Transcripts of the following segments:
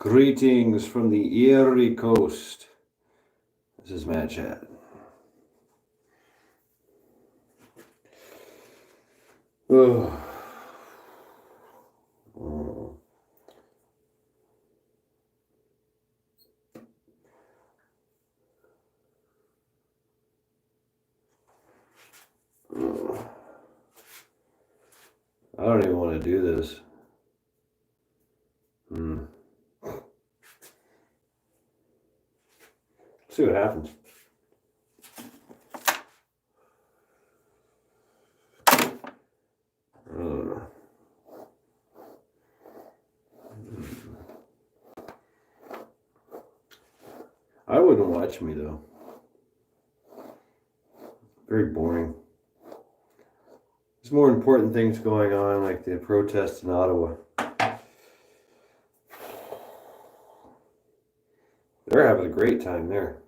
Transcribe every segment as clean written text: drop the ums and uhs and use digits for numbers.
Greetings from the Erie Coast. This is Matt Chat. Oh. I don't even want to do this. See what happens. I wouldn't watch me though. Very boring. There's more important things going on, like the protests in Ottawa. They're having a great time there.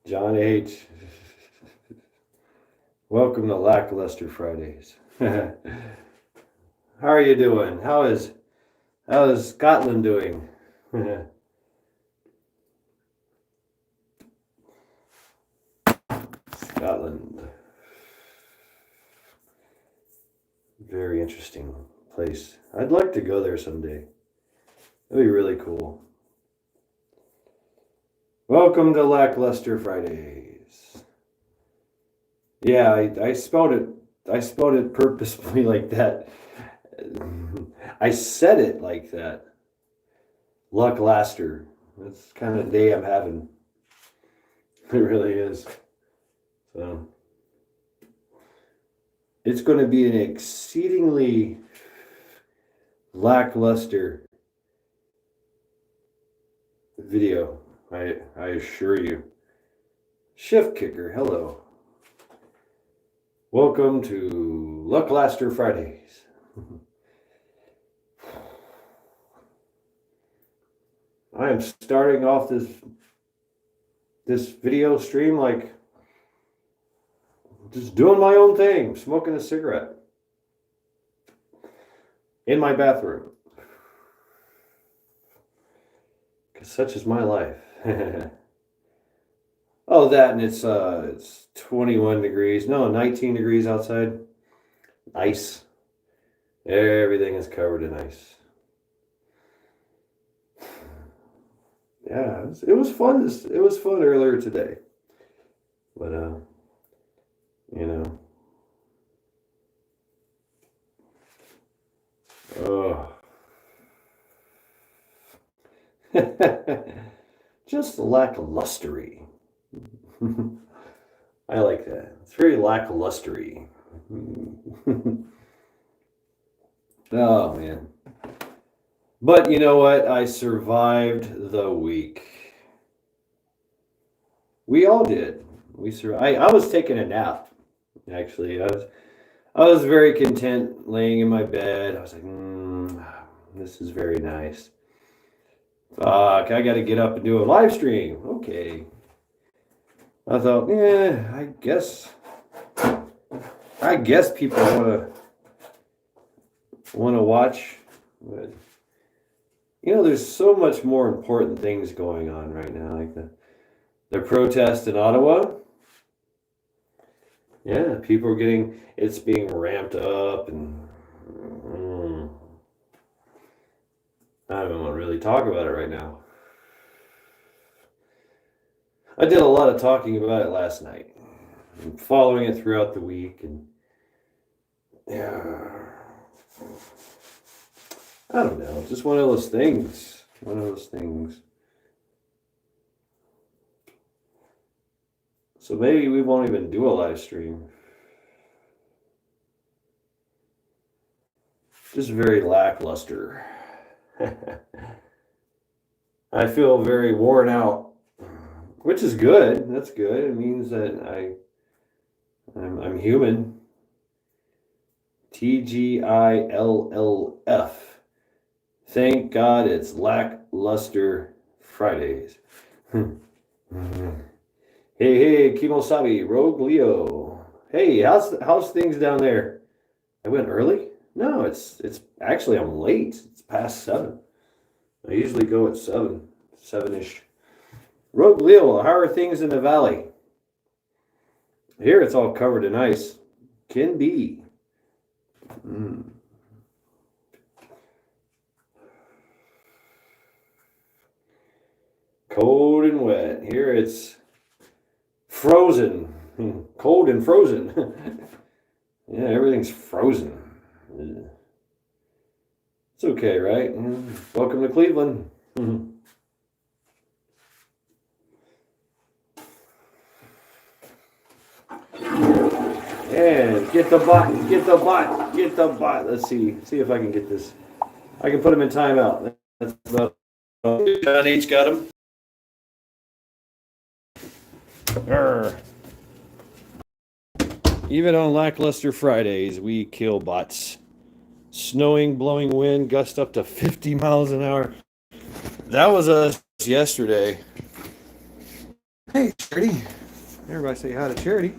John H. Welcome to Lackluster Fridays. How are you doing? How is Scotland doing? Scotland. Very interesting place. I'd like to go there someday. That'd be really cool. Welcome to Lackluster Fridays. Yeah, I spelled it purposefully like that. I said it like that. Lackluster. That's the kind of day I'm having. It really is. So it's going to be an exceedingly lackluster video. I assure you. Shift Kicker, hello. Welcome to Lackluster Fridays. I am starting off this video stream like just doing my own thing, smoking a cigarette in my bathroom. Because such is my life. Oh, that, and it's 21 degrees. No, 19 degrees outside. Ice. Everything is covered in ice. Yeah, it was fun. It was fun earlier today. But you know. Oh. Just lacklustery. I like that. It's very lacklustery. Oh, man. But you know what? I survived the week. We all did. We survived. I was taking a nap, actually. I was very content laying in my bed. I was like, this is very nice. Fuck, I got to get up and do a live stream. Okay. I thought, I guess people want to watch. But, there's so much more important things going on right now, like the protest in Ottawa. Yeah, people are it's being ramped up, and I don't want to really talk about it right now. I did a lot of talking about it last night, and following it throughout the week, and yeah, I don't know, just one of those things. So maybe we won't even do a live stream. Just very lackluster. I feel very worn out, which is good. That's good. It means that I'm human. TGILLF. Thank God it's Lackluster Fridays. Hey, Kimosabi, Rogue Leo. Hey, how's things down there? I went early? No, it's actually I'm late. It's past 7. I usually go at 7, 7-ish. Rogue Leo, how are things in the valley? Here it's all covered in ice. Can be. Mm. Cold and wet. Here it's frozen. Cold and frozen. Yeah, everything's frozen. It's okay, right? Welcome to Cleveland. And get the bot, get the bot, get the bot. Let's see if I can get this. I can put him in timeout. That's about. John H. got him. Even on lackluster Fridays, we kill bots. Snowing, blowing wind, gust up to 50 miles an hour. That was us yesterday. Hey, Charity. Everybody say hi to Charity.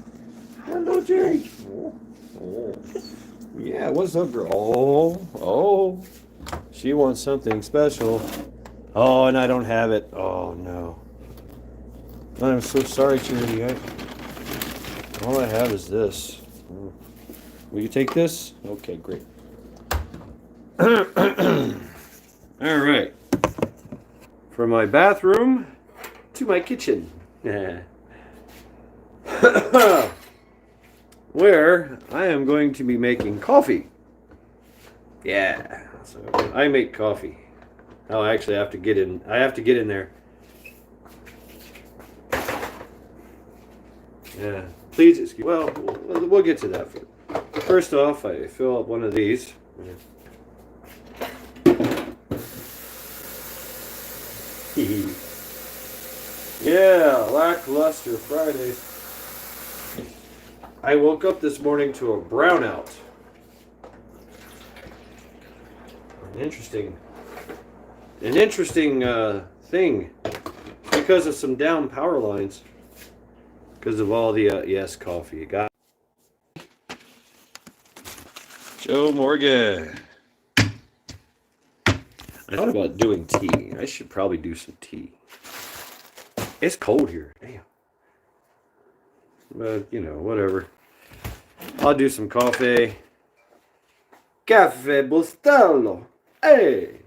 Hello, Charity. Oh. Yeah, what's up, girl? Oh. She wants something special. Oh, and I don't have it. Oh, no. I'm so sorry, Charity. All I have is this. Will you take this? Okay, great. All right. From my bathroom to my kitchen. Where I am going to be making coffee. Yeah. So I make coffee. Oh, I actually have to get in. I have to get in there. Yeah. Please excuse. Well, we'll get to that. First off, I fill up one of these. Yeah, lackluster Fridays. I woke up this morning to a brownout. An interesting thing because of some down power lines. Because of all the yes, coffee. You got Joe Morgan. I thought about doing tea. I should probably do some tea. It's cold here. Damn. But, whatever. I'll do some coffee. Caffè Bustelo. Hey!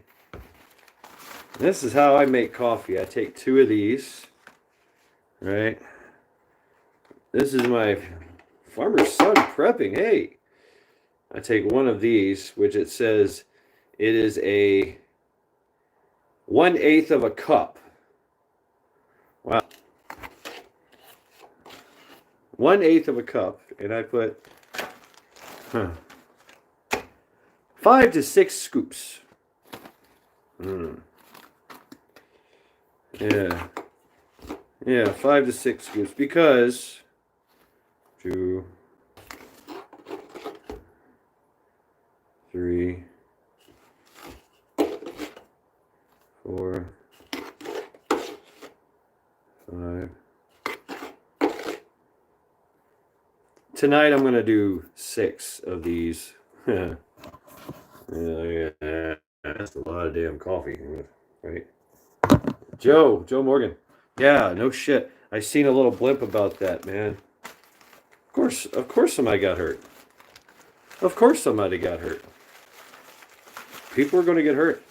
This is how I make coffee. I take 2 of these. Right? This is my farmer's son prepping. Hey! I take 1 of these, which it says it is a 1/8 of a cup. Wow. 1/8 of a cup, and I put 5 to 6 scoops. Yeah, 5 to 6 scoops because 2, 3, 4, 5. Tonight I'm gonna do 6 of these. Yeah, that's a lot of damn coffee, right? Joe Morgan. Yeah, no shit. I seen a little blimp about that, man. Of course somebody got hurt. Of course somebody got hurt. People are going to get hurt.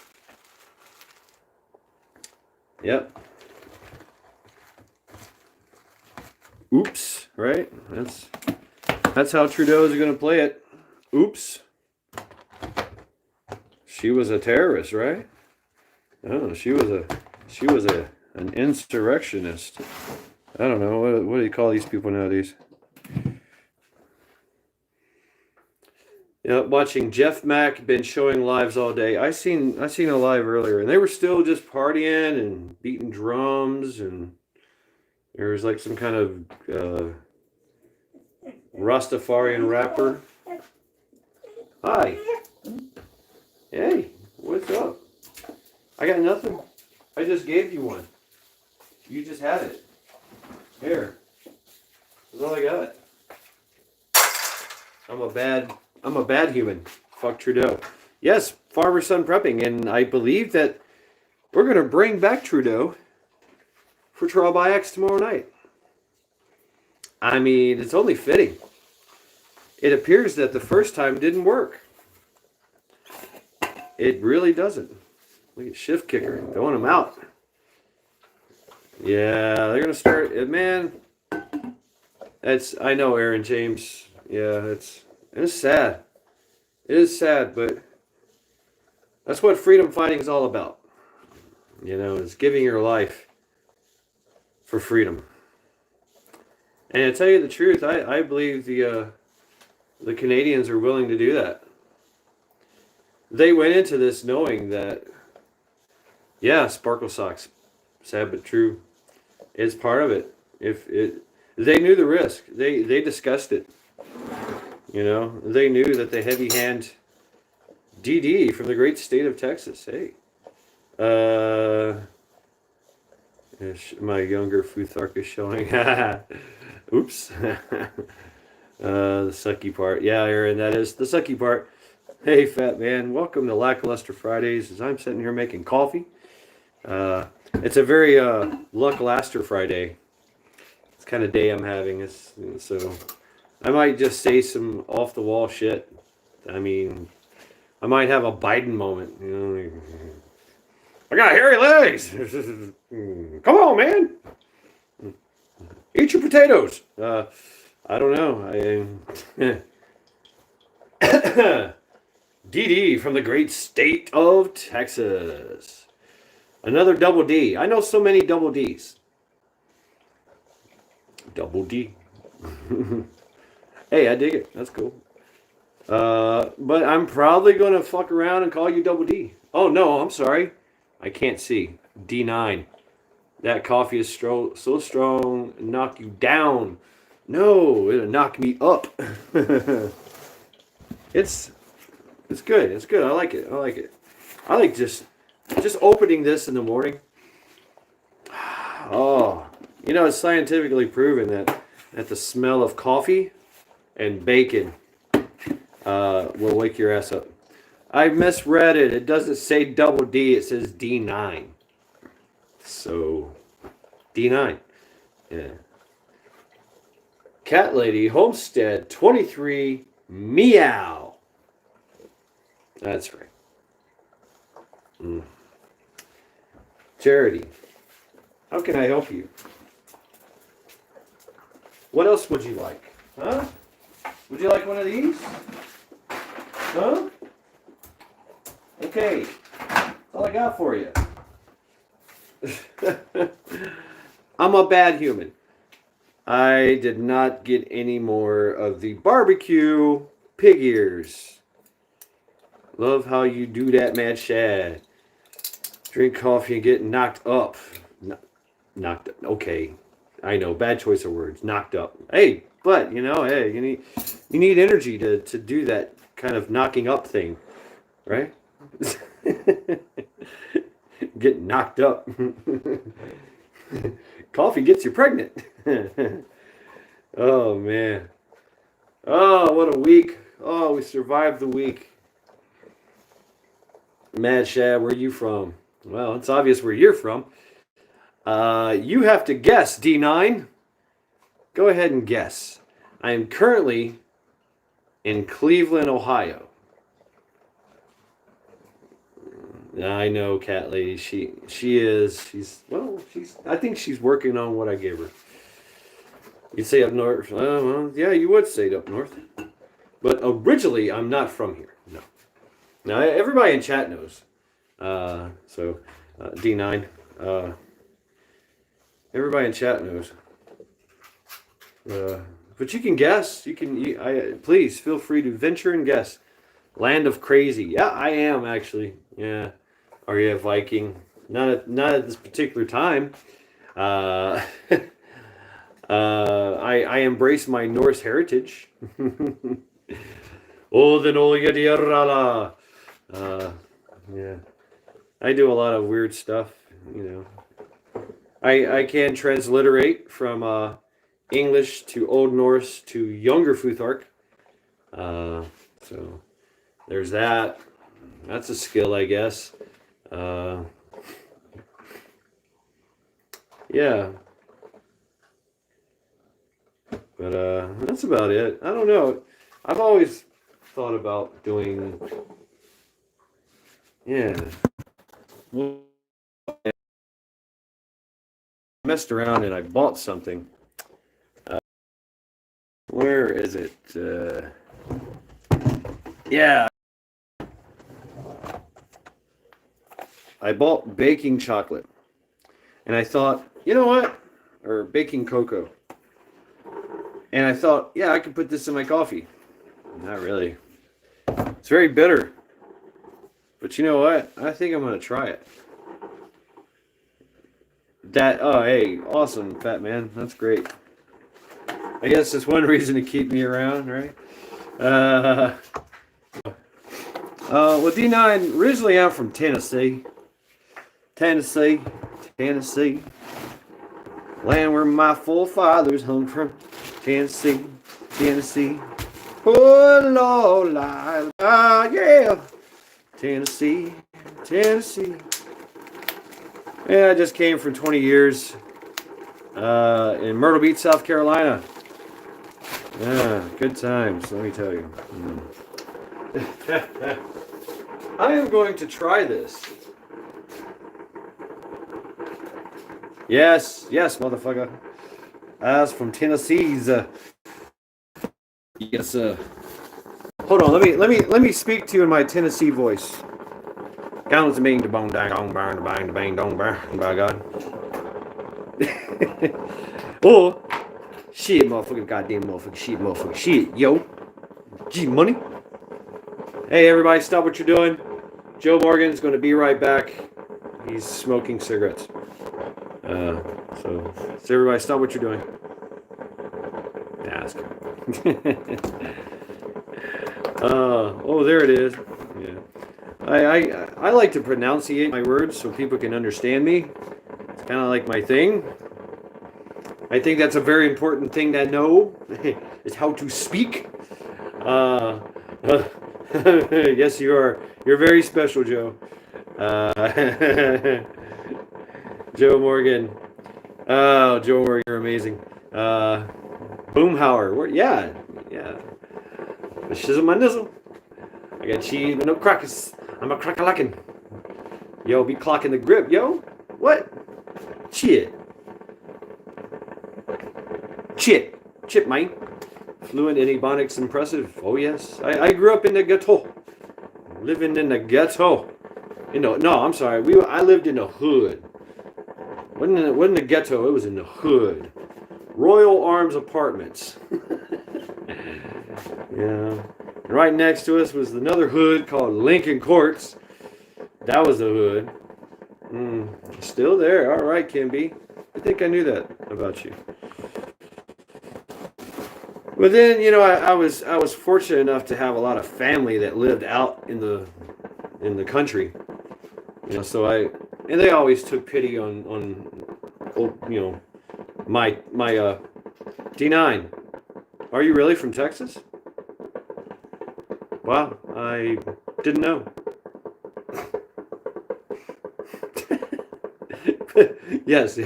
Yep. Oops, right? That's how Trudeau's going to play it. Oops. She was a terrorist, right? Oh, she was an insurrectionist. I don't know, what do you call these people nowadays? Watching Jeff Mack, been showing lives all day. I seen a live earlier, and they were still just partying and beating drums, and there was like some kind of Rastafarian rapper. Hi. Hey, what's up? I got nothing. I just gave you one. You just had it. Here. That's all I got. I'm a bad human. Fuck Trudeau. Yes, Farmer Son Prepping. And I believe that we're going to bring back Trudeau for Trial by X tomorrow night. I mean, it's only fitting. It appears that the first time didn't work. It really doesn't. Look at Shift Kicker throwing him out. Yeah, they're gonna start. Man, I know, Aaron James. Yeah, it's sad. It is sad, but that's what freedom fighting is all about. You know, it's giving your life for freedom. And to tell you the truth, I believe the Canadians are willing to do that. They went into this knowing that, yeah, sparkle socks, sad but true, it's part of it. They knew the risk. They discussed it. You know, they knew that the heavy hand DD from the great state of Texas. Hey, my younger Futhark is showing. Oops. The sucky part. Yeah, Aaron, that is the sucky part. Hey, fat man, welcome to Lackluster Fridays as I'm sitting here making coffee. It's a very lackluster Friday. It's kind of day I'm having. So I might just say some off-the-wall shit. I mean, I might have a Biden moment. You know, I got hairy legs. Come on, man. Eat your potatoes. I don't know. DD from the great state of Texas. Another double D. I know so many double Ds. Double D. Hey, I dig it. That's cool. But I'm probably going to fuck around and call you double D. Oh, no, I'm sorry. I can't see. D9. That coffee is so strong, knock you down. No, it'll knock me up. It's good. It's good. I like it. I like just opening this in the morning. Oh, you know, it's scientifically proven that the smell of coffee and bacon will wake your ass up. I misread it. It doesn't say double D. It says D9. So, D9. Yeah. Cat Lady Homestead 23 Meow. That's right. Charity, how can I help you? What else would you like? Huh? Would you like one of these? Huh? Okay. That's all I got for you. I'm a bad human. I did not get any more of the barbecue pig ears. Love how you do that, Mad Shad. Drink coffee and get knocked up. Knocked up. Okay. I know. Bad choice of words. Knocked up. Hey, but, you know, hey, you need energy to do that kind of knocking up thing. Right? Get knocked up. Coffee gets you pregnant. Oh, man. Oh, what a week. Oh, we survived the week. Mad Shad, where are you from? Well, it's obvious where you're from. You have to guess, D9. Go ahead and guess. I am currently in Cleveland, Ohio. I know, Cat Lady. I think she's working on what I gave her. You'd say up north. Well, yeah, you would say it up north. But originally, I'm not from here. No. Now, everybody in chat knows. D9. Everybody in chat knows. But you can guess. Please feel free to venture and guess. Land of Crazy. Yeah, I am actually. Yeah. Are you a Viking? Not at this particular time. I embrace my Norse heritage. Yeah. I do a lot of weird stuff, you know. I can transliterate from English to Old Norse to Younger Futhark. So There's that. That's a skill, I guess. Yeah. But that's about it. I don't know. I've always thought about doing. Yeah. Well, I messed around and I bought something. Where is it? Yeah. I bought baking chocolate. And I thought, you know what? Or baking cocoa. And I thought, yeah, I could put this in my coffee. Not really. It's very bitter. But you know what? I think I'm going to try it. Oh, hey, awesome, fat man. That's great. I guess that's one reason to keep me around, right? Well, D9, originally I'm from Tennessee. Tennessee. Land where my forefathers hung from. Tennessee. Oh, Lord, yeah. Tennessee. Yeah, I just came from 20 years in Myrtle Beach, South Carolina. Yeah, good times, let me tell you. I am going to try this. Yes, motherfucker. I was from Tennessee's. Yes, hold on, let me speak to you in my Tennessee voice. Counts to bing, bong, dang, dong, bang, bang, bang, dong, bang, by God. Oh, shit, motherfucker, goddamn motherfucker, shit, yo. G money. Hey, everybody, stop what you're doing. Joe Morgan's going to be right back. He's smoking cigarettes. So everybody, stop what you're doing. Ask. Oh, there it is. Yeah. I like to pronunciate my words so people can understand me. It's kind of like my thing. I think that's a very important thing to know. Is how to speak. Yes, you are. You're very special, Joe. Joe Morgan. Oh, Joe Morgan, you're amazing. Boomhauer. Yeah. The shizzle my nizzle. I got cheese but no crackers. I'm a crack-a-lackin'. Yo, be clocking the grip, yo. What? Chip, man. Fluent in Ebonics, impressive. Oh, yes. I grew up in the ghetto. Living in the ghetto. No, I'm sorry. I lived in the hood. Wasn't the ghetto, it was in the hood. Royal Arms Apartments. Yeah. Right next to us was another hood called Lincoln Courts. That was the hood. Still there. All right, Kimby. I think I knew that about you. But then, I was fortunate enough to have a lot of family that lived out in the country. So they always took pity on my D9. Are you really from Texas? Wow, I didn't know. Yes, we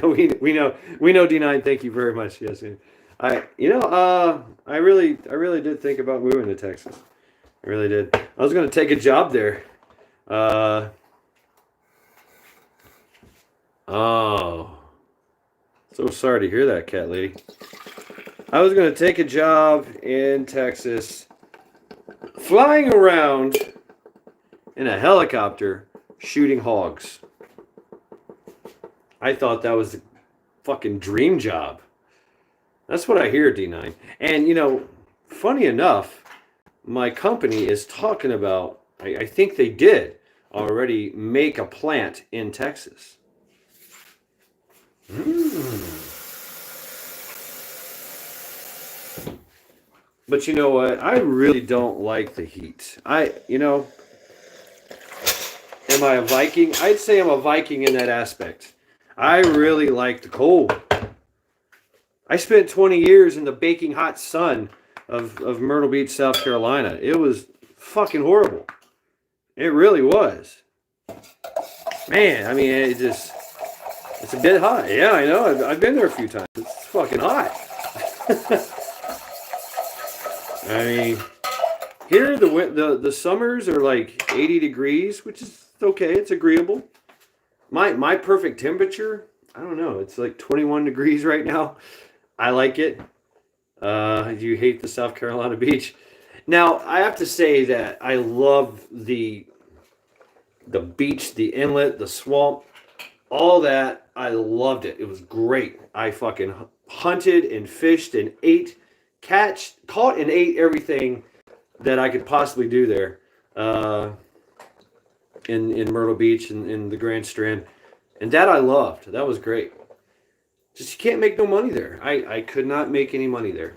know D9. Thank you very much. Yes, I really did think about moving to Texas. I really did. I was going to take a job there. Oh, so sorry to hear that, cat lady. I was going to take a job in Texas, flying around in a helicopter shooting hogs. I thought that was a fucking dream job. That's what I hear, D9. And, funny enough, my company is talking about, I think they did already make a plant in Texas. But you know what? I really don't like the heat. Am I a Viking? I'd say I'm a Viking in that aspect. I really like the cold. I spent 20 years in the baking hot sun of Myrtle Beach, South Carolina. It was fucking horrible. It really was. Man, I mean, it's a bit hot. Yeah, I know. I've been there a few times. It's fucking hot. I mean, here the summers are like 80 degrees, which is okay. It's agreeable. My perfect temperature, I don't know. It's like 21 degrees right now. I like it. You hate the South Carolina beach. Now, I have to say that I love the beach, the inlet, the swamp, all that. I loved it. It was great. I fucking hunted and fished and caught and ate everything that I could possibly do there in Myrtle Beach and in the Grand Strand. And that I loved. That was great. Just you can't make no money there. I could not make any money there.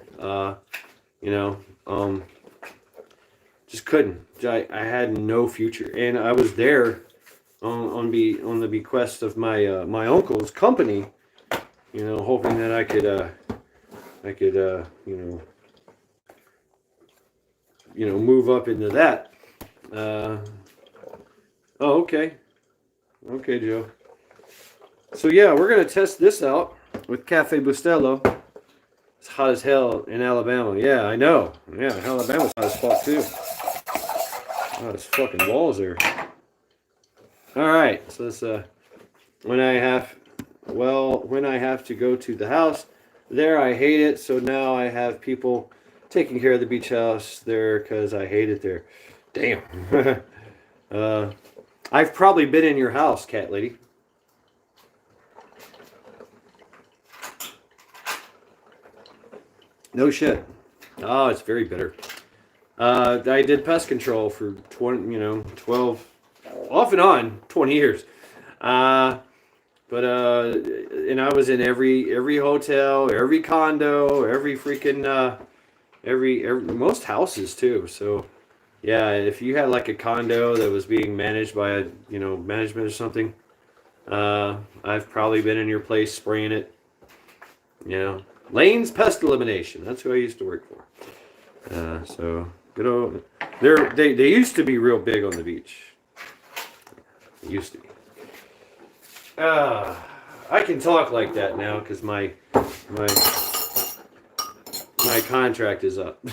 Just couldn't. I had no future, and I was there on the bequest of my uncle's company. Hoping that I could move up into that. Okay, Joe. So yeah, we're gonna test this out with Cafe Bustelo. It's hot as hell in Alabama. Yeah, I know. Yeah, Alabama's hot as fuck too. Oh, this fucking walls there. All right, so this when I have to go to the house there, I hate it. So now I have people taking care of the beach house there because I hate it there. Damn. I've probably been in your house, cat lady. No shit. Oh, it's very bitter. I did pest control for 12, off and on, 20 years. And I was in every hotel, every condo, every freaking, most houses too. So, yeah, if you had like a condo that was being managed by a, management or something, I've probably been in your place spraying it. Lane's Pest Elimination. That's who I used to work for. So good old. They used to be real big on the beach. They used to be. I can talk like that now because my contract is up.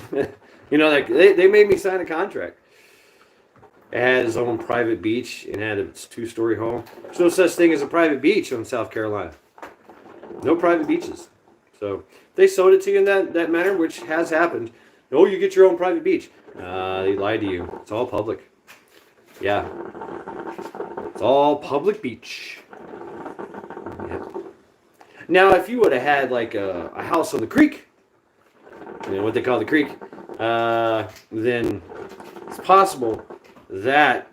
Like they made me sign a contract. It had its own private beach and had its 2-story home. There's no such thing as a private beach in South Carolina. No private beaches. So they sold it to you in that manner, which has happened. Oh, you get your own private beach. They lied to you. It's all public. Yeah. It's all public beach. Yeah. Now, if you would have had like a house on the creek, what they call the creek, then it's possible that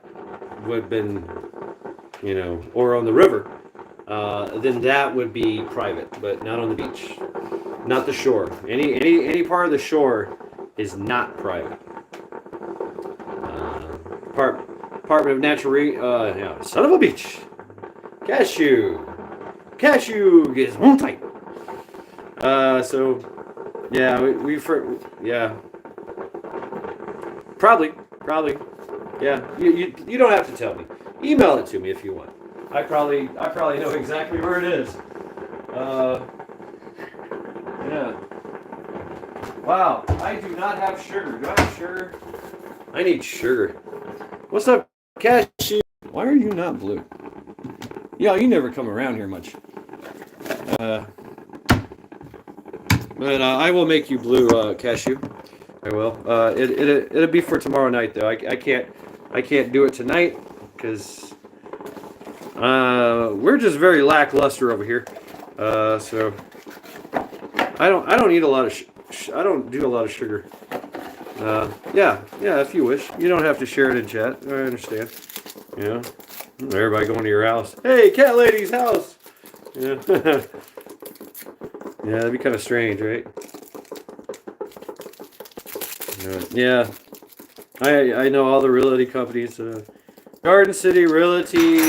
would have been, or on the river, then that would be private, but not on the beach, not the shore. Any part of the shore is not private. Department of Natural son of a bitch. Cashew gets one tight. So yeah, yeah, probably yeah. You don't have to tell me. Email it to me if you want. I probably know exactly where it is. Yeah. Wow, I do not have sugar. Do I have sugar? I need sugar. What's up, Cashew? Why are you not blue? Yeah, you never come around here much. But I will make you blue, Cashew. I will. It'll be for tomorrow night though. I can't do it tonight because we're just very lackluster over here. So I don't eat a lot of I don't do a lot of sugar. Yeah, if you wish. You don't have to share it in chat. I understand. Everybody going to your house. Hey, cat lady's house. Yeah. Yeah, that'd be kind of strange, right? Yeah. I know all the realty companies. Garden City Realty,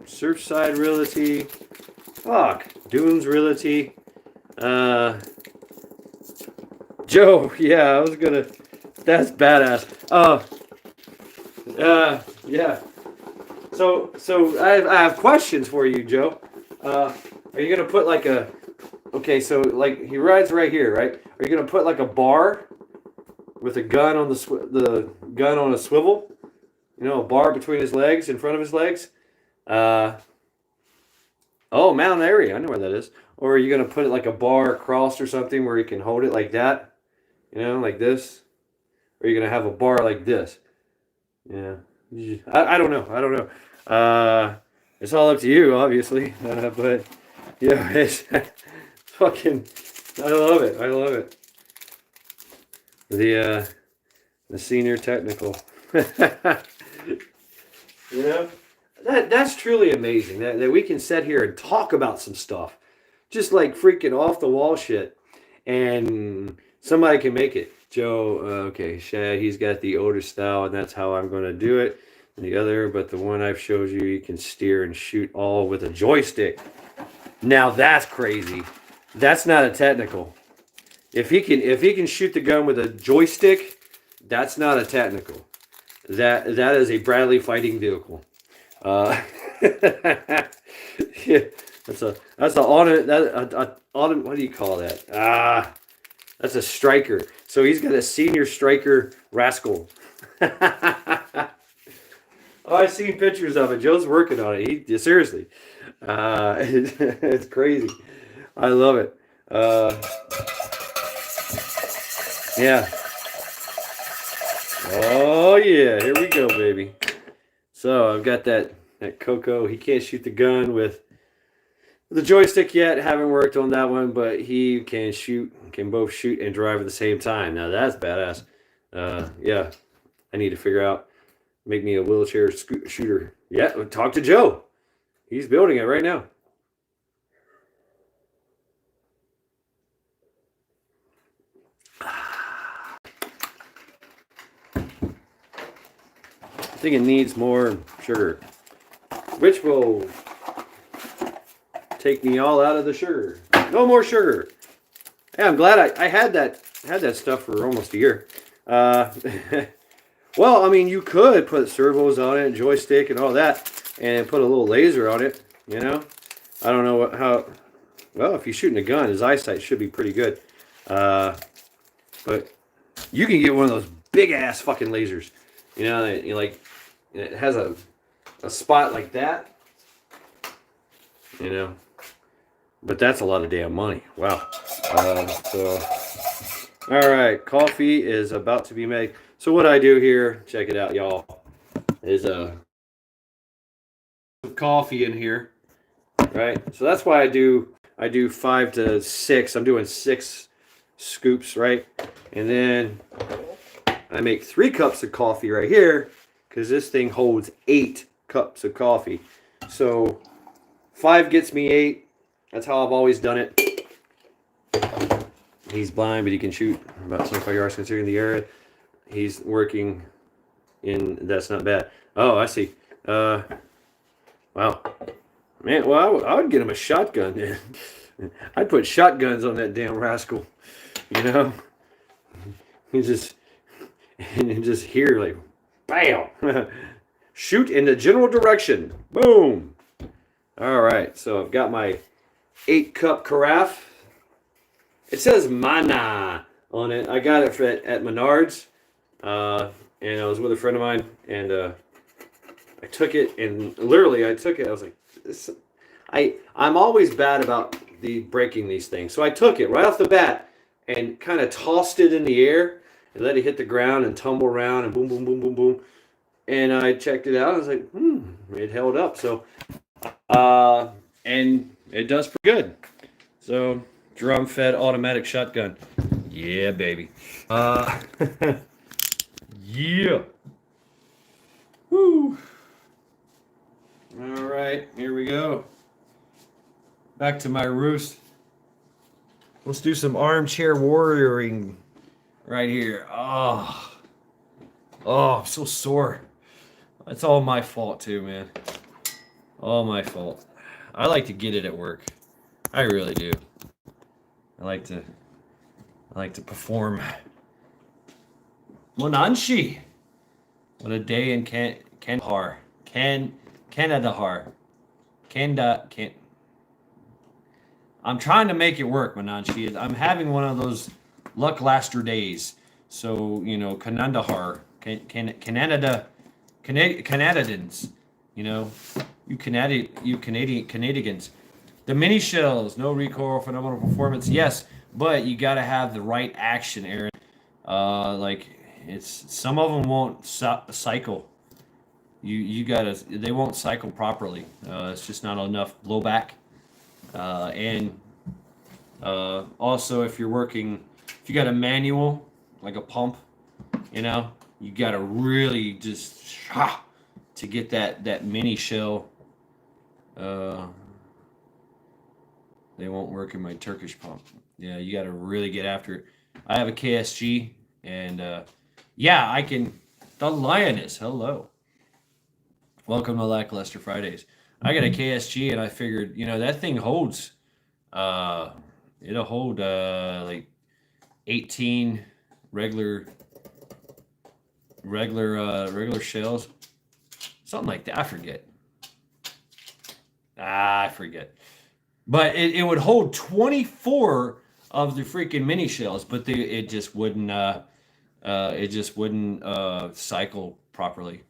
Surfside Realty, Dunes Realty. Joe, yeah, that's badass. Yeah. So I have questions for you, Joe. Are you gonna put like a okay? So like he rides right here, right? Are you gonna put like a bar with a gun on the gun on a swivel? You know, a bar between his legs, in front of his legs. Uh, oh, Mount Airy, I know where that is. Or are you gonna put it like a bar across or something where you can hold it like that? You know, like this. Or are you gonna have a bar like this? Yeah. I don't know. I don't know. It's all up to you, obviously. But yeah, it's fucking. I love it. I love it. The senior technical. You know, that's truly amazing that we can sit here and talk about some stuff, just like freaking off the wall shit, and somebody can make it. Joe, okay, Shad, he's got the older style, and that's how I'm going to do it. And the other, but the one I've showed you, you can steer and shoot all with a joystick. Now that's crazy. That's not a technical. If he can shoot the gun with a joystick, that's not a technical. That is a Bradley fighting vehicle. Yeah, that's a what do you call that? That's a striker. So he's got a senior striker rascal. Oh, I've seen pictures of it. Joe's working on it. Seriously, it's crazy. I love it. Yeah. Oh yeah, here we go, baby. So I've got that Coco. He can't shoot the gun with the joystick yet. Haven't worked on that one, but he can shoot. Can both shoot and drive at the same time. Now that's badass. Yeah, I need to figure out. Make me a wheelchair shooter. Yeah, talk to Joe. He's building it right now. I think it needs more sugar, which will take me all out of the sugar. No more sugar. Yeah, I'm glad I had that stuff for almost a year. Well, I mean, you could put servos on it, joystick, and all that, and put a little laser on it. You know, I don't know how. Well, if you're shooting a gun, his eyesight should be pretty good. But you can get one of those big ass fucking lasers. You know, it has a spot like that. You know, but that's a lot of damn money. Wow. So, all right, coffee is about to be made. So what I do here, check it out, y'all, is coffee in here, right? So that's why I do 5 to 6. I'm doing 6 scoops, right? And then I make 3 cups of coffee right here because this thing holds 8 cups of coffee. So 5 gets me 8. That's how I've always done it. He's blind, but he can shoot about 25 yards considering the area. He's working in, that's not bad. Oh, I see. Wow. Man, well, I would get him a shotgun, man. I'd put shotguns on that damn rascal. You know? He just hear like, bam! Shoot in the general direction. Boom! All right, so I've got my 8-cup carafe. It says Mana on it. I got it at Menards. And I was with a friend of mine, and I took it, and literally I took it. I was like, I'm always bad about breaking these things. So I took it right off the bat and kind of tossed it in the air and let it hit the ground and tumble around and boom, boom, boom, boom, boom. And I checked it out. I was like, it held up. So, and it does pretty good. So, drum-fed automatic shotgun. Yeah, baby. Yeah. Woo. All right, here we go. Back to my roost. Let's do some armchair warrioring right here. Oh, I'm so sore. It's all my fault too, man. All my fault. I like to get it at work. I really do. I like to perform. Monanshi. What a day in Kandahar. Kandahar. Can. I'm trying to make it work, Mananshi. I'm having one of those lackluster days. So, Kandahar. Canadians. You know, Canadians. The mini shells, no recoil, phenomenal performance. Yes, but you got to have the right action, Aaron. Like it's some of them won't cycle. You gotta. They won't cycle properly. It's just not enough blowback. And also, if you're working, if you got a manual like a pump, you gotta really just to get that mini shell. They won't work in my Turkish pump. Yeah, you got to really get after it. I have a KSG, and yeah, I can. The Lioness, hello. Welcome to Lackluster Fridays. I got a KSG, and I figured, that thing holds. Uh, it'll hold like 18 regular regular shells, something like that. I forget. I forget. But it would hold 24 of the freaking mini shells, but it just wouldn't cycle properly.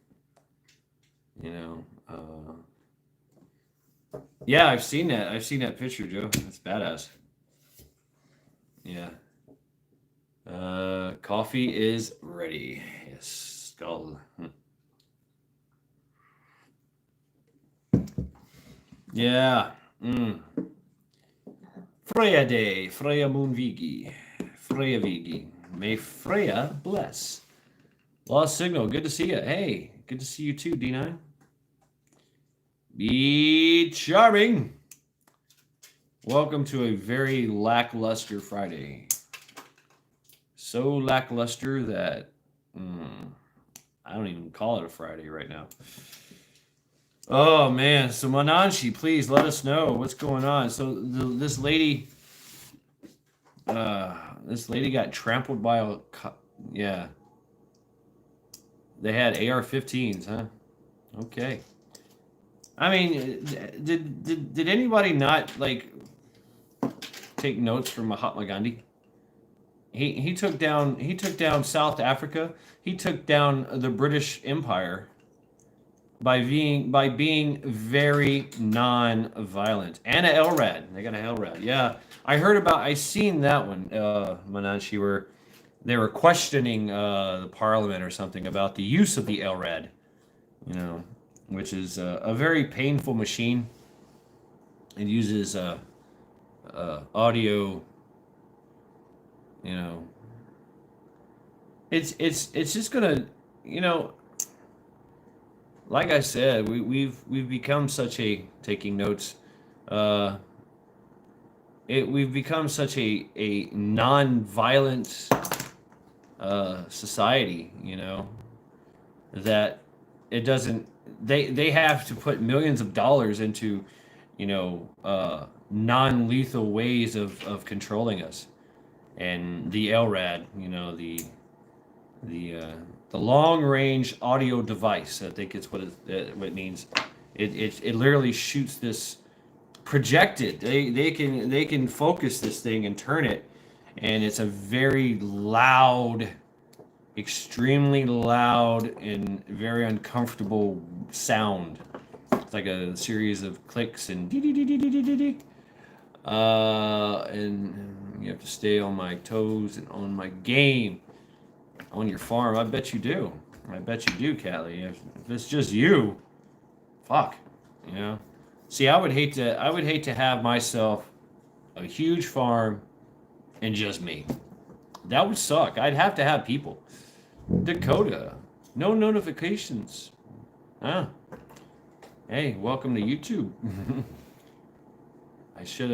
Yeah, I've seen that. I've seen that picture, Joe. That's badass. Yeah. Coffee is ready. Yes, skull. Yeah. Freya Day, Freya Moonvigi, Freya Vigi. May Freya bless. Lost signal, good to see you. Hey, good to see you too, D9. Be charming. Welcome to a very lackluster Friday. So lackluster that I don't even call it a Friday right now. Oh man, so Mananshi, please let us know what's going on. So this lady got trampled by a yeah. They had AR-15s, huh? Okay. I mean, did anybody not like take notes from Mahatma Gandhi? He took down South Africa. He took down the British Empire by being very non-violent. And a LRAD. They got a LRAD. Yeah, I seen that one, Mananshi, where they were questioning the parliament or something about the use of the LRAD, which is a very painful machine. It uses audio, it's just gonna, like I said, we've become such a taking notes. We've become such a non-violent society, that it doesn't. They have to put millions of dollars into, non-lethal ways of controlling us, and the LRAD, the long range audio device. I think it's what it means. It literally shoots this projected. They can focus this thing and turn it, and it's a very loud, extremely loud and very uncomfortable sound. It's like a series of clicks and and you have to stay on my toes and on my game. On your farm, I bet you do. I bet you do, Callie. If it's just you, fuck. See, I would hate to have myself a huge farm and just me. That would suck. I'd have to have people. Dakota, no notifications. Huh? Hey, welcome to YouTube. I should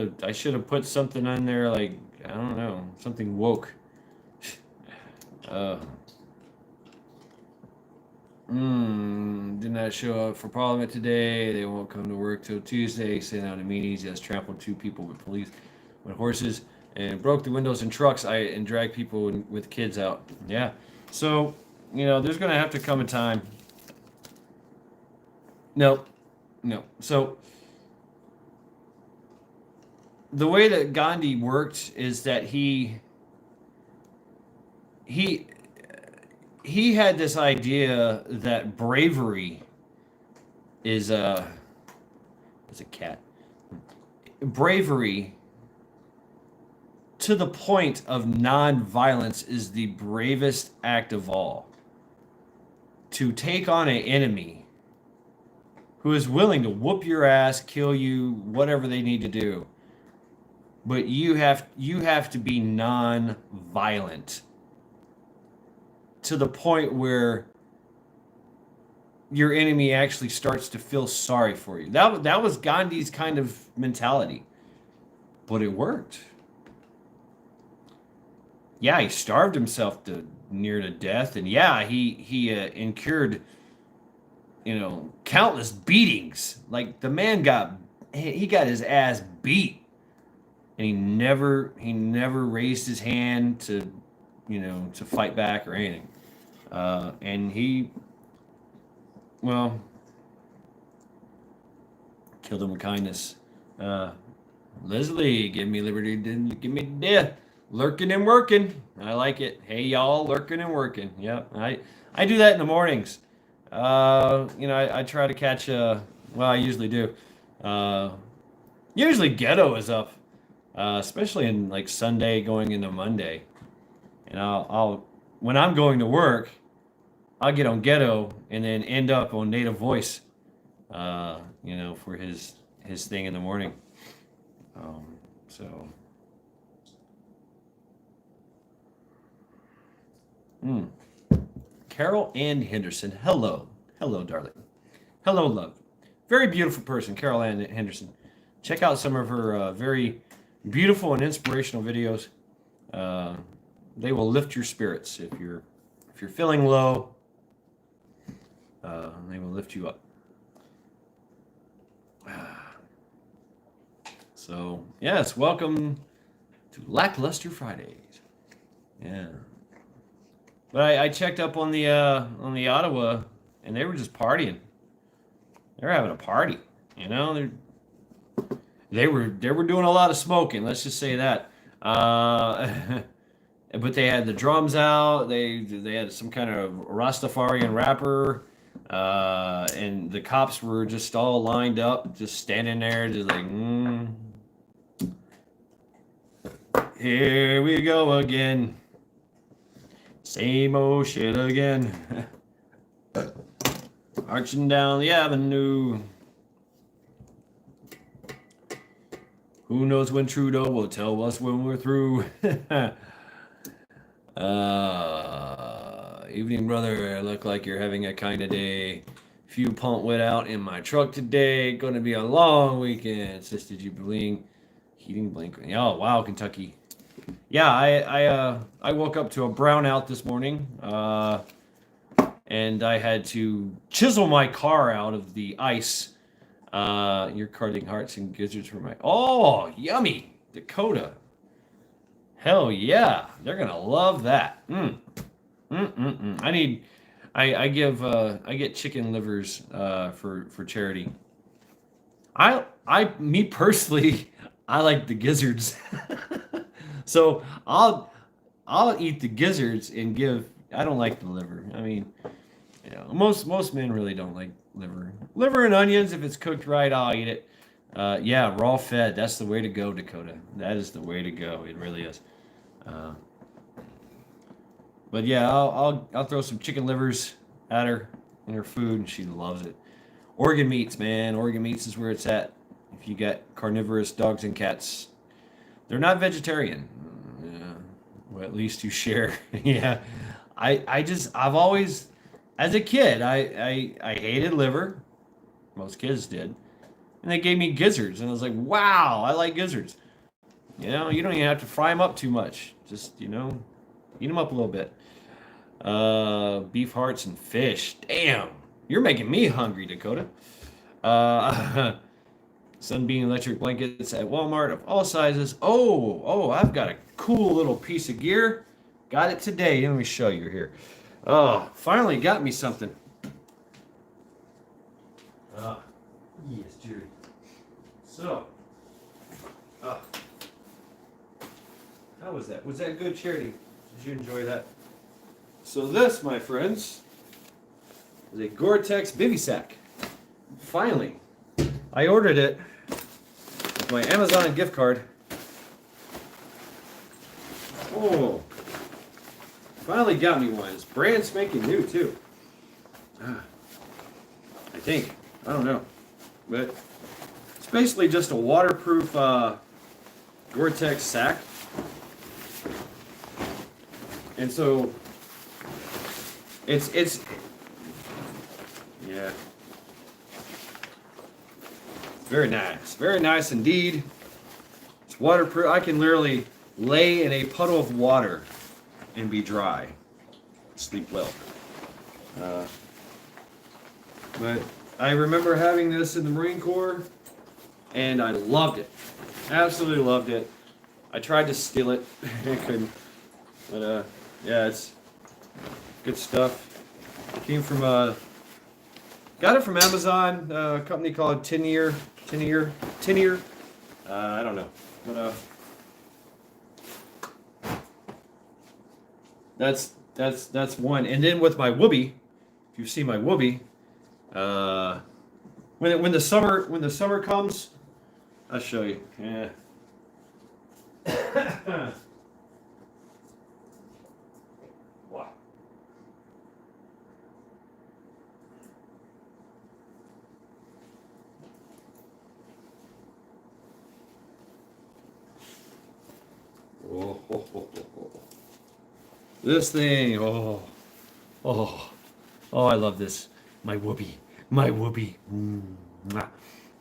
have put something on there like, I don't know, something woke. Did not show up for Parliament today. They won't come to work till Tuesday. Sitting out in meetings. He has trampled 2 people with police, with horses, and broke the windows in trucks. And dragged people with kids out. Yeah. So there's going to have to come a time. No, no. So the way that Gandhi worked is that he he had this idea that bravery is a cat. Bravery to the point of non-violence is the bravest act of all. To take on an enemy who is willing to whoop your ass, kill you, whatever they need to do, but you have to be non-violent to the point where your enemy actually starts to feel sorry for you. That was Gandhi's kind of mentality, but it worked. Yeah, he starved himself to near to death, and yeah, he incurred countless beatings. Like the man he got his ass beat, and he never raised his hand to fight back or anything. And he, well, killed him with kindness. Leslie, give me liberty, give me death. Lurking and working. I like it. Hey y'all, lurking and working. Yep, I do that in the mornings. I try to catch. Well, I usually do. Uh, Usually ghetto is up, especially in like Sunday going into Monday, and I'll when I'm going to work, I'll get on ghetto and then end up on native voice. For his thing in the morning. Um, so. Mm. Carol Ann Henderson. Hello. Hello, darling. Hello, love. Very beautiful person, Carol Ann Henderson. Check out some of her very beautiful and inspirational videos. Uh, they will lift your spirits if you're feeling low. They will lift you up. So yes, welcome to Lackluster Fridays. Yeah. But I checked up on the Ottawa, and they were just partying. They were having a party. They were doing a lot of smoking. Let's just say that. But they had the drums out. They had some kind of Rastafarian rapper, and the cops were just all lined up, just standing there, just like, here we go again. Same old shit again. Marching down the avenue. Who knows when Trudeau will tell us when we're through? Evening, brother. Look like you're having a kind of day. Few pump went out in my truck today. Gonna be a long weekend. Sister Jubilee. Heating blanket. Oh, wow, Kentucky. Yeah, I woke up to a brownout this morning, and I had to chisel my car out of the ice. You're carding hearts and gizzards for my. Oh, yummy, Dakota. Hell yeah, they're gonna love that. I get chicken livers for charity. Me personally, I like the gizzards. So I'll eat the gizzards and give. I don't like the liver. I mean, most men really don't like liver. Liver and onions, if it's cooked right, I'll eat it. Yeah, raw fed. That's the way to go, Dakota. That is the way to go. It really is. But yeah, I'll throw some chicken livers at her in her food, and she loves it. Organ meats, man. Organ meats is where it's at. If you got carnivorous dogs and cats, they're not vegetarian. Yeah. Well, at least you share. Yeah. I've always, as a kid, I hated liver. Most kids did. And they gave me gizzards, and I was like, wow, I like gizzards. You don't even have to fry them up too much. Just, eat them up a little bit. Beef hearts and fish. Damn, you're making me hungry, Dakota. Sunbeam electric blankets at Walmart of all sizes. Oh, I've got a cool little piece of gear. Got it today. Let me show you here. Oh, finally got me something. Yes, Jerry. So, how was that? Was that good, Charity? Did you enjoy that? So this, my friends, is a Gore-Tex Bivy Sack. Finally, I ordered it with my Amazon gift card. Oh, finally got me one. It's brand spanking new too. I think. I don't know, but it's basically just a waterproof Gore-Tex sack. And so it's yeah, very nice indeed. It's waterproof. I can literally lay in a puddle of water and be dry, sleep well. But I remember having this in the Marine Corps, and I loved it, absolutely loved it. I tried to steal it, I couldn't. But yeah, it's good stuff. It came from got it from Amazon, a company called Tinier. I don't know, but that's one. And then with my Whoopee, if you see my Whoopee, when the summer comes, I'll show you. Yeah. Wow. Oh, oh, oh, oh, oh. This thing, oh, I love this. My Whoopee. Mwah.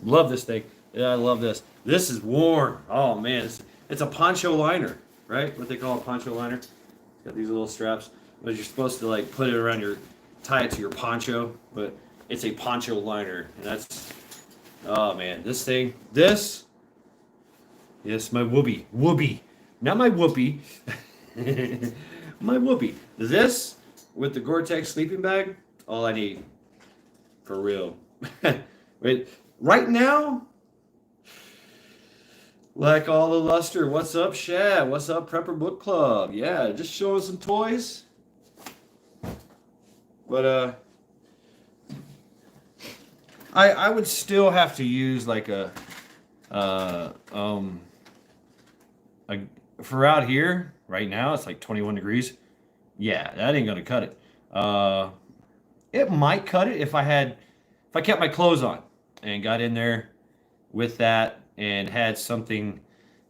Love this thing. Yeah, I love this. This is warm. Oh man, it's a poncho liner, right? What they call a poncho liner. It's got these little straps, but you're supposed to like put it around tie it to your poncho, but it's a poncho liner, and that's, oh man, yes, my Whoopee, not my Whoopee, my Whoopee. This with the Gore-Tex sleeping bag, all I need, for real. Wait, right now, like all the luster. What's up, Shad? What's up, Prepper Book Club? Yeah, just showing some toys. But I would still have to use like a for out here right now it's like 21 degrees. Yeah, that ain't gonna cut it. It might cut it if I kept my clothes on and got in there with that and had something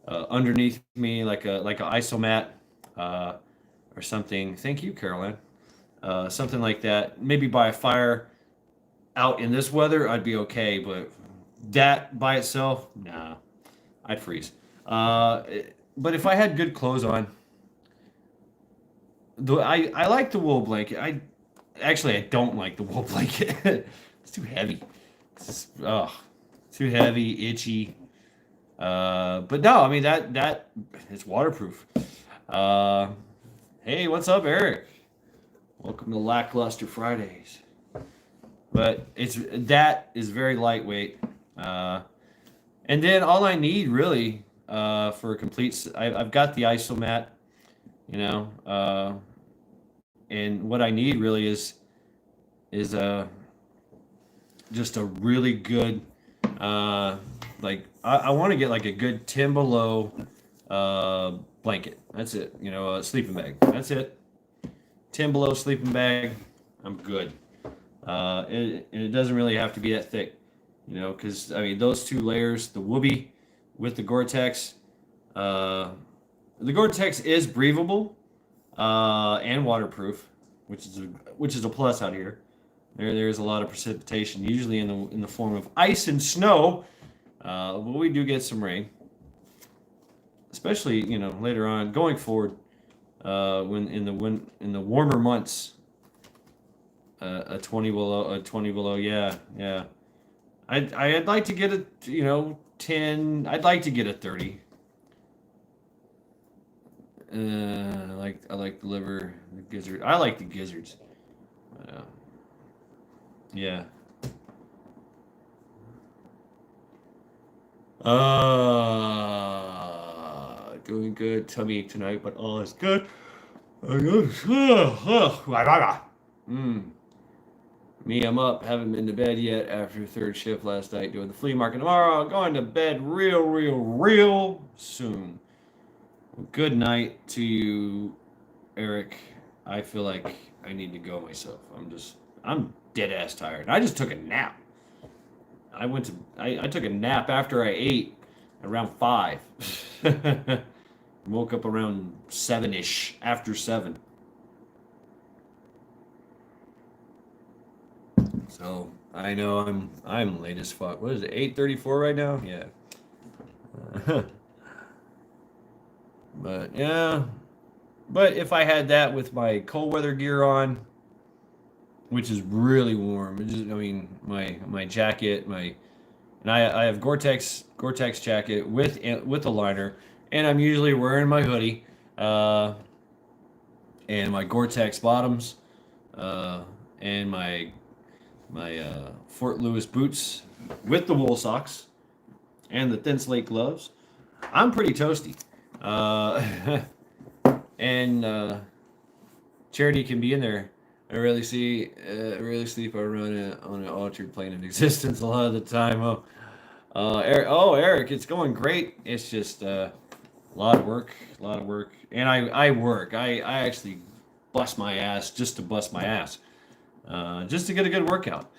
underneath me like a isomat or something. Thank you, Caroline. Something like that. Maybe by a fire out in this weather, I'd be okay. But that by itself, nah, I'd freeze. But if I had good clothes on, I like the wool blanket. I don't like the wool blanket. It's too heavy. Too heavy, itchy. But no, I mean that it's waterproof. Hey, what's up, Eric? Welcome to Lackluster Fridays. But that is very lightweight. And then all I need really for a complete, I've got the isomat, you know, and what I need really is just a really good like I want to get like a good 10 below blanket. That's it. You know, a sleeping bag. That's it. 10 below sleeping bag. I'm good. And it doesn't really have to be that thick, you know, because I mean those two layers, the Whoopee with the Gore-Tex. The Gore-Tex is breathable and waterproof, which is a plus out here. There's a lot of precipitation, usually in the form of ice and snow, but we do get some rain, especially later on going forward when in the warmer months. A 20 below, yeah. I'd like to get a 10. I'd like to get a 30. I like the liver, the gizzard. I like the gizzards. Yeah. Doing good. Tummy ache tonight, but all is good. Mm. Me, I'm up. Haven't been to bed yet after third shift last night doing the flea market. Tomorrow, going to bed real soon. Good night to you, Eric. I feel like I need to go myself. I'm dead ass tired. I just took a nap. I took a nap after I ate around 5. Woke up around 7-ish, after 7. So I know I'm late as fuck. What is it? 8:34 right now? Yeah. But yeah. But if I had that with my cold weather gear on, which is really warm, I mean my jacket, and I have Gore-Tex jacket with a liner, and I'm usually wearing my hoodie, and my Gore-Tex bottoms, and my Fort Lewis boots with the wool socks and the thin slate gloves. I'm pretty toasty. And Charity can be in there. I really sleep around on an altered plane of existence a lot of the time. Eric, it's going great. It's just a lot of work, and I work. I actually bust my ass just to bust my ass, just to get a good workout.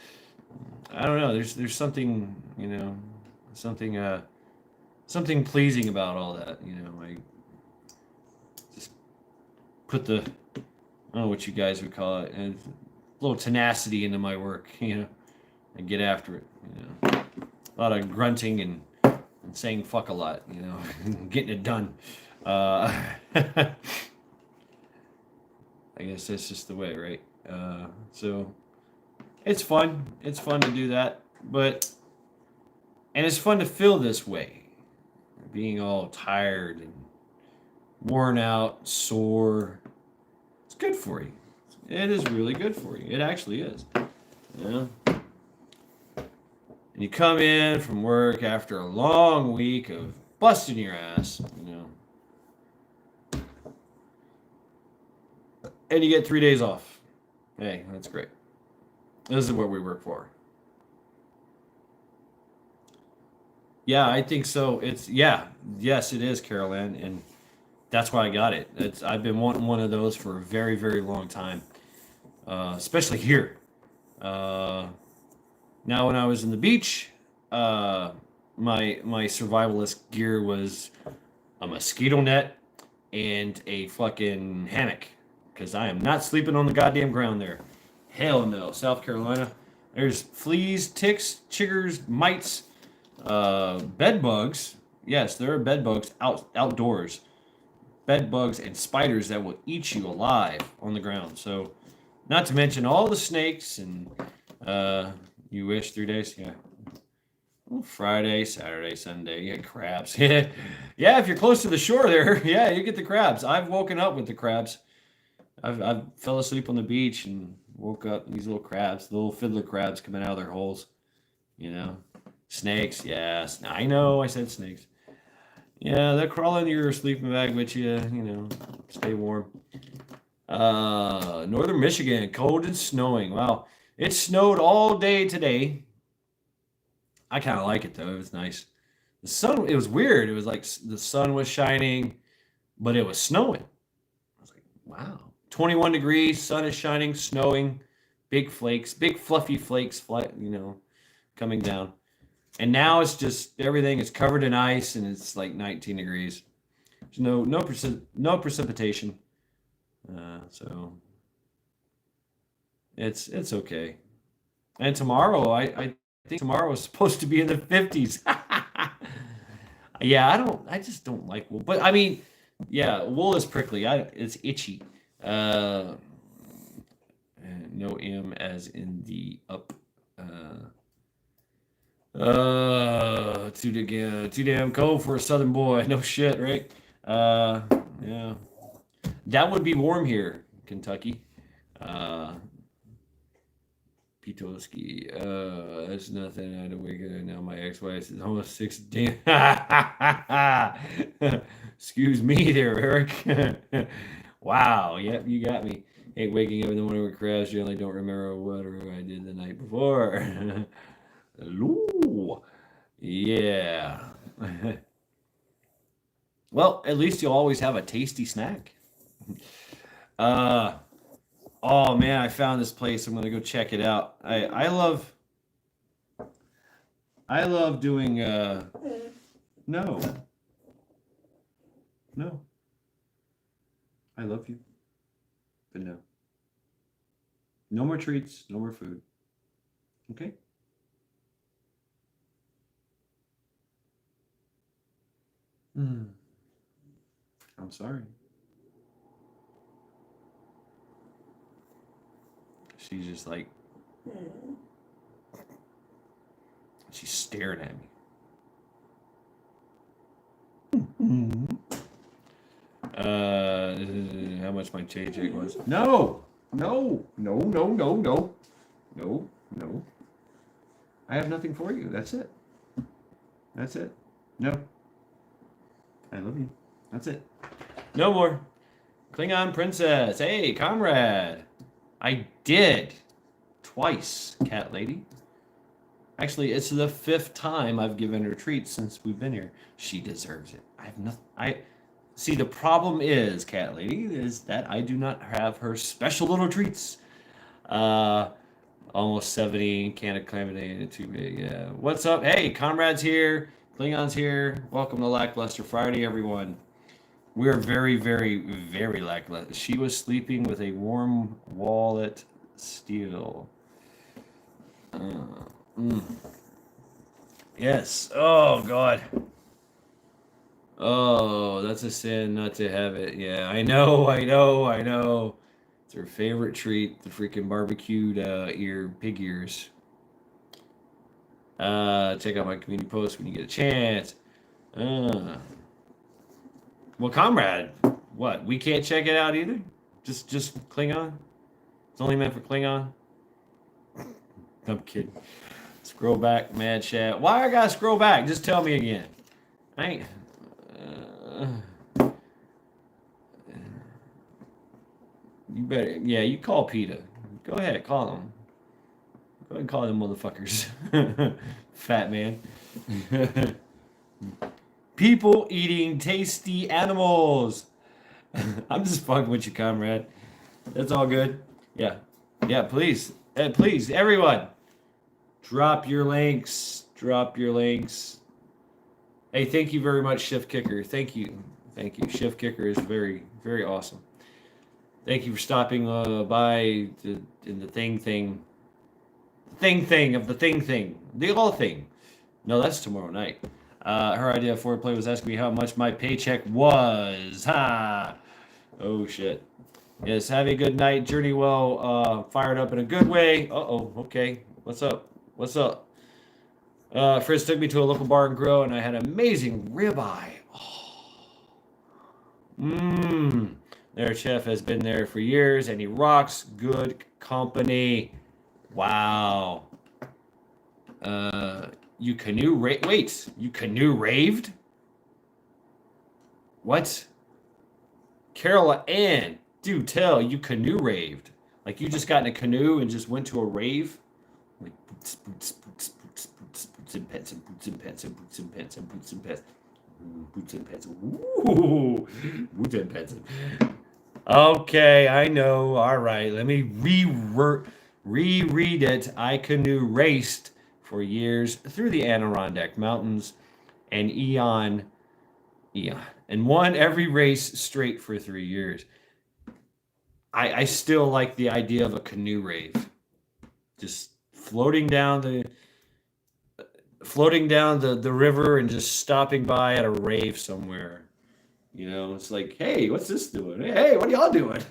I don't know. There's something, something pleasing about all that. I just put the, I don't know what you guys would call it, and a little tenacity into my work, and get after it. A lot of grunting and saying fuck a lot, getting it done. I guess that's just the way, right? So it's fun. It's fun to do that, and it's fun to feel this way, being all tired and worn out, sore. It's good for you. It is really good for you. It actually is. And you come in from work after a long week of busting your ass, and you get 3 days off. Hey, that's great. This is what we work for. Yeah, I think so. Yes, it is, Carol Ann, and that's why I got it. I've been wanting one of those for a very, very long time, especially here. Now, when I was in the beach, my survivalist gear was a mosquito net and a fucking hammock, because I am not sleeping on the goddamn ground there. Hell no, South Carolina. There's fleas, ticks, chiggers, mites, bed bugs. Yes, there are bed bugs outdoors. Bed bugs and spiders that will eat you alive on the ground. So, not to mention all the snakes and you wish 3 days, yeah. Well, Friday, Saturday, Sunday, you get crabs. Yeah, if you're close to the shore there, yeah, you get the crabs. I've woken up with the crabs. I've fell asleep on the beach and woke up these little crabs, little fiddler crabs coming out of their holes. Snakes, yes. I know, I said snakes. Yeah, they'll crawl into your sleeping bag with you, stay warm. Northern Michigan, cold and snowing. Wow. It snowed all day today. I kind of like it though. It was nice. The sun, it was weird. It was like the sun was shining, but it was snowing. I was like, wow. 21 degrees, sun is shining, snowing, big flakes, big fluffy flakes, coming down. And now it's just everything is covered in ice and it's like 19 degrees. There's no precipitation. So it's okay. And tomorrow, I think tomorrow is supposed to be in the 50s. Yeah, I just don't like wool. But I mean, yeah, wool is prickly. It's itchy. No M as in the up. Too damn cold for a southern boy. No shit, right? Yeah. That would be warm here, Kentucky. Petoskey. That's nothing. I had to wake up now. My ex-wife is almost 16. Excuse me there, Eric. Wow. Yep, you got me. Hate waking up in the morning with crabs. Generally don't remember what or I did the night before. Hello. Yeah. Well, at least you'll always have a tasty snack. Oh man, I found this place. I'm gonna go check it out. I love doing no. No. I love you. But no. No more treats, no more food. Okay? I'm sorry. She's just like she's staring at me. How much my JJ was? No, no, no, no, no, no, no, no. I have nothing for you. That's it. That's it. No. I love you. That's it. No more. Klingon princess. Hey, comrade. I did. Twice, cat lady. Actually, it's the 5th time I've given her treats since we've been here. She deserves it. I have nothing. See, the problem is, cat lady, is that I do not have her special little treats. Almost 70, can of calamity, too big. Yeah. What's up? Hey, comrades here. Klingons here. Welcome to Lackluster Friday, everyone. We're very, very, very lackluster. She was sleeping with a warm wallet steal. Yes. Oh, God. Oh, that's a sin not to have it. Yeah, I know. It's her favorite treat, the freaking barbecued pig ears. Check out my community post when you get a chance. Well, comrade, what? We can't check it out either? Just Klingon? It's only meant for Klingon? I'm kidding. Scroll back, mad chat. Why I gotta scroll back? Just tell me again. I ain't... you better... Yeah, you call PETA. Go ahead, call them. Go ahead and call them motherfuckers. Fat man. People eating tasty animals. I'm just fucking with you, comrade. That's all good. Yeah. Yeah, please. Please, everyone. Drop your links. Drop your links. Hey, thank you very much, Shift Kicker. Thank you. Thank you. Shift Kicker is very, very awesome. Thank you for stopping by in the thing. The all thing. No, that's tomorrow night. Her idea of foreplay was asking me how much my paycheck was. Ha! Oh, shit. Yes, have a good night. Journey well. Fired up in a good way. Uh-oh. Okay. What's up? What's up? Fritz took me to a local bar and grill, and I had amazing ribeye. Their chef has been there for years, and he rocks. Good company. Wow. You canoe wait, you canoe raved? What? Carola Ann, do tell, you canoe raved. Like you just got in a canoe and just went to a rave? Like boots and pants and boots and pants and boots and pants and boots and pants. Boots and pants. Ooh, boots and pants. Okay, I know. All right, let me reread it. I canoe raced for years through the Adirondack Mountains and eon, and won every race straight for 3 years. I still like the idea of a canoe rave. Just floating down the river and just stopping by at a rave somewhere. You know, it's like, hey, what's this doing? Hey, what are y'all doing?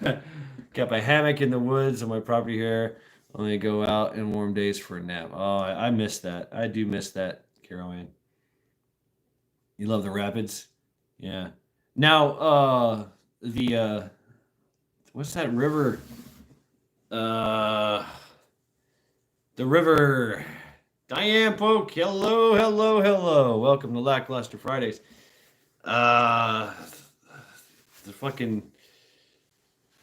Kept a hammock in the woods on my property here. Only go out in warm days for a nap. Oh, I miss that. I do miss that, Carol Ann. You love the rapids? Yeah. Now, the what's that river? Uh, the river. Diane Polk. Hello, hello, hello. Welcome to Lackluster Fridays. The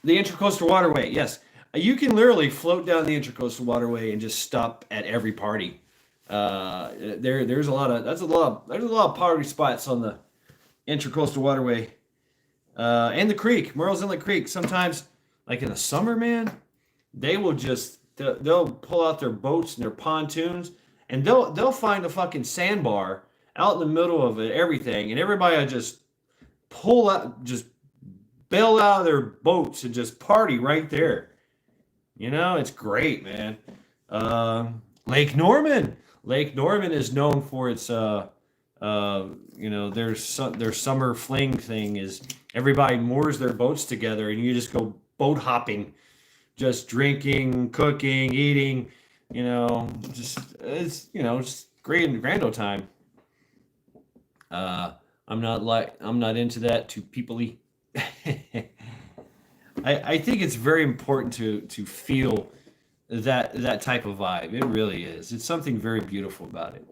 Intracoastal Waterway. Yes, you can literally float down the Intracoastal Waterway and just stop at every party. There's a lot of party spots on the Intracoastal Waterway, and the creek, Murrells Inlet Creek. Sometimes, like in the summer, man, they'll pull out their boats and their pontoons, and they'll find a fucking sandbar out in the middle of it, everything, and everybody will just bail out of their boats and just party right there. It's great, man. Lake Norman. Lake Norman is known for its their summer fling thing is everybody moors their boats together and you just go boat hopping, just drinking, cooking, eating, just great grand old time. I'm not into that too peoply. I think it's very important to feel that type of vibe. It really is. It's something very beautiful about it.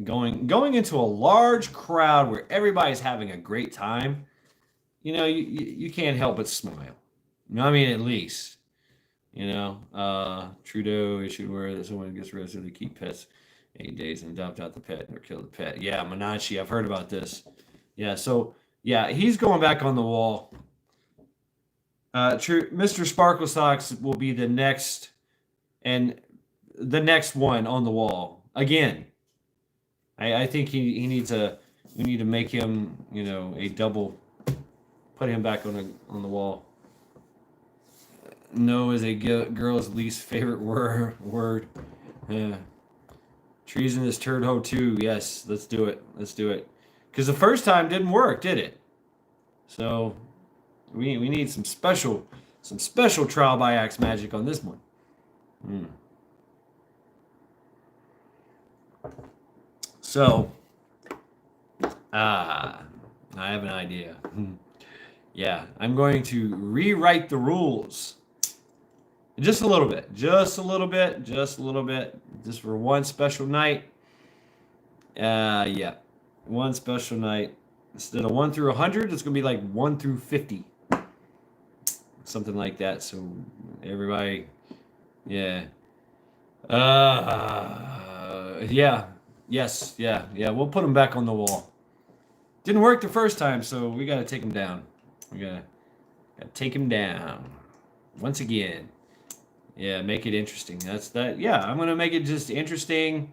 Going into a large crowd where everybody's having a great time, you can't help but smile. I mean, at least, Trudeau issued word that someone gets arrested to keep pets 8 days and adopt out the pet or kill the pet. Yeah, Menachie, I've heard about this. Yeah, so yeah, he's going back on the wall. Mr. Sparkle Socks will be the next one on the wall again. I think we need to make him, a double, put him back on the wall. No is a girl's least favorite word. Yeah. Treasonous turd hoe too. Yes, let's do it. Because the first time didn't work, did it? So we need some special trial by axe magic on this one. So, I have an idea. Yeah, I'm going to rewrite the rules. Just a little bit, just for one special night. Yeah, one special night. Instead of 1 through 100, it's going to be like 1 through 50. Something like that. So everybody, yeah. Yeah. Yes, yeah. We'll put them back on the wall. Didn't work the first time, so we got to take them down. We got to take him down once again. Yeah, make it interesting. That's that. Yeah, I'm gonna make it just interesting.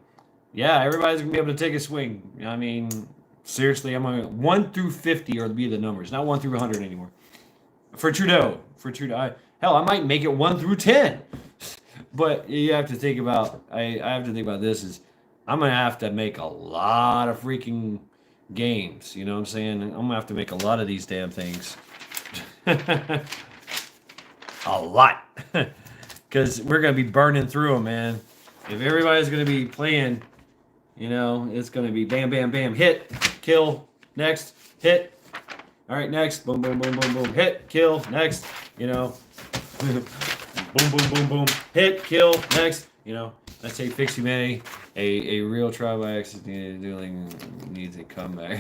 Yeah, everybody's gonna be able to take a swing. I mean, seriously, I'm gonna 1 through 50 are be the numbers, not 1 through 100 anymore. For Trudeau, I might make it 1 through 10. But you have to think about. I have to think about this is, I'm gonna have to make a lot of freaking games. You know what I'm saying? I'm gonna have to make a lot of these damn things. A lot. Because we're going to be burning through them, man. If everybody's going to be playing, it's going to be bam, bam, bam, hit, kill, next, hit. All right, next, boom, boom, boom, boom, boom, hit, kill, next, boom, boom, boom, boom, hit, kill, next, Let's say fix humanity. A real trial by accident dueling needs a comeback.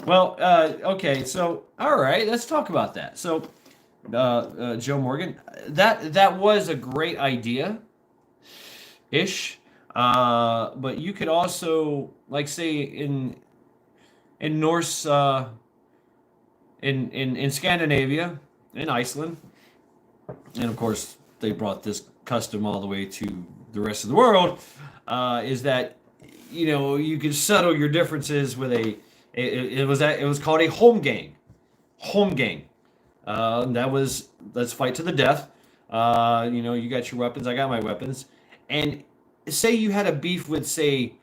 Well, okay, so, all right, let's talk about that. So, Joe Morgan, that was a great idea, but you could also, like, say in Norse, in Scandinavia, in Iceland, and of course they brought this custom all the way to the rest of the world, is that you could settle your differences with it was called a holmgang. That was, let's fight to the death. You got your weapons, I got my weapons. And say you had a beef with, say,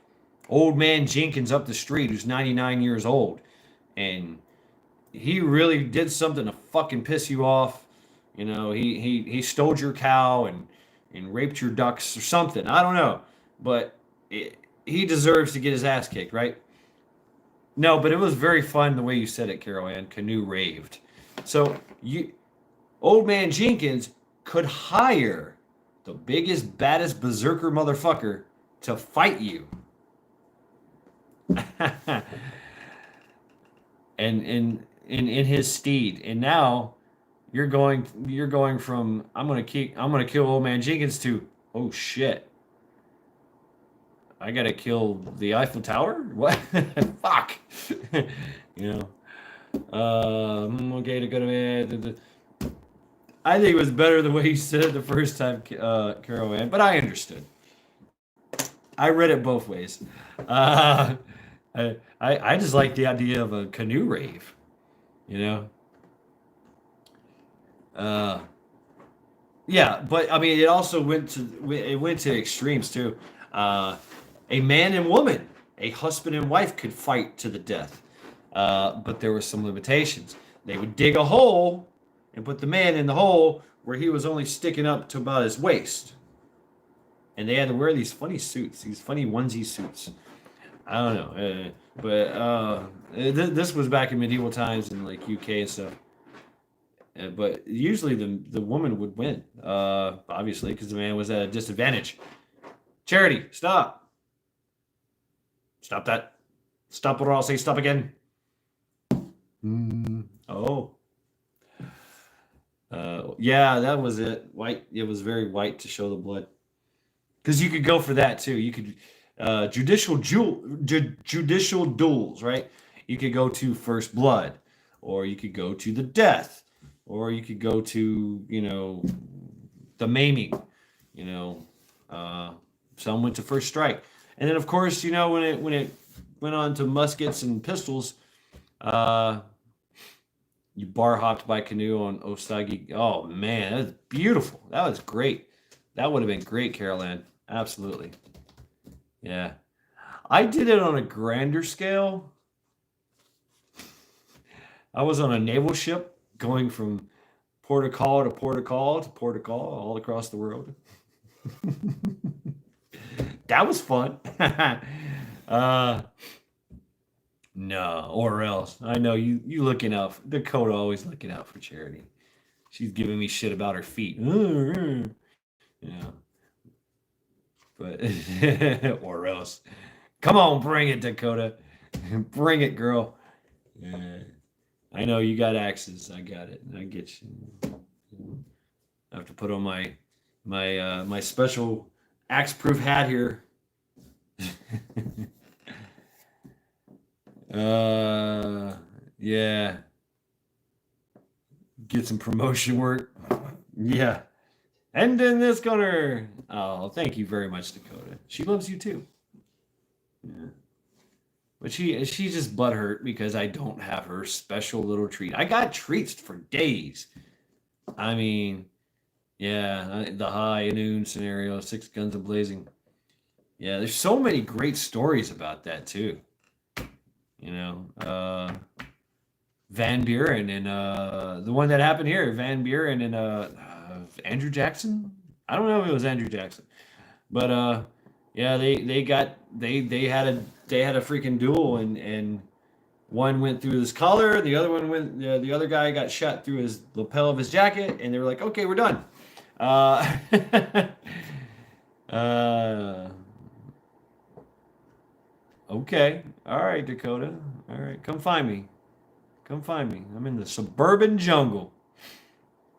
old man Jenkins up the street who's 99 years old. And he really did something to fucking piss you off. He stole your cow and raped your ducks or something. I don't know. But he deserves to get his ass kicked, right? No, but it was very fun the way you said it, Carol Ann. Canoe raved. So old man Jenkins could hire the biggest, baddest berserker motherfucker to fight you. and in his steed. And now you're going from I'm gonna kill old man Jenkins to, oh shit, I gotta kill the Eiffel Tower? What? Fuck. you know. Okay to go to bed. I think it was better the way you said it the first time, Carol Ann, but I understood. I read it both ways. Uh, I just like the idea of a canoe rave, you know. Uh, yeah, but I mean, it went to extremes too. Uh, a man and woman, a husband and wife, could fight to the death, but there were some limitations. They would dig a hole and put the man in the hole where he was only sticking up to about his waist, and they had to wear these funny suits, these funny onesie suits. I don't know, this was back in medieval times in like UK and stuff. But usually the woman would win, obviously, because the man was at a disadvantage. Charity, stop. Stop that. Stop, or I'll say stop again. Oh. Yeah, that was it. White. It was very white to show the blood. Because you could go for that too. You could judicial duels, right? You could go to first blood, or you could go to the death, or you could go to the maiming. You know, some went to first strike, and then of course when it went on to muskets and pistols, you bar hopped by canoe on Ostagi. Oh man, that was beautiful. That was great. That would have been great, Carol Ann. Absolutely. Yeah. I did it on a grander scale. I was on a naval ship going from port of call to port of call to port of call all across the world. That was fun. No, or else. I know you looking out. Dakota always looking out for Charity. She's giving me shit about her feet. Yeah. But or else. Come on, bring it, Dakota. Bring it, girl. Yeah. I know you got axes. I got it. I get you. I have to put on my special axe-proof hat here. Yeah. Get some promotion work. Yeah. And in this corner. Oh, thank you very much, Dakota. She loves you too. Yeah. But she's just butthurt because I don't have her special little treat. I got treats for days. I mean, yeah, the high noon scenario, Six Guns Blazing. Yeah, there's so many great stories about that too. Van Buren and the one that happened here, Van Buren and Andrew Jackson. I don't know if it was Andrew Jackson, but yeah, they had a freaking duel, and one went through his collar, the other one went, the other guy got shot through his lapel of his jacket, and they were like, okay, we're done. Okay, all right, Dakota, all right, come find me. Come find me. I'm in the suburban jungle.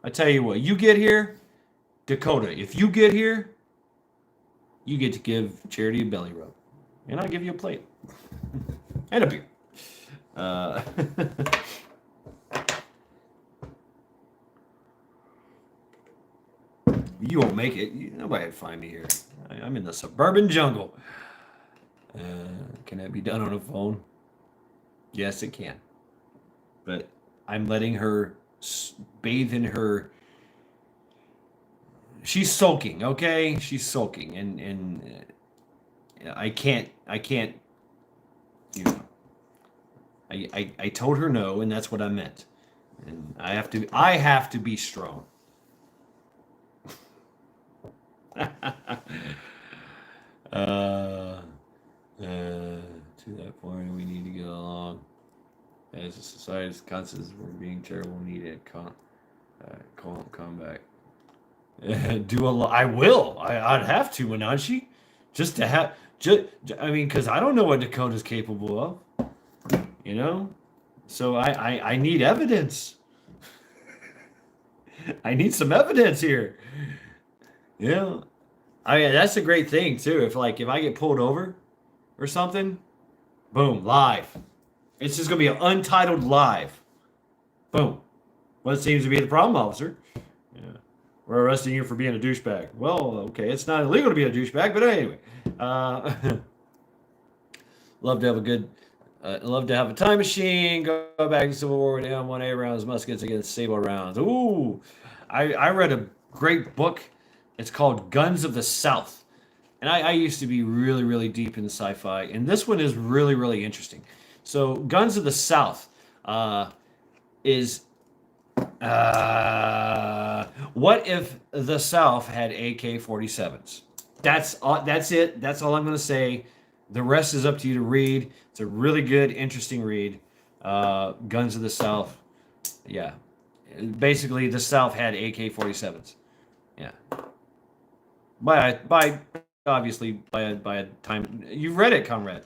I tell you what, you get here, Dakota, if you get here, you get to give Charity a belly rub. And I'll give you a plate. And a beer. You won't make it. Nobody would find me here. I'm in the suburban jungle. Can that be done on a phone? Yes, it can. But I'm letting her bathe in her. She's sulking, okay? She's sulking, and I can't. I told her no, and that's what I meant, and I have to be strong. To that point, we need to get along. As a society's consensus for being terrible, needed come back. Do a lot. I will. I'd have to, Menanchi, just to have. Just, I mean, because I don't know what Dakota's capable of. You know, so I need evidence. I need some evidence here. Yeah, I mean that's a great thing too. If I get pulled over or something, boom, live. It's just gonna be an untitled live. Boom. What seems to be the problem, officer? Yeah. We're arresting you for being a douchebag. Well, okay, it's not illegal to be a douchebag, but anyway. Love to have a good, love to have a time machine. Go back to Civil War with M1A rounds, muskets against sable rounds. Ooh, I read a great book. It's called Guns of the South, and I used to be really really deep in sci-fi, and this one is really really interesting. So, Guns of the South is what if the South had AK-47s? That's it. That's all I'm going to say. The rest is up to you to read. It's a really good, interesting read. Guns of the South. Yeah. Basically, the South had AK-47s. Yeah. By obviously by a time you've read it, comrade.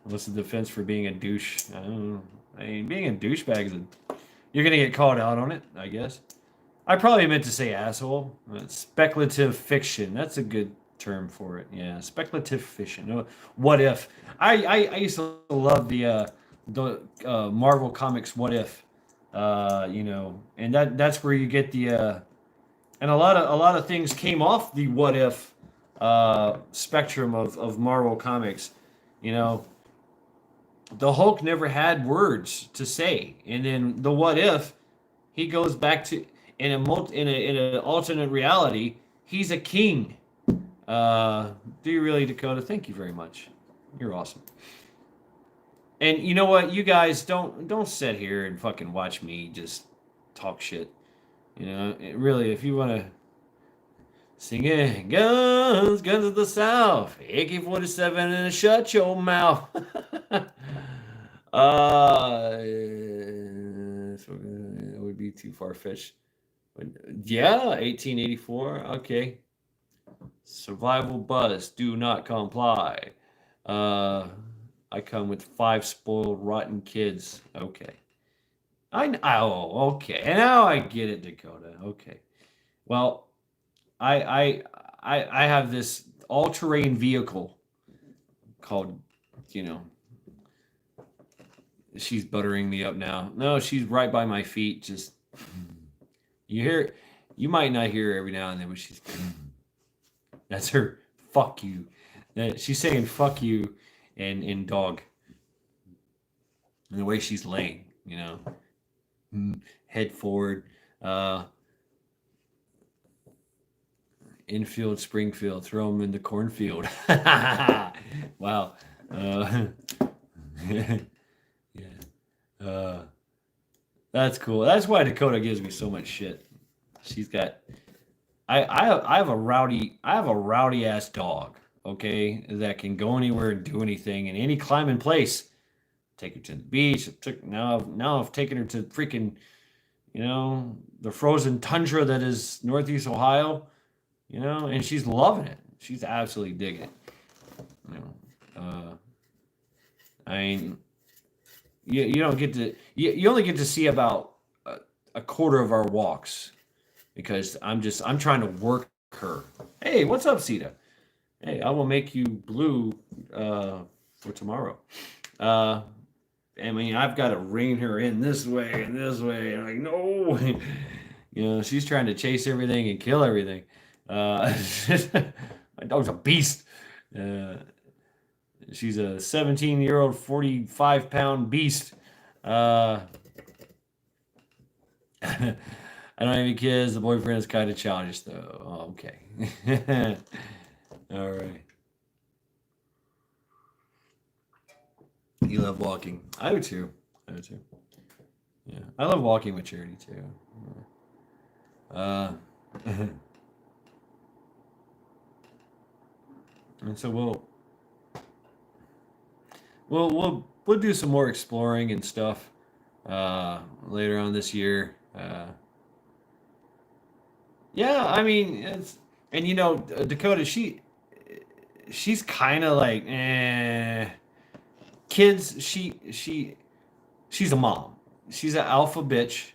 What's the defense for being a douche? I don't know. I mean, being a douchebag is you're gonna get called out on it, I guess. I probably meant to say asshole. Speculative fiction. That's a good term for it. Yeah, speculative fiction. What if? I used to love the Marvel Comics What If. And that's where you get the and a lot of things came off the What If spectrum of Marvel Comics. You know, the Hulk never had words to say, and then the What If, he goes back to in an alternate reality, he's a king. Do you really, Dakota? Thank you very much. You're awesome. And you know what? You guys don't sit here and fucking watch me just talk shit. You know, really, if you want to sing it, guns of the South, AK-47 and shut your mouth. It would be too far fetched. Yeah, 1884. Okay. Survival bus. Do not comply. I come with 5 spoiled, rotten kids. Okay. Okay. And now I get it, Dakota. Okay. Well, I have this all-terrain vehicle called, you know, she's buttering me up now. No, she's right by my feet. Just you might not hear her every now and then, but she's that's her. Fuck you. She's saying fuck you in dog. And the way she's laying, you know, head forward, infield, Springfield, throw them in the cornfield. Wow. Yeah. That's cool. That's why Dakota gives me so much shit. She's got. I have a rowdy ass dog. Okay, that can go anywhere and do anything in any climbing place. Take her to the beach. Now I've taken her to freaking, you know, the frozen tundra that is Northeast Ohio. You know, and she's loving it. She's absolutely digging it. You know, I mean, you don't get to you only get to see about a quarter of our walks because I'm trying to work her. Hey, what's up, Sita? Hey, I will make you blue for tomorrow. I mean, I've got to rein her in this way and this way. And I'm like, no, you know, she's trying to chase everything and kill everything. My dog's a beast. She's a 17-year-old, 45-pound beast. I don't have any kids. The boyfriend is kind of childish, though. Oh, okay. All right. You love walking. I do too. Yeah, I love walking with Charity too. And so we'll we'll do some more exploring and stuff later on this year. Yeah, I mean, and Dakota, she's kind of like, kids. She's a mom. She's an alpha bitch.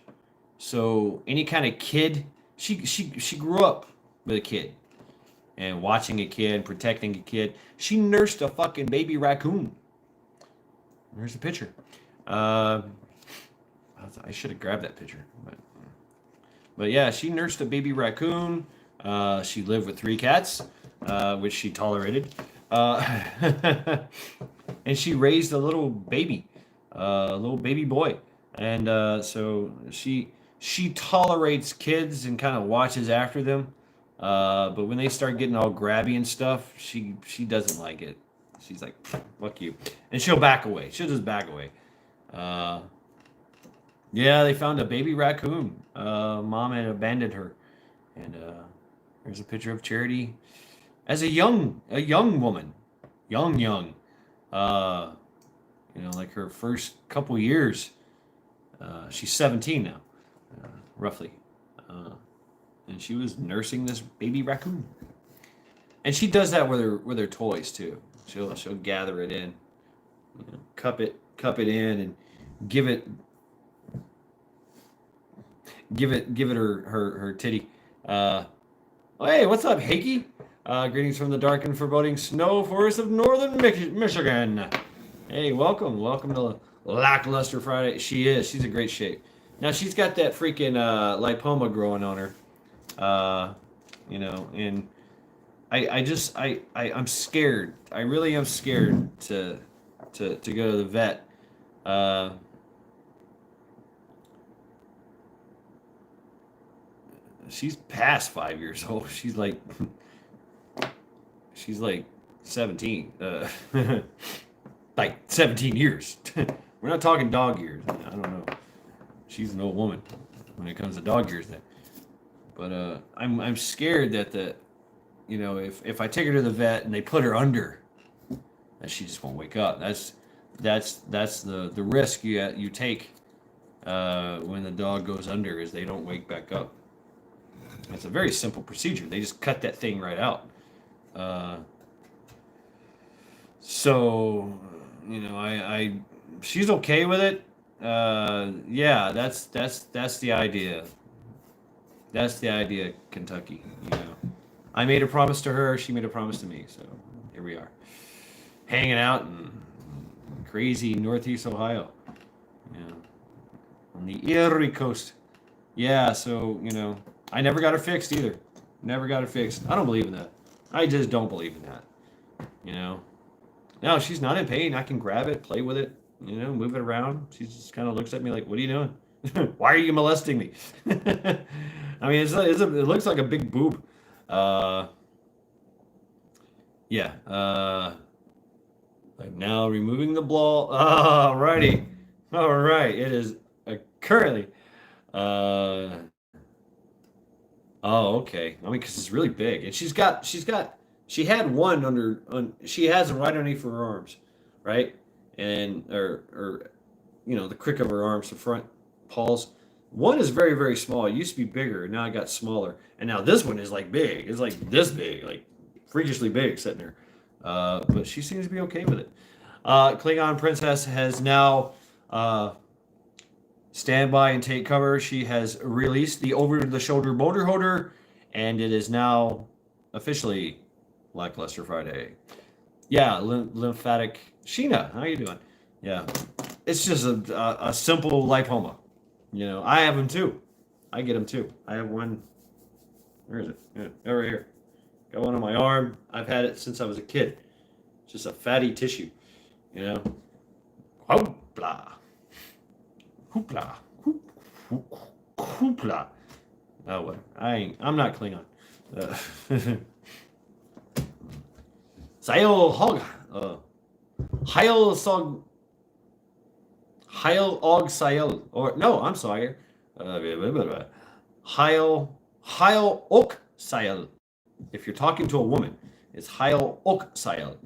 So any kind of kid, she grew up with a kid and watching a kid, protecting a kid. She nursed a fucking baby raccoon. There's a picture. I should have grabbed that picture, but yeah, she nursed a baby raccoon. She lived with 3 cats, which she tolerated, and she raised a little baby boy, and so she tolerates kids and kind of watches after them. But when they start getting all grabby and stuff, she doesn't like it. She's like, fuck you. And she'll back away. She'll just back away. Yeah, they found a baby raccoon. Mom had abandoned her. And there's a picture of Charity as a young woman. Young. Like her first couple years. She's 17 now, roughly. And she was nursing this baby raccoon. And she does that with her toys too. She'll gather it in, cup it in, and give it her titty. Hey, what's up, Hakey? Greetings from the dark and foreboding snow forest of northern Michigan. Hey, welcome to Lackluster Friday. She's in great shape. Now she's got that freaking lipoma growing on her. And I'm scared. I really am scared to go to the vet. She's past 5 years old. She's like 17. Like 17 years. We're not talking dog years. I don't know. She's an old woman when it comes to dog years then. But I'm scared that if I take her to the vet and they put her under, that she just won't wake up. That's the risk you take when the dog goes under, is they don't wake back up. It's a very simple procedure. They just cut that thing right out. She's okay with it. Yeah, that's the idea. That's the idea, Kentucky. I made a promise to her. She made a promise to me. So here we are, hanging out in crazy Northeast Ohio. On the Erie coast. Yeah. So I never got her fixed either. Never got her fixed. I don't believe in that. I just don't believe in that. No, she's not in pain. I can grab it, play with it, move it around. She just kind of looks at me like, "What are you doing? Why are you molesting me?" I mean, it looks like a big boob. Yeah. I'm now removing the ball. Alrighty. All right. It is currently. Oh, okay. I mean, because it's really big, and she had one she has it right underneath her arms, right, and or the crick of her arms, the front paws. One is very, very small. It used to be bigger, and now it got smaller. And now this one is like big. It's like this big, like freakishly big, sitting there. But she seems to be okay with it. Klingon Princess has now stand by and take cover. She has released the over-the-shoulder motor holder, and it is now officially Lackluster Friday. Yeah, lymphatic. Sheena, how you doing? Yeah, it's just a simple lipoma. I have them too. I get them too. I have one. Where is it? Yeah, over here. Got one on my arm. I've had it since I was a kid. It's just a fatty tissue. Hoopla. Hoopla. Hoopla. Oh, what? I'm not Klingon. Sail Hog. Heil Og Sael. Or, no, I'm sorry. Heil Ok Sael. If you're talking to a woman, it's Heil Ok Sael.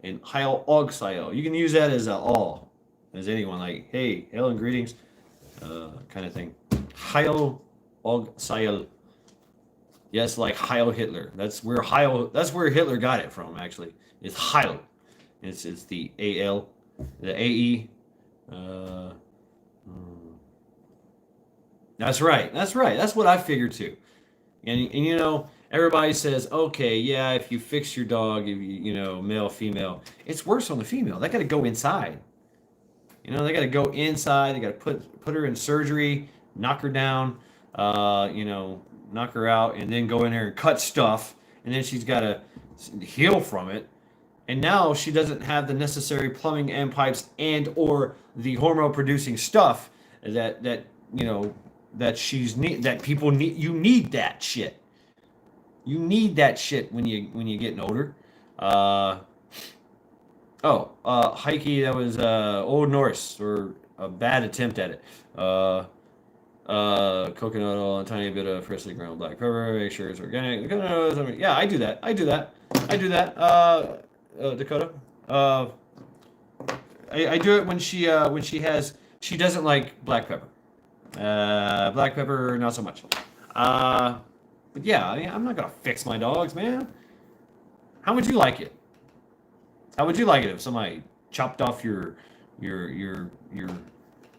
And Heil Og Sael. You can use that as a all. as anyone. Like, hey, hail and greetings, kind of thing. Heil og Seil. Yes, like Heil Hitler. That's where Hitler got it from. Actually, it's Heil. It's the AL, the AE. Uh, that's right. That's right. That's what I figured too. And you know, everybody says, okay, yeah, if you fix your dog, if you know, male, female, it's worse on the female. They got to go inside. You know, they got to go inside. They got to put her in surgery, knock her down, you know, knock her out, and then go in there and cut stuff, and then she's got to heal from it. And now she doesn't have the necessary plumbing and pipes and or the hormone producing stuff that you know that people need. You need that shit. You need that shit when you're getting older. Heike, that was Old Norse, or a bad attempt at it. Coconut oil and a tiny bit of freshly ground black pepper. Make sure it's organic. Yeah, I do that. Dakota. I do it when she doesn't like black pepper. Black pepper, not so much. But yeah, I'm not gonna fix my dogs, man. How would you like it? How would you like it if somebody chopped off your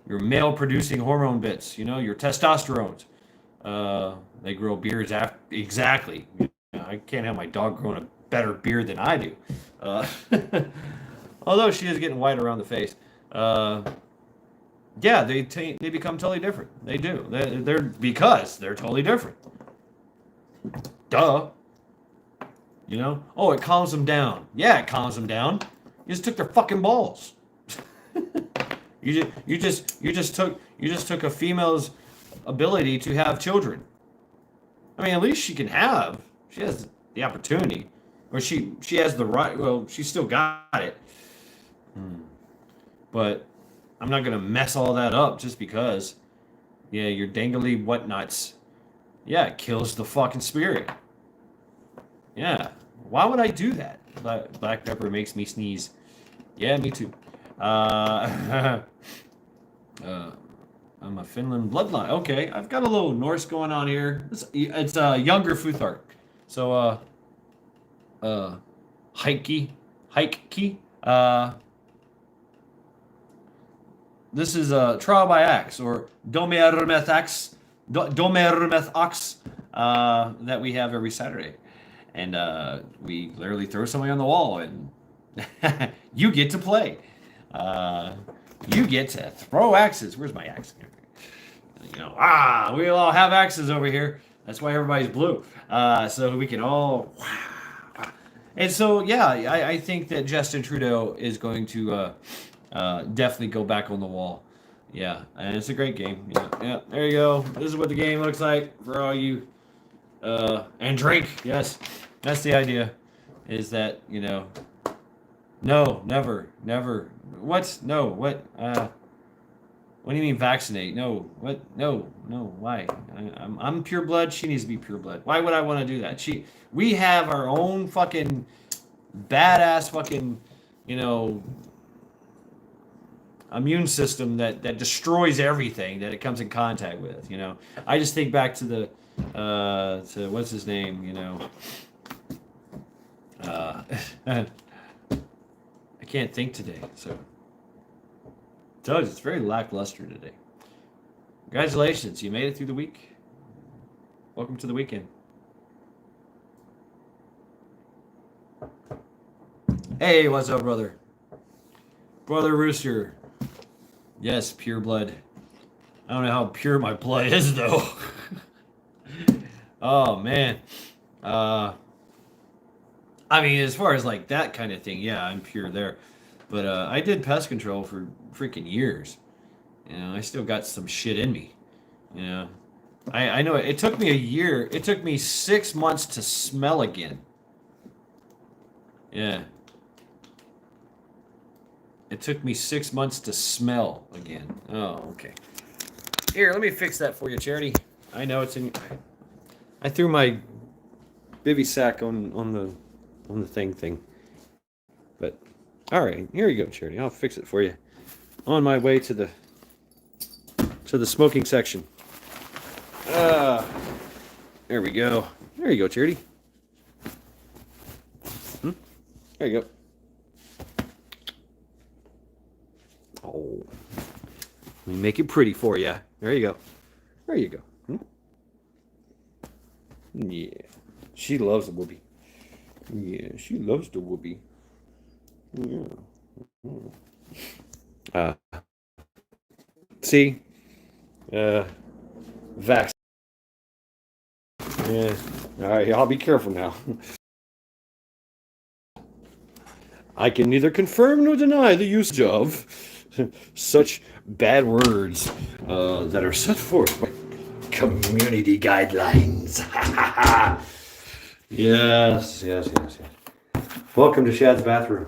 male producing hormone bits? You know, your testosterones. They grow beards after exactly. You know, I can't have my dog growing a better beard than I do. Although she is getting white around the face. Yeah, they become totally different. They do. Because they're totally different. Duh. You know? Oh, it calms them down. Yeah, it calms them down. You just took their fucking balls. you just took a female's ability to have children. I mean, at least she has the opportunity, or she has the right. Well, she still got it. But I'm not gonna mess all that up just because. Yeah, your dangly whatnots. Yeah, it kills the fucking spirit. Yeah. Why would I do that? Black pepper makes me sneeze. Yeah, me too. I'm a Finland bloodline. Okay, I've got a little Norse going on here. It's younger Futhark. So Heike. This is trial by axe, or Domermeth Ox, that we have every Saturday. And we literally throw somebody on the wall, and you get to play. You get to throw axes. Where's my axe? You know, we all have axes over here. That's why everybody's blue. So we can all. And so, yeah, I think that Justin Trudeau is going to definitely go back on the wall. Yeah, and it's a great game. Yeah, there you go. This is what the game looks like for all you. And drink. Yes, that's the idea. Is that, you know? No, never. What? No, what? What do you mean vaccinate? No, what? No. Why? I'm pure blood. She needs to be pure blood. Why would I want to do that? We have our own fucking badass fucking, you know, immune system that destroys everything that it comes in contact with. You know, I just think back to the to what's his name? You know, I can't think today. So, tell you, it's very lackluster today. Congratulations, you made it through the week. Welcome to the weekend. Hey, what's up, brother? Brother Rooster. Yes, pure blood. I don't know how pure my blood is, though. Oh, man. I mean, as far as like that kind of thing, yeah, I'm pure there. But I did pest control for freaking years. You know, I still got some shit in me. You know, I know it took me a year. It took me 6 months to smell again. Yeah. It took me 6 months to smell again. Oh, okay. Here, let me fix that for you, Charity. I know it's in. I threw my bivy sack on the thing. But all right, here you go, Charity. I'll fix it for you. on my way to the smoking section. There we go. There you go, Charity. There you go. Oh, let me make it pretty for you. There you go. There you go. Yeah, she loves the whoopee. Yeah, she loves the whoopee. Yeah. See, Vax. Yeah. All right, I'll be careful now. I can neither confirm nor deny the usage of such bad words that are set forth by community guidelines. Yes. Welcome to Shad's bathroom.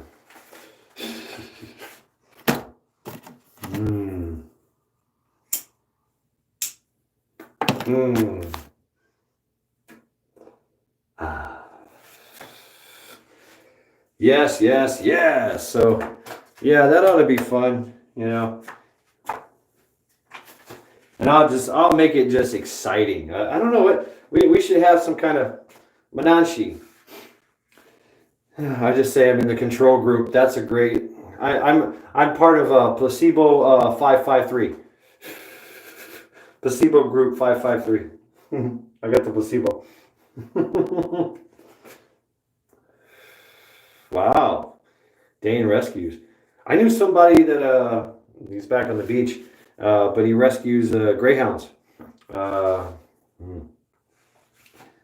Yes. So, yeah, that ought to be fun, And I'll make it just exciting. I don't know what we should have some kind of Menanshi. I just say I'm in the control group. That's a great. I'm part of placebo 553. Placebo group 553. I got the placebo. Wow, Dane rescues. I knew somebody that he's back on the beach, but he rescues greyhounds.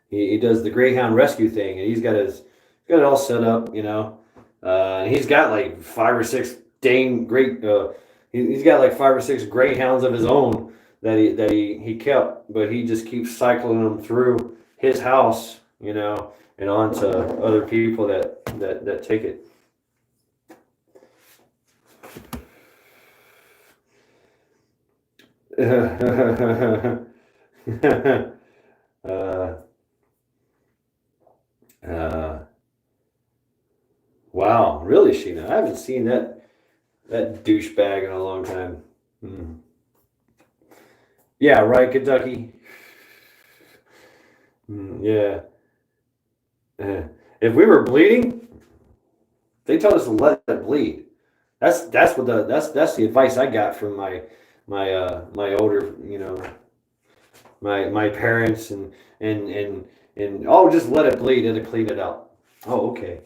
He does the greyhound rescue thing, and he's got it all set up, And he's got like 5 or 6 Dane great. He's got like 5 or 6 greyhounds of his own that he kept, but he just keeps cycling them through his house, and on to other people that take it. Wow, really, Sheena? I haven't seen that douchebag in a long time. Yeah, right, Kentucky. Yeah. If we were bleeding, they told us to let it bleed. That's the advice I got from my older, my parents and oh, just let it bleed, it'll clean it out. Oh, okay.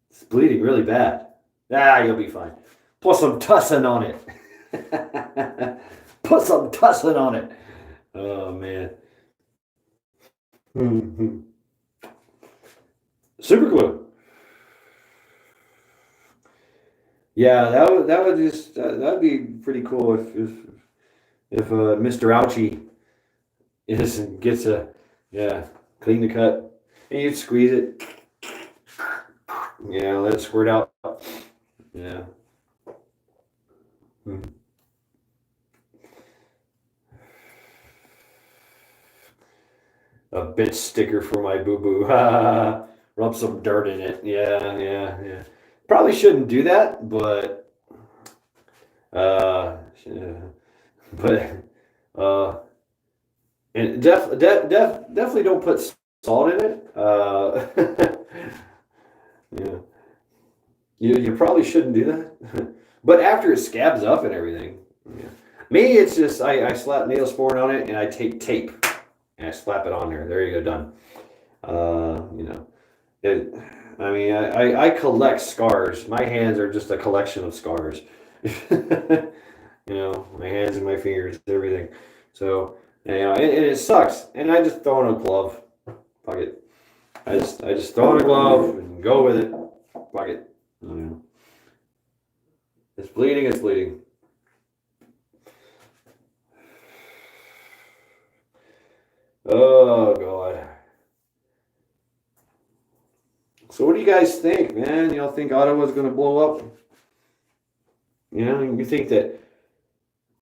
It's bleeding really bad. You'll be fine. Put some tussin on it. Put some tussin on it. Oh man. Super glue. Yeah, that would just that'd be pretty cool if Mr. Ouchie gets clean the cut, and you squeeze it. Yeah, let it squirt out. Yeah. A bitch sticker for my boo-boo. Rub some dirt in it. Yeah. Probably shouldn't do that, but and definitely don't put salt in it. Yeah. You probably shouldn't do that. But after it scabs up and everything. Yeah. Me, it's just I slap Neosporin on it and I take tape and I slap it on there. There you go, done. I collect scars. My hands are just a collection of scars. My hands and my fingers, everything. So, and it sucks. And I just throw in a glove. Fuck it. I just throw in a glove and go with it. Fuck it. It's bleeding. It's bleeding. Oh God. So what do you guys think, man? Y'all think Ottawa's going to blow up? You think that?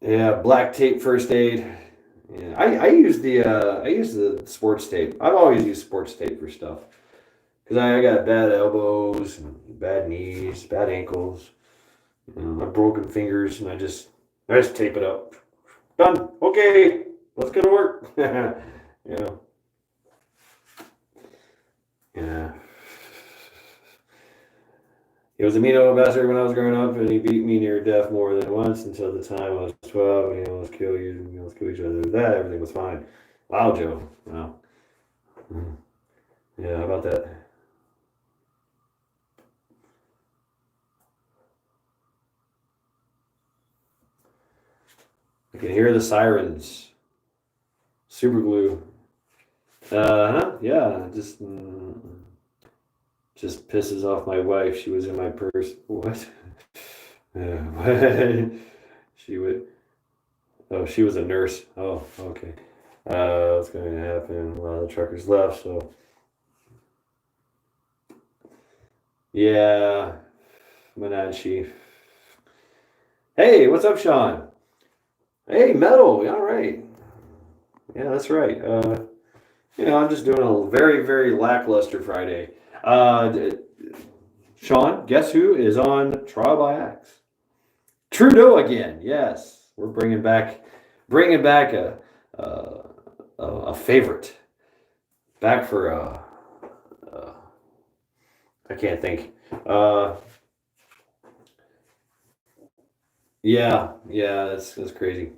Yeah, black tape first aid. Yeah, I use the sports tape. I've always used sports tape for stuff because I got bad elbows, and bad knees, bad ankles. my broken fingers, and I just tape it up. Done. Okay, let's go to work. You know. Yeah. He was a mean old bastard when I was growing up, and he beat me near death more than once until the time I was 12. Let's kill you. Let's kill each other. That everything was fine. Wow, Joe. Wow. Yeah, how about that? I can hear the sirens. Super glue. Yeah, just pisses off my wife. She was in my purse. What? What? She would. Oh, she was a nurse. Oh, okay. What's going to happen? Well, the truckers left, so yeah. Menachie. Hey, what's up, Sean? Hey, metal. All right. Yeah, that's right. I'm just doing a very, very lackluster Friday. Sean, guess who is on Trial by Axe? Trudeau again. Yes, we're bringing back a favorite. Back for I can't think. Yeah, that's crazy.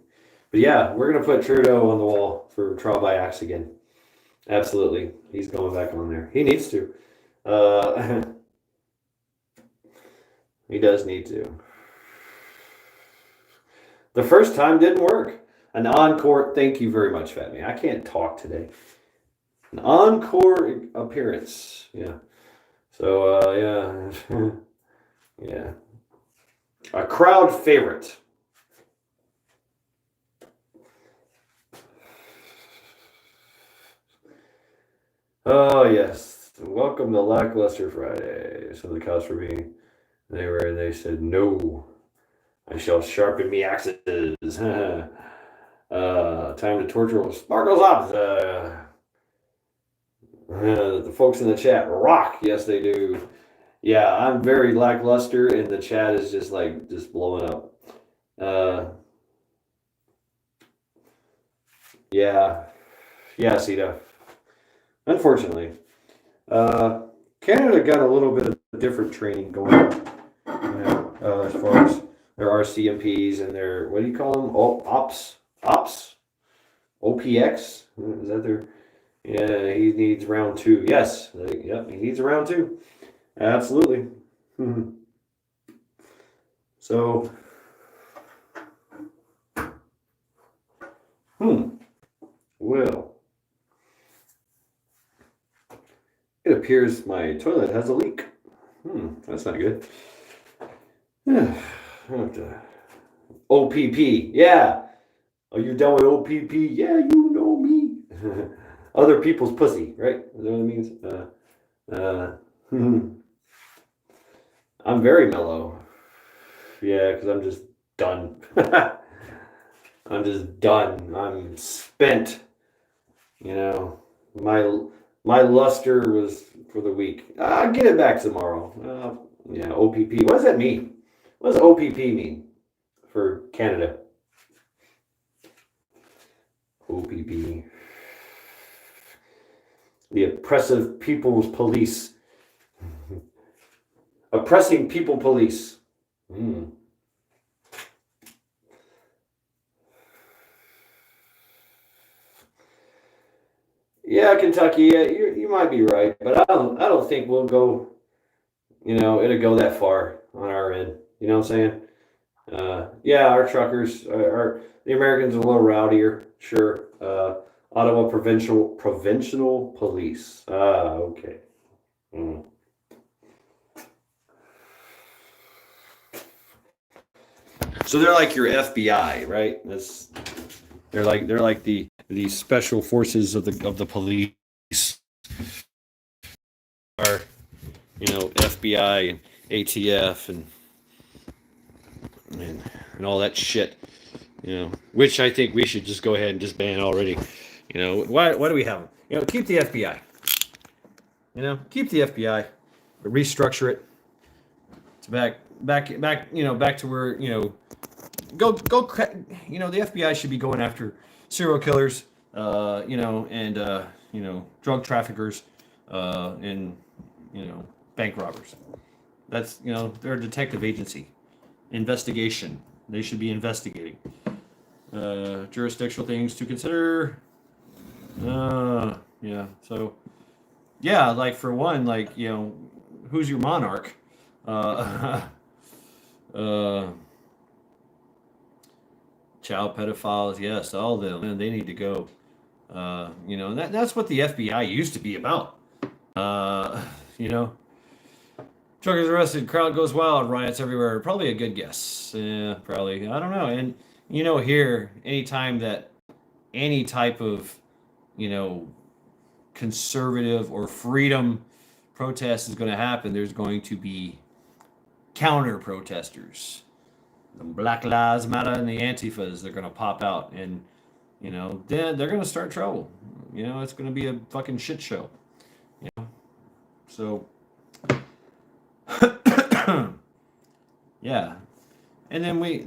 But yeah, we're gonna put Trudeau on the wall for Trial by Axe again. Absolutely, he's going back on there. He needs to. He does need to. The first time didn't work. An encore. Thank you very much, Fat Man. I can't talk today. An encore appearance. Yeah. So yeah, yeah. A crowd favorite. Oh yes. Welcome to Lackluster Friday. So the cops were being they said no. I shall sharpen me axes. Time to torture sparkles up. The folks in the chat rock. Yes, they do. Yeah, I'm very lackluster, and the chat is just blowing up. Yeah, Sita. Unfortunately, Canada got a little bit of different training going on. As far as their RCMPs and their what do you call them? Ops, OPX. Is that their? Yeah, he needs round 2. Yes, yep, he needs a round 2. Absolutely. So, well, it appears my toilet has a leak. That's not good. OPP, yeah. Are you done with OPP? Yeah, you know me. Other people's pussy, right? Is that what it means? I'm very mellow. Yeah, because I'm just done. I'm just done. I'm spent. My luster was for the week. I'll get it back tomorrow. Yeah, OPP. What does that mean? What does OPP mean for Canada? OPP. The Oppressive People's Police. Oppressing People Police. Yeah, Kentucky. Yeah, you might be right, but I don't think we'll go. It'll go that far on our end. You know what I'm saying? Yeah, our truckers, the Americans are a little rowdier, sure. Ottawa Provincial Police. Okay. So they're like your FBI, right? They're like the special forces of the police. Are FBI and ATF and all that shit. Which I think we should just go ahead and just ban already. Why do we have them? Keep the FBI. Keep the FBI, but restructure it to back to where go the FBI should be going after serial killers, and drug traffickers, and bank robbers. That's they're a detective agency. Investigation. They should be investigating. Jurisdictional things to consider. Yeah. So yeah, like for one, like who's your monarch? Uh, uh, child pedophiles, yes, all of them, and they need to go. That's what the FBI used to be about. Uh, you know, truckers arrested, crowd goes wild, riots everywhere. Probably a good guess. Yeah, probably. I don't know. And here, anytime that any type of you know conservative or freedom protest is going to happen, there's going to be counter protesters. The Black Lives Matter and the Antifas, they're going to pop out, and then they're going to start trouble. It's going to be a fucking shit show. So yeah, and then we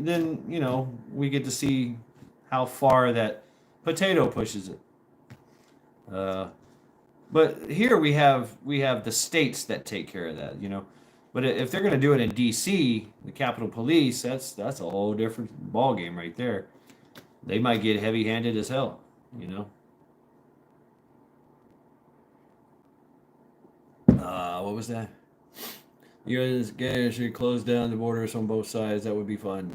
get to see how far that potato pushes it. But here we have the states that take care of that. But if they're going to do it in D.C., the Capitol Police, that's a whole different ball game right there. They might get heavy-handed as hell. What was that? U.S. guys should close down the borders on both sides. That would be fun.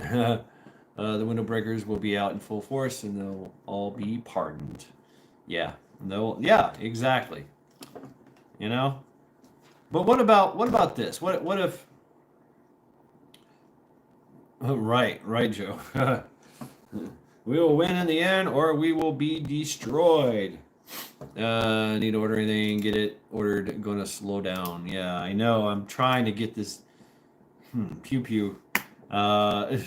The window breakers will be out in full force, and they'll all be pardoned. Yeah, yeah, exactly. But what about this? What if? Oh, right, Joe. We will win in the end, or we will be destroyed. Need to order anything? Get it ordered. Gonna slow down. Yeah, I know. I'm trying to get this. Pew pew. Yeah,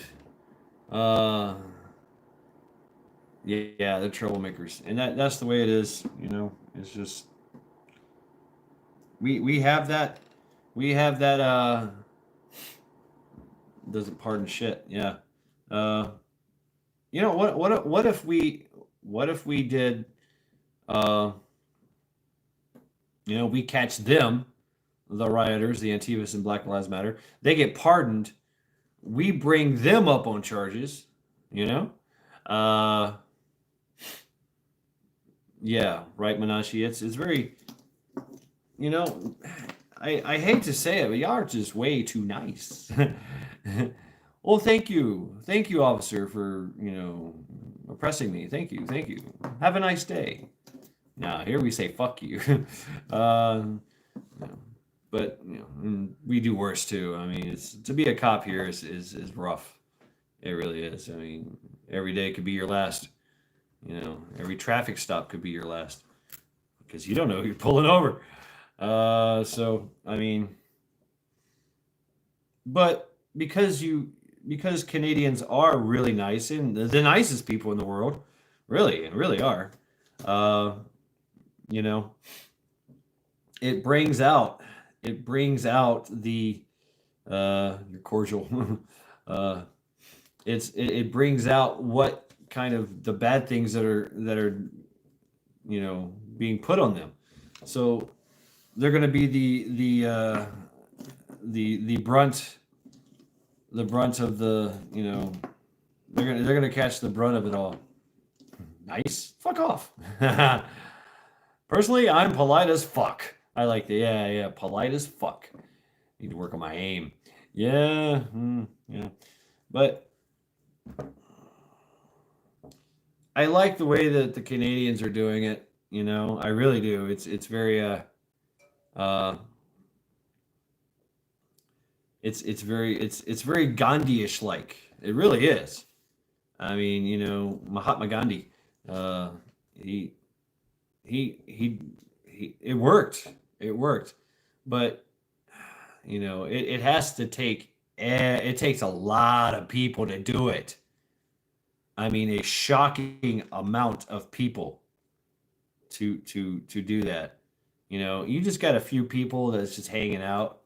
they're troublemakers, and that's the way it is. It's just we have that doesn't pardon shit. Yeah. What if we did we catch them, the rioters, the Antifas and Black Lives Matter, they get pardoned, we bring them up on charges, yeah, right, Manashi. It's very I hate to say it, but y'all are just way too nice. Well, thank you, officer, for oppressing me. Thank you. Have a nice day. Now here we say fuck you. But we do worse too. I mean, to be a cop here is rough. It really is. I mean, every day could be your last. Every traffic stop could be your last, because you don't know who you're pulling over. So I mean, but because Canadians are really nice, and the nicest people in the world, really are. It brings out the your cordial. It brings out what kind of the bad things that are being put on them. So they're going to be the brunt of the they're gonna catch the brunt of it all. Nice, fuck off. Personally, I'm polite as fuck. I like the yeah polite as fuck. Need to work on my aim. Yeah, but I like the way that the Canadians are doing it. I really do. It's very it's very Gandhi-ish like. It really is. I mean, Mahatma Gandhi. He it worked. It worked. But it has to take it takes a lot of people to do it. I mean, a shocking amount of people to do that. You just got a few people that's just hanging out,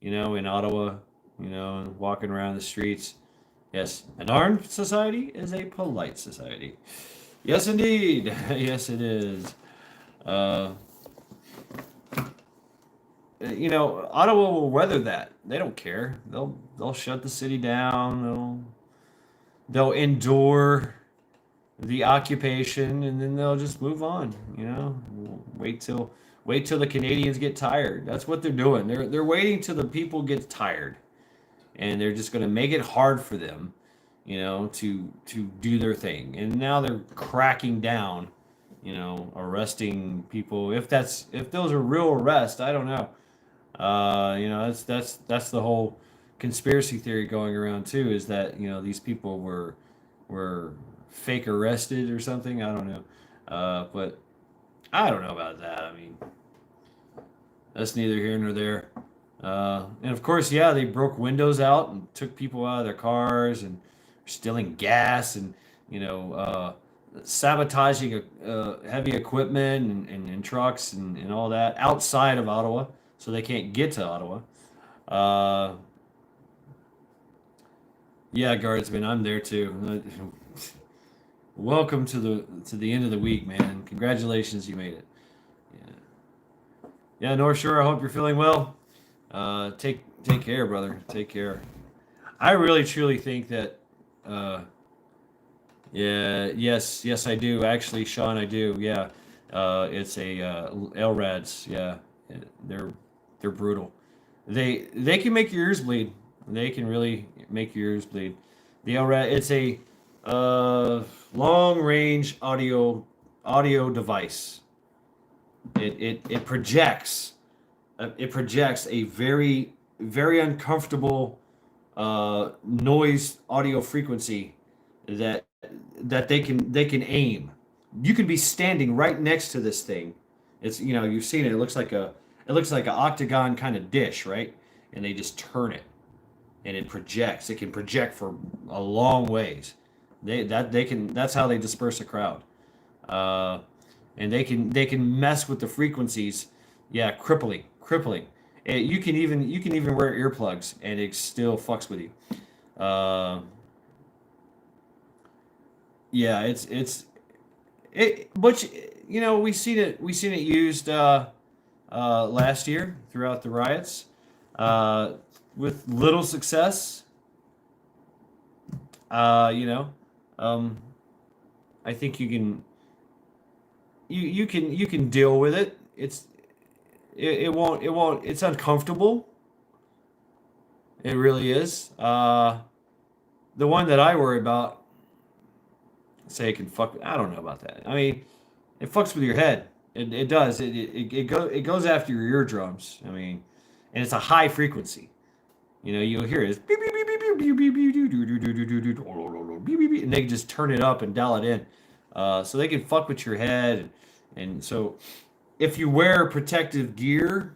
in Ottawa, and walking around the streets. Yes, an armed society is a polite society. Yes, indeed. Yes, it is. Uh, Ottawa will weather that. They don't care. They'll shut the city down. They'll endure the occupation, and then they'll just move on. Wait till the Canadians get tired. That's what they're doing. They're waiting till the people get tired, and they're just going to make it hard for them, to do their thing. And now they're cracking down, arresting people. If those are real arrests, I don't know. That's the whole conspiracy theory going around too. Is that these people were fake arrested or something? I don't know. But I don't know about that. I mean, that's neither here nor there. And of course, yeah, they broke windows out and took people out of their cars and stealing gas and sabotaging heavy equipment and trucks and all that outside of Ottawa, so they can't get to Ottawa. Uh, yeah, guardsmen, I'm there too. Welcome to the end of the week, man. Congratulations, you made it. Yeah, yeah, North Shore. I hope you're feeling well. Take care, brother. Take care. I really truly think that. Yeah, yes, I do. Actually, Sean, I do. Yeah, it's a LRADs. Yeah, they're brutal. They can make your ears bleed. They can really make your ears bleed. The LRAD, it's a long range audio device. It projects. It projects a very very uncomfortable noise audio frequency that they can aim. You can be standing right next to this thing. It's you've seen it. It looks like an octagon kind of dish, right? And they just turn it, and it projects. It can project for a long ways. That's how they disperse a crowd. Uh, and they can mess with the frequencies. Yeah, crippling. You can even wear earplugs and it still fucks with you. Uh, yeah, but we seen it used last year throughout the riots, uh, with little success. Uh, you know, um, I think you can deal with it. It won't. It's uncomfortable. It really is. The one that I worry about, say it can fuck. I don't know about that. I mean, it fucks with your head. It does. It goes after your eardrums. I mean, and it's a high frequency. You'll hear it, beep, beep, beep, beep, beep, beep, beep, beep, doo, doo, doo, doo, doo, doo, doo, doo, beep, beep, beep, and they can just turn it up and dial it in. So they can fuck with your head, and so if you wear protective gear,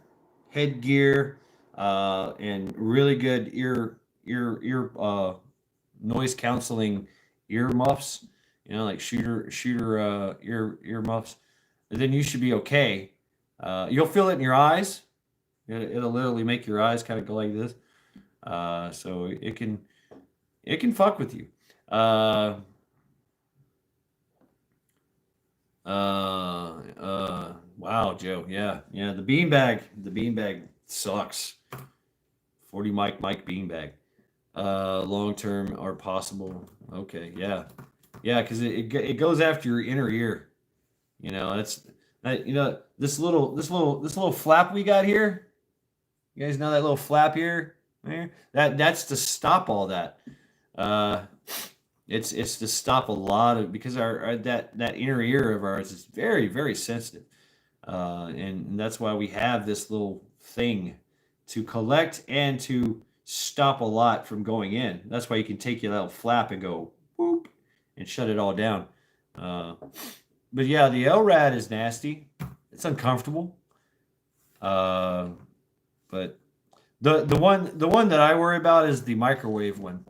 headgear, and really good ear noise canceling ear muffs, like shooter ear muffs, then you should be okay. You'll feel it in your eyes. It'll literally make your eyes kind of go like this. So it can fuck with you. Uh, wow, Joe. Yeah, yeah. The beanbag sucks. 40 Mike beanbag. Long term or possible. Okay, yeah, yeah. Because it goes after your inner ear. That's that. This little flap we got here. You guys know that little flap here? There? That's to stop all that. Uh, it's to stop a lot of, because our that inner ear of ours is very very sensitive, and that's why we have this little thing to collect and to stop a lot from going in. That's why you can take your little flap and go boop and shut it all down. Uh, but yeah, the LRAD is nasty. It's uncomfortable. Uh, but the one that I worry about is the microwave one,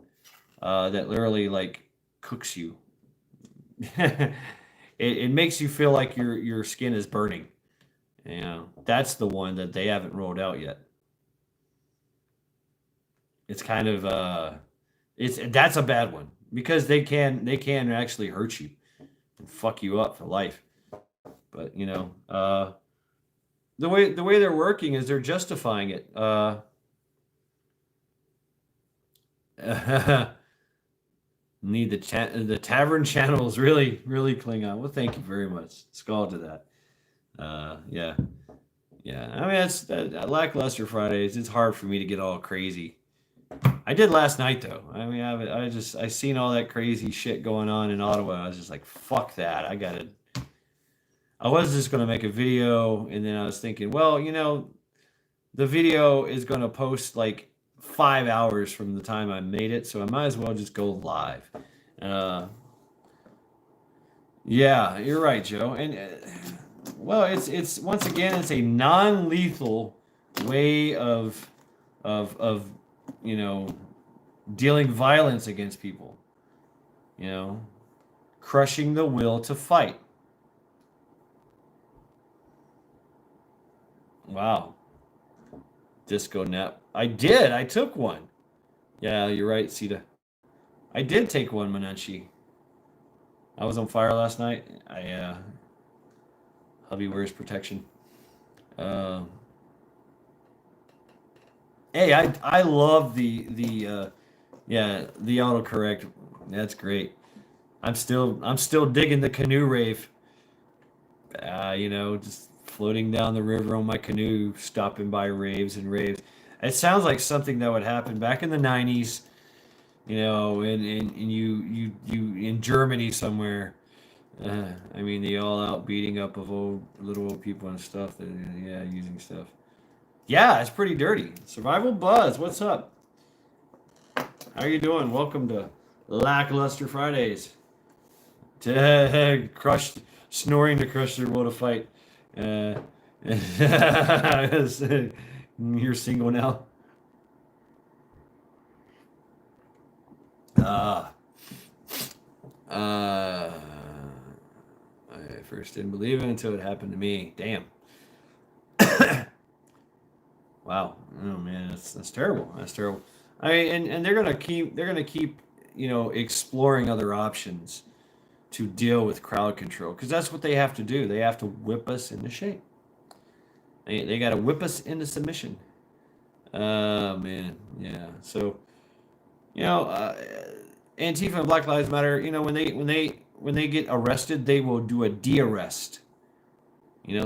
that literally like cooks you. It makes you feel like your skin is burning. That's the one that they haven't rolled out yet. it's kind of that's a bad one because they can actually hurt you and fuck you up for life. But the way they're working is they're justifying it. Need the tavern channels really cling on. Well, thank you very much. Skull to that. Yeah, yeah. I mean, it's lackluster Fridays. It's hard for me to get all crazy. I did last night though. I mean, I seen all that crazy shit going on in Ottawa. I was just like, fuck that. I was just gonna make a video, and then I was thinking, well, the video is gonna post like 5 hours from the time I made it, so I might as well just go live. Uh, yeah, you're right, Joe. And well, it's once again, it's a non-lethal way of you know dealing violence against people. You know, crushing the will to fight. Wow, disco nap. I did. I took one. Yeah, you're right, Sita. I did take one, Menenchi. I was on fire last night. Hubby wears protection. Uh, hey, I love the autocorrect. That's great. I'm still digging the canoe rave. Just floating down the river on my canoe, stopping by raves and raves. It sounds like something that would happen back in the '90s. And you in Germany somewhere. I mean, the all out beating up of little old people and stuff. Yeah, using stuff. Yeah, it's pretty dirty. Survival Buzz, what's up? How are you doing? Welcome to Lackluster Fridays. To snoring to crush their will to fight. Uh, you're single now. Uh, uh, I first didn't believe it until it happened to me. Damn. Wow. Oh man, that's terrible. That's terrible. I mean, and they're gonna keep exploring other options to deal with crowd control because that's what they have to do. They have to whip us into shape. They got to whip us into submission. Man, yeah. So you know, uh, Antifa and Black Lives Matter. When they get arrested, they will do a de-arrest.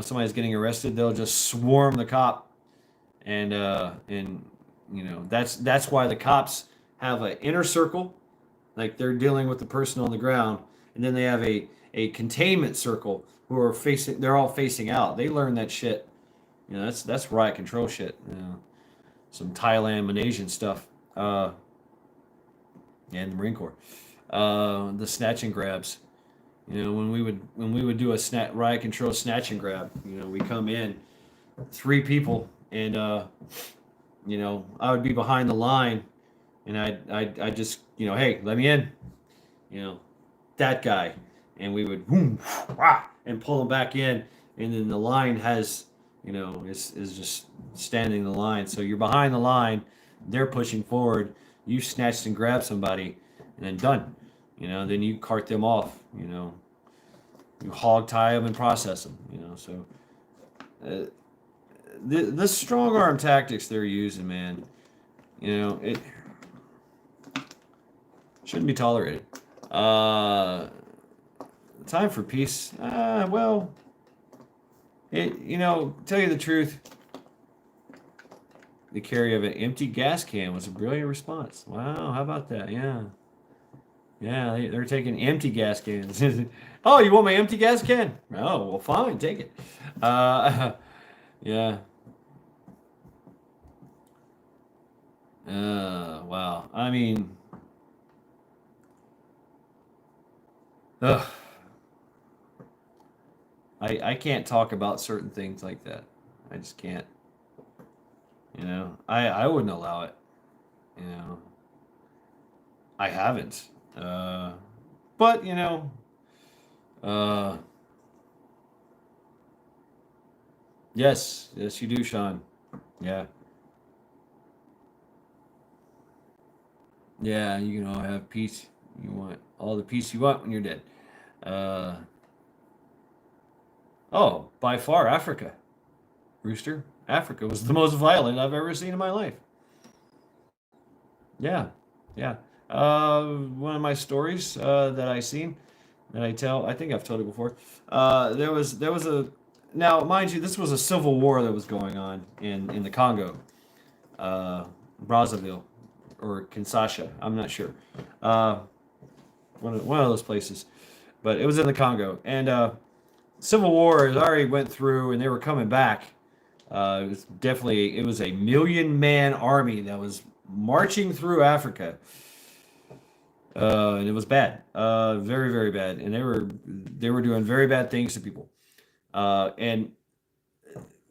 Somebody's getting arrested, they'll just swarm the cop, and that's why the cops have an inner circle, like they're dealing with the person on the ground, and then they have a containment circle who are facing. They're all facing out. They learn that shit. That's riot control shit. Some Thailand, Malaysian stuff. And the Marine Corps. The snatch and grabs. When we would do a riot control snatch and grab, we come in, three people, and I would be behind the line, and I just hey, let me in, that guy, and we would boom, and pull him back in, and then the line has is just standing in the line, so you're behind the line, they're pushing forward, you snatched and grabbed somebody, and then done, then you cart them off, you hog tie them and process them, so the strong arm tactics they're using, man, it shouldn't be tolerated. Time for peace. Well, tell you the truth, the carry of an empty gas can was a brilliant response. Wow, how about that? Yeah. Yeah, they're taking empty gas cans. Oh, you want my empty gas can? Oh, well, fine, take it. Yeah. Wow. I mean, ugh. I can't talk about certain things like that. I just can't. I wouldn't allow it. You know, I haven't. But uh, yes, you do, Sean. Yeah. Yeah, you can all have peace. You want all the peace you want when you're dead. Uh, oh, by far Africa, Rooster. Africa was the most violent I've ever seen in my life. Yeah, yeah. One of my stories that I seen that I tell. I think I've told it before. There was a now, mind you, this was a civil war that was going on in the Congo, uh, Brazzaville, or Kinshasa. I'm not sure. Uh, one of those places, but it was in the Congo, and Civil War has already went through, and they were coming back. It was a million man army that was marching through Africa, and it was bad, very very bad, and they were doing very bad things to people. And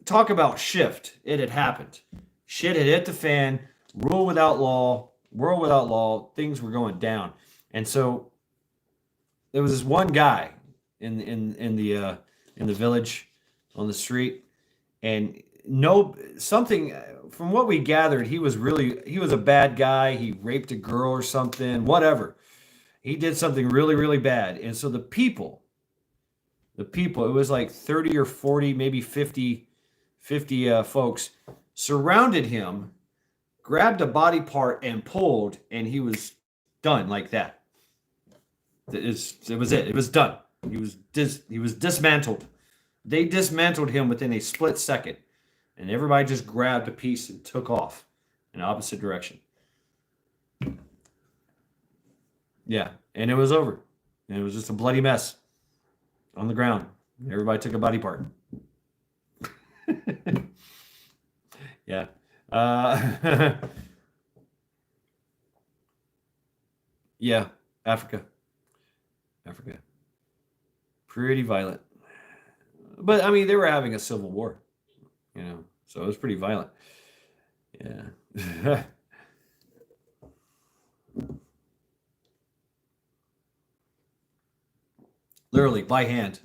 talk about shift, it had happened. Shit had hit the fan. Rule without law, world without law. Things were going down, and so there was this one guy in the village on the street, and no something from what we gathered, he was a bad guy. He raped a girl or something, whatever. He did something really really bad, and so the people, it was like 30 or 40, maybe 50 folks surrounded him, grabbed a body part and pulled, and he was done like that. It was it. It was done. He was dismantled. They dismantled him within a split second, and everybody just grabbed a piece and took off in the opposite direction. Yeah, and it was over. And it was just a bloody mess on the ground. Everybody took a body part. Yeah. Uh, yeah, Africa. Africa. Pretty violent. But I mean, they were having a civil war, so it was pretty violent. Yeah. Literally by hand.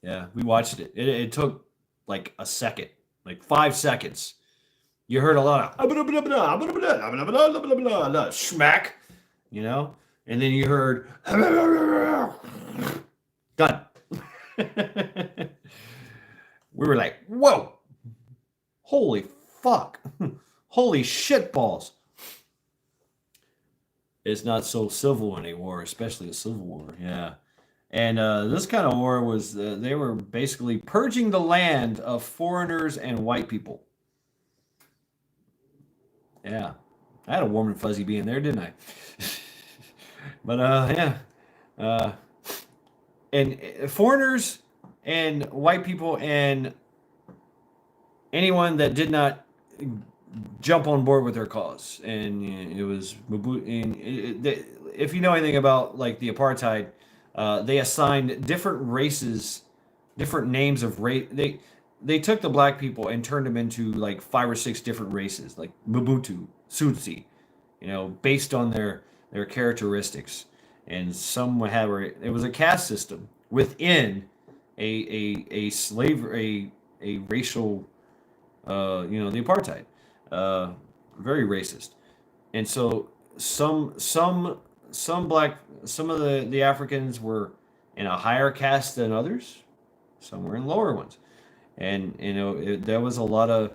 Yeah, we watched it. It took like a second, like 5 seconds. You heard a lot of smack, and then you heard done. We were like, whoa, holy fuck, holy shit balls. It's not so civil anymore, especially a civil war. Yeah. And this kind of war was, they were basically purging the land of foreigners and white people. Yeah. I had a warm and fuzzy being there, didn't I? But yeah. Uh, and foreigners and white people and anyone that did not jump on board with their cause. And it was if you know anything about like the apartheid, they assigned different races, different names of race. They took the black people and turned them into like 5 or 6 different races, like Mobutu, Tutsi, based on their characteristics. And some would have it was a caste system within a slave a racial, the apartheid, very racist. And so some of the Africans were in a higher caste than others. Some were in lower ones, and there was a lot of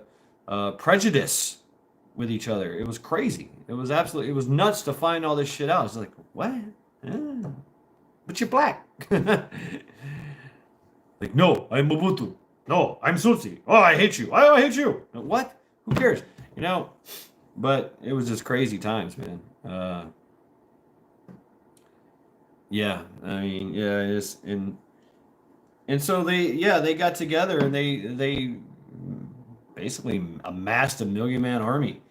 prejudice with each other. It was crazy. It was nuts to find all this shit out. It's like, what? Ah, but you're black. Like, no, I'm Mobutu. No, I'm Tutsi. Oh, I hate you. I hate you. What? Who cares? But it was just crazy times, man. Yeah, I mean, yeah, it's and so they got together and they basically amassed a million man army.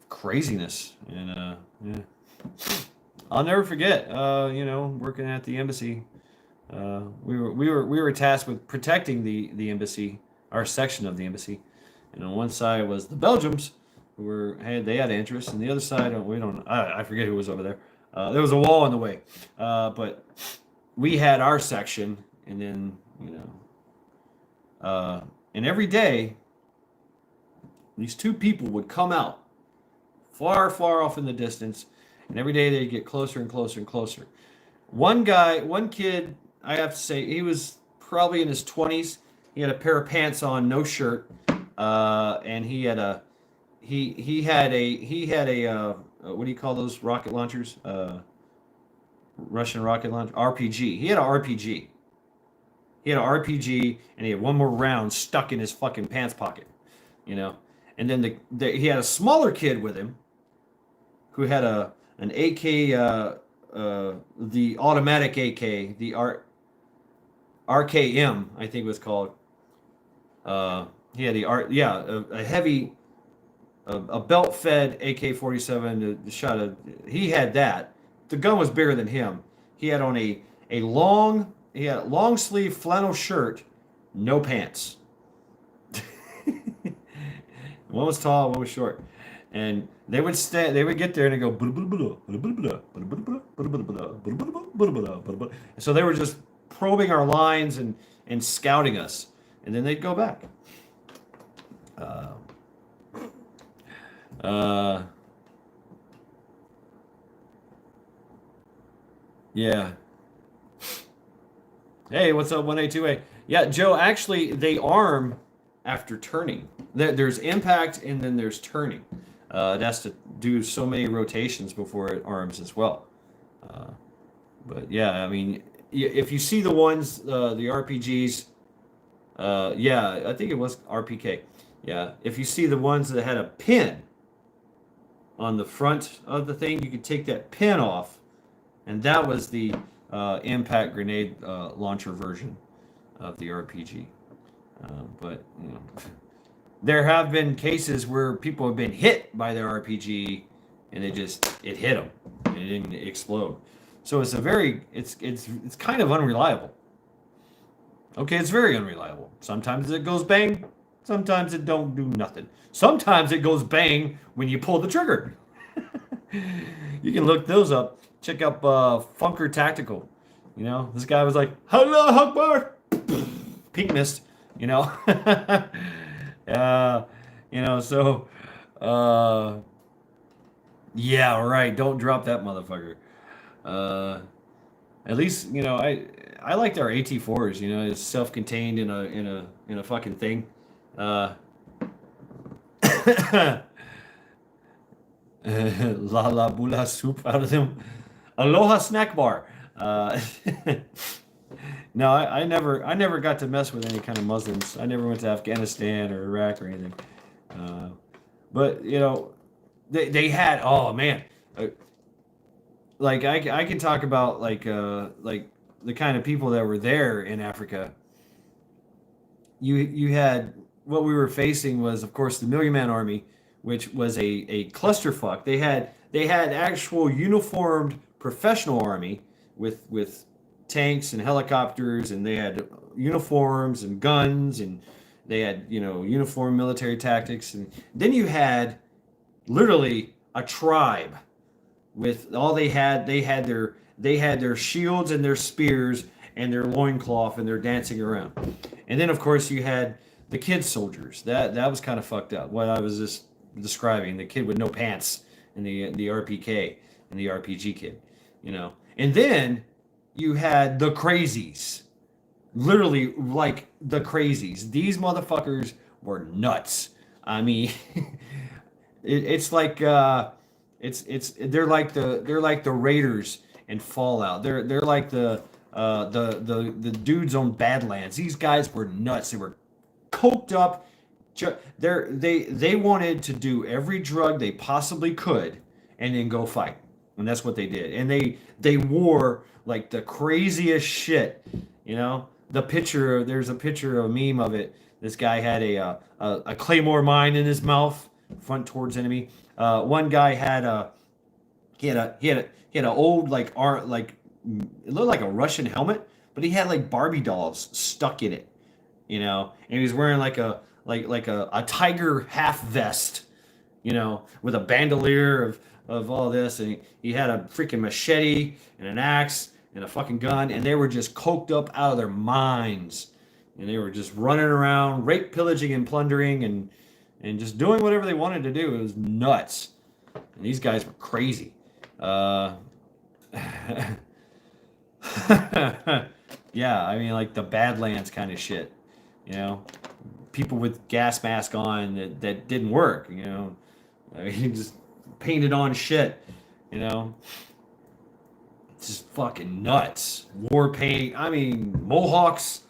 Craziness. And yeah. I'll never forget, working at the embassy. We were tasked with protecting the embassy, our section of the embassy, and on one side was the Belgians, they had interest, and the other side, I forget who was over there. There was a wall in the way, but we had our section, and then and every day these two people would come out far, far off in the distance, and every day they'd get closer and closer and closer. One kid, I have to say, he was probably in his 20s. He had a pair of pants on, no shirt, and he had a what do you call those rocket launchers? Russian rocket launcher, RPG. He had an RPG. He had an RPG, and he had one more round stuck in his fucking pants pocket, you know. And then he had a smaller kid with him, who had an AK, the automatic AK, the RKM, I think it was called. He had a heavy, a belt-fed AK-47 shot of. He had that. The gun was bigger than him. He had on a long sleeve flannel shirt, no pants. One was tall, one was short, and they would get there and they go. So they were just probing our lines and scouting us, and then they'd go back. Yeah. Hey, what's up, 182A? Yeah, Joe, actually, they arm after turning. There's impact and then there's turning. It has to do so many rotations before it arms as well. But yeah, I mean, if you see the ones, the RPGs, yeah, I think it was RPK. Yeah, if you see the ones that had a pin on the front of the thing, you could take that pin off, and that was the impact grenade launcher version of the RPG. But you know, there have been cases where people have been hit by their RPG, and it hit them, and it didn't explode. So it's kind of unreliable. Okay, it's very unreliable. Sometimes it goes bang, sometimes it don't do nothing. Sometimes it goes bang when you pull the trigger. You can look those up. Check out Funker Tactical. You know, this guy was like, "Hello, Akbar," pink mist. You know, you know. So, yeah, right. Don't drop that motherfucker. At least you know I liked our AT4s. You know, it's self-contained in a fucking thing. La bula soup out of them. Aloha snack bar. No, I never got to mess with any kind of Muslims. I never went to Afghanistan or Iraq or anything. But you know, they had, oh man, like I can talk about like the kind of people that were there in Africa. You had, what we were facing was, of course, the Million Man Army, which was a clusterfuck. They had actual uniformed professional army with tanks and helicopters, and they had uniforms and guns, and they had, you know, uniform military tactics. And then you had literally a tribe with all they had their shields and their spears and their loincloth, and they're dancing around. And then of course you had the kid soldiers. That was kind of fucked up. What I was just describing, the kid with no pants, and the RPK and the RPG kid, you know. And then you had the crazies, literally like the crazies. These motherfuckers were nuts. I mean, it's like they're like the Raiders in Fallout. They're like the dudes on Badlands. These guys were nuts. They were coked up. They wanted to do every drug they possibly could and then go fight. And that's what they did. And they wore like the craziest shit, you know. There's a picture, a meme of it. This guy had a claymore mine in his mouth, front towards enemy. One guy had an old like it looked like a Russian helmet, but he had like Barbie dolls stuck in it, you know. And he was wearing like a tiger half vest, you know, with a bandolier of all this, and he had a freaking machete and an axe and a fucking gun, and they were just coked up out of their minds, and they were just running around, rape, pillaging, and plundering, and just doing whatever they wanted to do. It was nuts. And these guys were crazy. Uh, yeah, I mean, like the Badlands kind of shit. You know, people with gas mask on that didn't work. You know, I mean, just painted on shit. You know, just fucking nuts. War paint. I mean, Mohawks.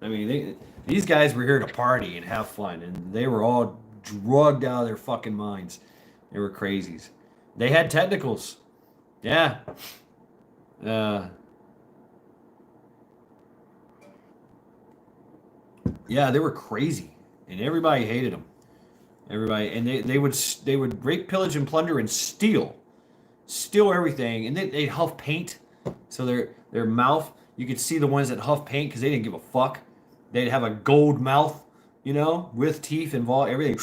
I mean, these guys were here to party and have fun, and they were all drugged out of their fucking minds. They were crazies. They had technicals. Yeah. Uh, yeah, they were crazy, and everybody hated them. Everybody, and they would rape, pillage, and plunder and steal everything, and they'd huff paint. So their mouth, you could see the ones that huff paint because they didn't give a fuck. They'd have a gold mouth, you know, with teeth and everything.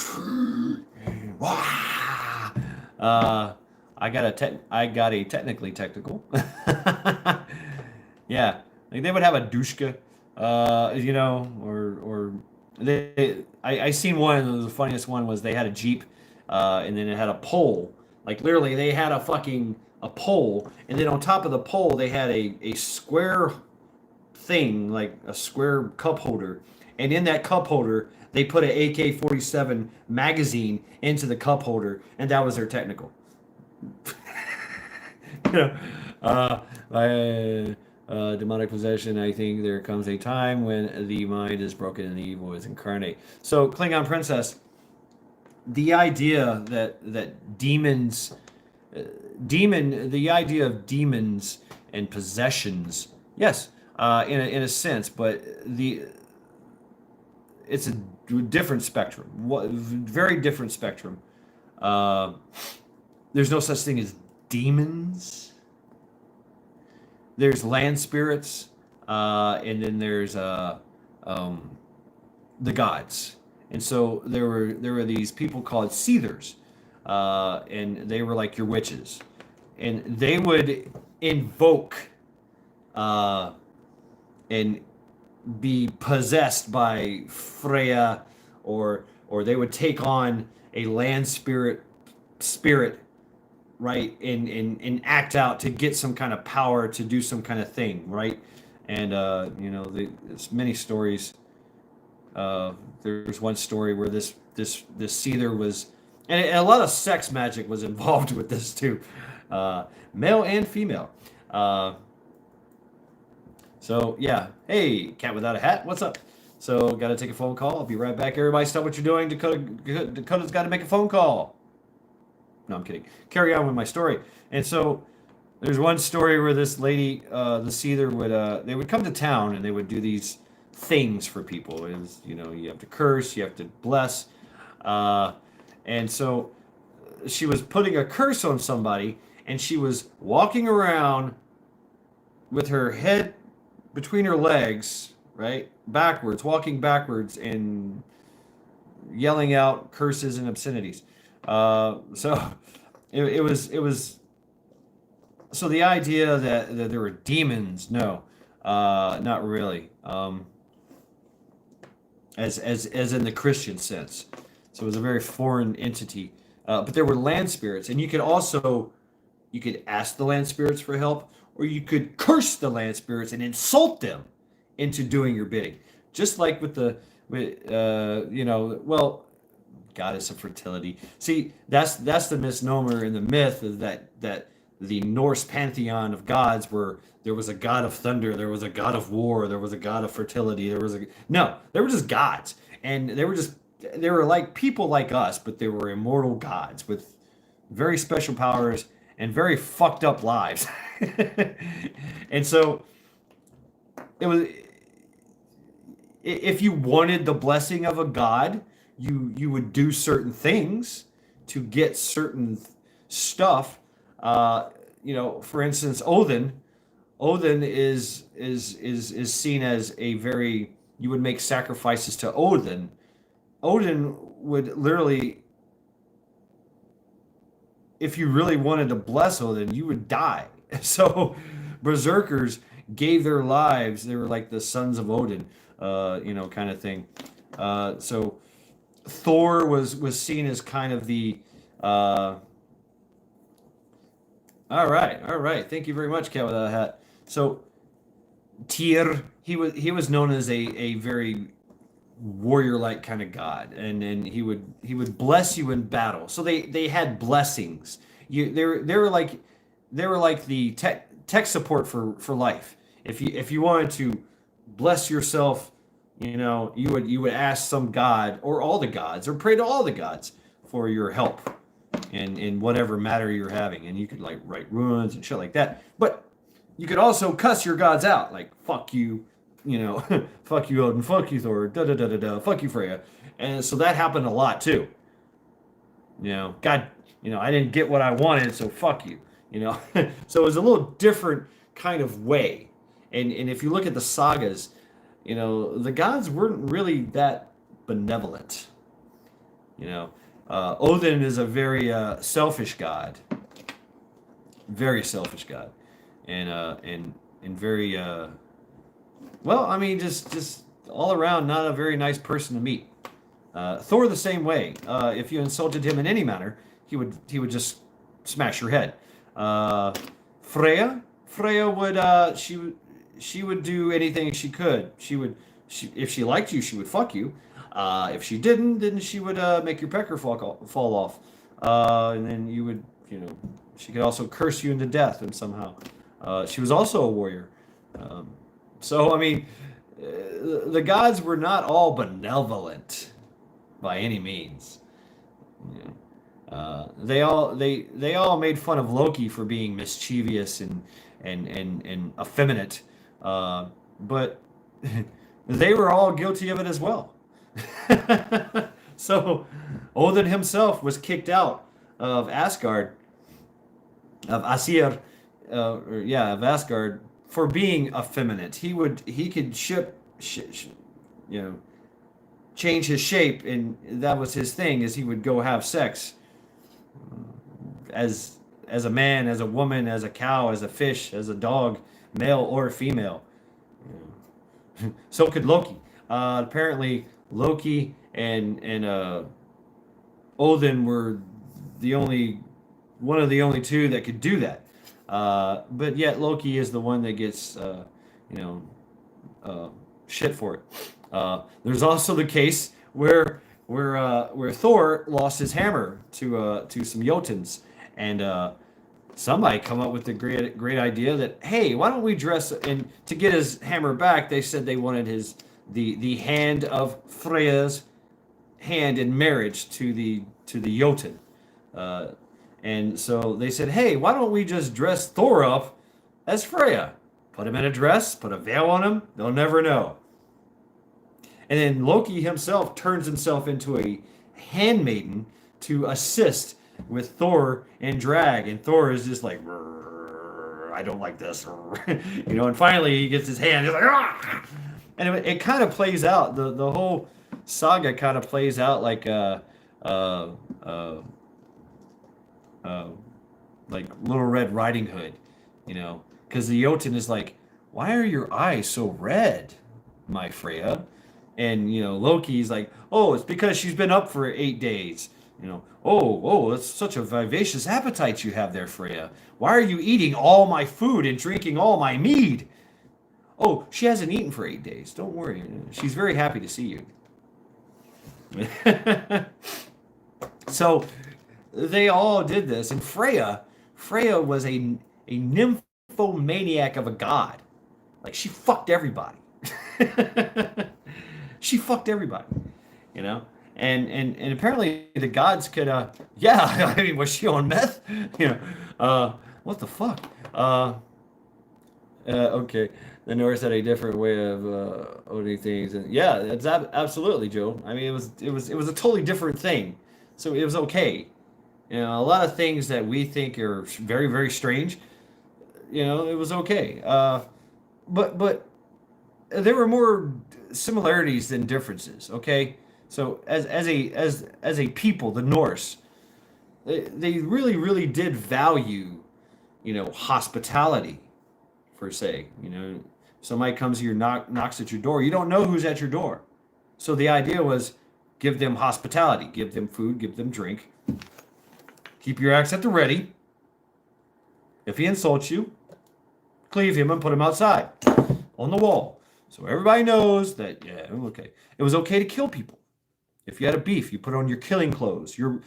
I got a technically technical. Yeah, like they would have a dushka, you know, or I seen one. The funniest one was they had a Jeep, and then it had a pole. Like literally, they had a pole, and then on top of the pole they had a square thing, like a square cup holder, and in that cup holder they put an AK-47 magazine into the cup holder, and that was their technical. You know, by demonic possession, I think there comes a time when the mind is broken and the evil is incarnate. So, Klingon Princess, the idea that demons, the idea of demons and possessions, yes, in a sense, but it's a different spectrum, very different spectrum. Uh, there's no such thing as demons. There's land spirits, and then there's um, the gods. And so there were these people called seethers, and they were like your witches, and they would invoke and be possessed by Freya, or they would take on a land spirit, right, and act out to get some kind of power to do some kind of thing, right? And you know, there's many stories. There's one story where this seether was, and a lot of sex magic was involved with this too, male and female. So yeah, hey, cat without a hat, what's up? So gotta take a phone call. I'll be right back. Everybody, stop what you're doing. Dakota's got to make a phone call. No, I'm kidding. Carry on with my story. And so there's one story where this lady, the seether, would they would come to town and they would do these things for people. It was, you know, you have to curse, you have to bless, and so she was putting a curse on somebody, and she was walking around with her head between her legs, right, backwards, walking backwards, and yelling out curses and obscenities. So it was so the idea that there were demons, no, not really. As in the Christian sense. So it was a very foreign entity. But there were land spirits, and you could ask the land spirits for help, or you could curse the land spirits and insult them into doing your bidding. Just like with you know, well, goddess of fertility. See, that's the misnomer in the myth, is that the Norse pantheon of gods, were there was a god of thunder, there was a god of war, there was a god of fertility, they were just gods, and they were like people like us, but they were immortal gods with very special powers and very fucked up lives. And so it was, if you wanted the blessing of a god, you would do certain things to get certain stuff. You know, for instance, Odin is seen as a very, you would make sacrifices to Odin. Odin would literally, if you really wanted to bless Odin, you would die. So berserkers gave their lives. They were like the sons of Odin, you know, kind of thing. So Thor was seen as kind of the All right, all right. Thank you very much, Cat Without a Hat. So Tyr, he was known as a very warrior-like kind of god, and he would bless you in battle. So they had blessings. They were like the tech support for life. If you wanted to bless yourself, you would ask some god or all the gods or pray to all the gods for your help in whatever matter you're having, and you could like write runes and shit like that. But you could also cuss your gods out, like fuck you, fuck you Odin, fuck you Thor, da da da da da, fuck you Freya, and so that happened a lot too. God, I didn't get what I wanted, so fuck you, so it was a little different kind of way, and if you look at the sagas, the gods weren't really that benevolent. You know, Odin is a very selfish god, very selfish god, and very well. I mean, just all around not a very nice person to meet. Thor the same way. If you insulted him in any manner, he would just smash your head. Freya would she would do anything she could. If she liked you, she would fuck you. If she didn't, then she would make your pecker fall off, and then you would, she could also curse you into death, and somehow, she was also a warrior. Um, so I mean, the gods were not all benevolent by any means. You they all made fun of Loki for being mischievous and effeminate, but they were all guilty of it as well. So Odin himself was kicked out of Asgard, of Asir, of Asgard for being effeminate. He could you know, change his shape, and that was his thing. Is he would go have sex as a man, as a woman, as a cow, as a fish, as a dog, male or female. So could Loki. Apparently, Loki and Odin were the only one of the only two that could do that. But yet Loki is the one that gets you know uh, shit for it. There's also the case where Thor lost his hammer to some Jotuns, and somebody come up with the great idea that, hey, why don't we dress, and to get his hammer back, they said they wanted the hand of Freya's hand in marriage to the Jotun. Uh, and so they said, hey, why don't we just dress Thor up as Freya? Put him in a dress, put a veil on him, they'll never know. And then Loki himself turns himself into a handmaiden to assist with Thor and drag, and Thor is just like, I don't like this, and finally he gets his hand, he's like, ah! And it kind of plays out, the whole saga kind of plays out uh, uh, uh, like Little Red Riding Hood, because the Jotun is like, why are your eyes so red, my Freya? And Loki's like, oh, it's because she's been up for 8 days. Oh, that's such a vivacious appetite you have there, Freya. Why are you eating all my food and drinking all my mead? Oh, she hasn't eaten for 8 days. Don't worry. She's very happy to see you. So they all did this, and Freya was a nymphomaniac of a god. Like, she fucked everybody. She fucked everybody, and apparently the gods could, yeah. I mean, was she on meth? What the fuck? Okay, the Norse had a different way of owning things, and yeah, it's absolutely, Joe. I mean, it was a totally different thing, so it was okay. A lot of things that we think are very, very strange, it was okay. But there were more similarities than differences. Okay, so as a people, the Norse, they really, really did value, hospitality, per se. Somebody comes here, knocks at your door, you don't know who's at your door, so the idea was, give them hospitality, give them food, give them drink, keep your axe at the ready, If he insults you, cleave him and put him outside on the wall. So everybody knows that, yeah, okay. It was okay to kill people. If you had a beef, you put on your killing clothes. Your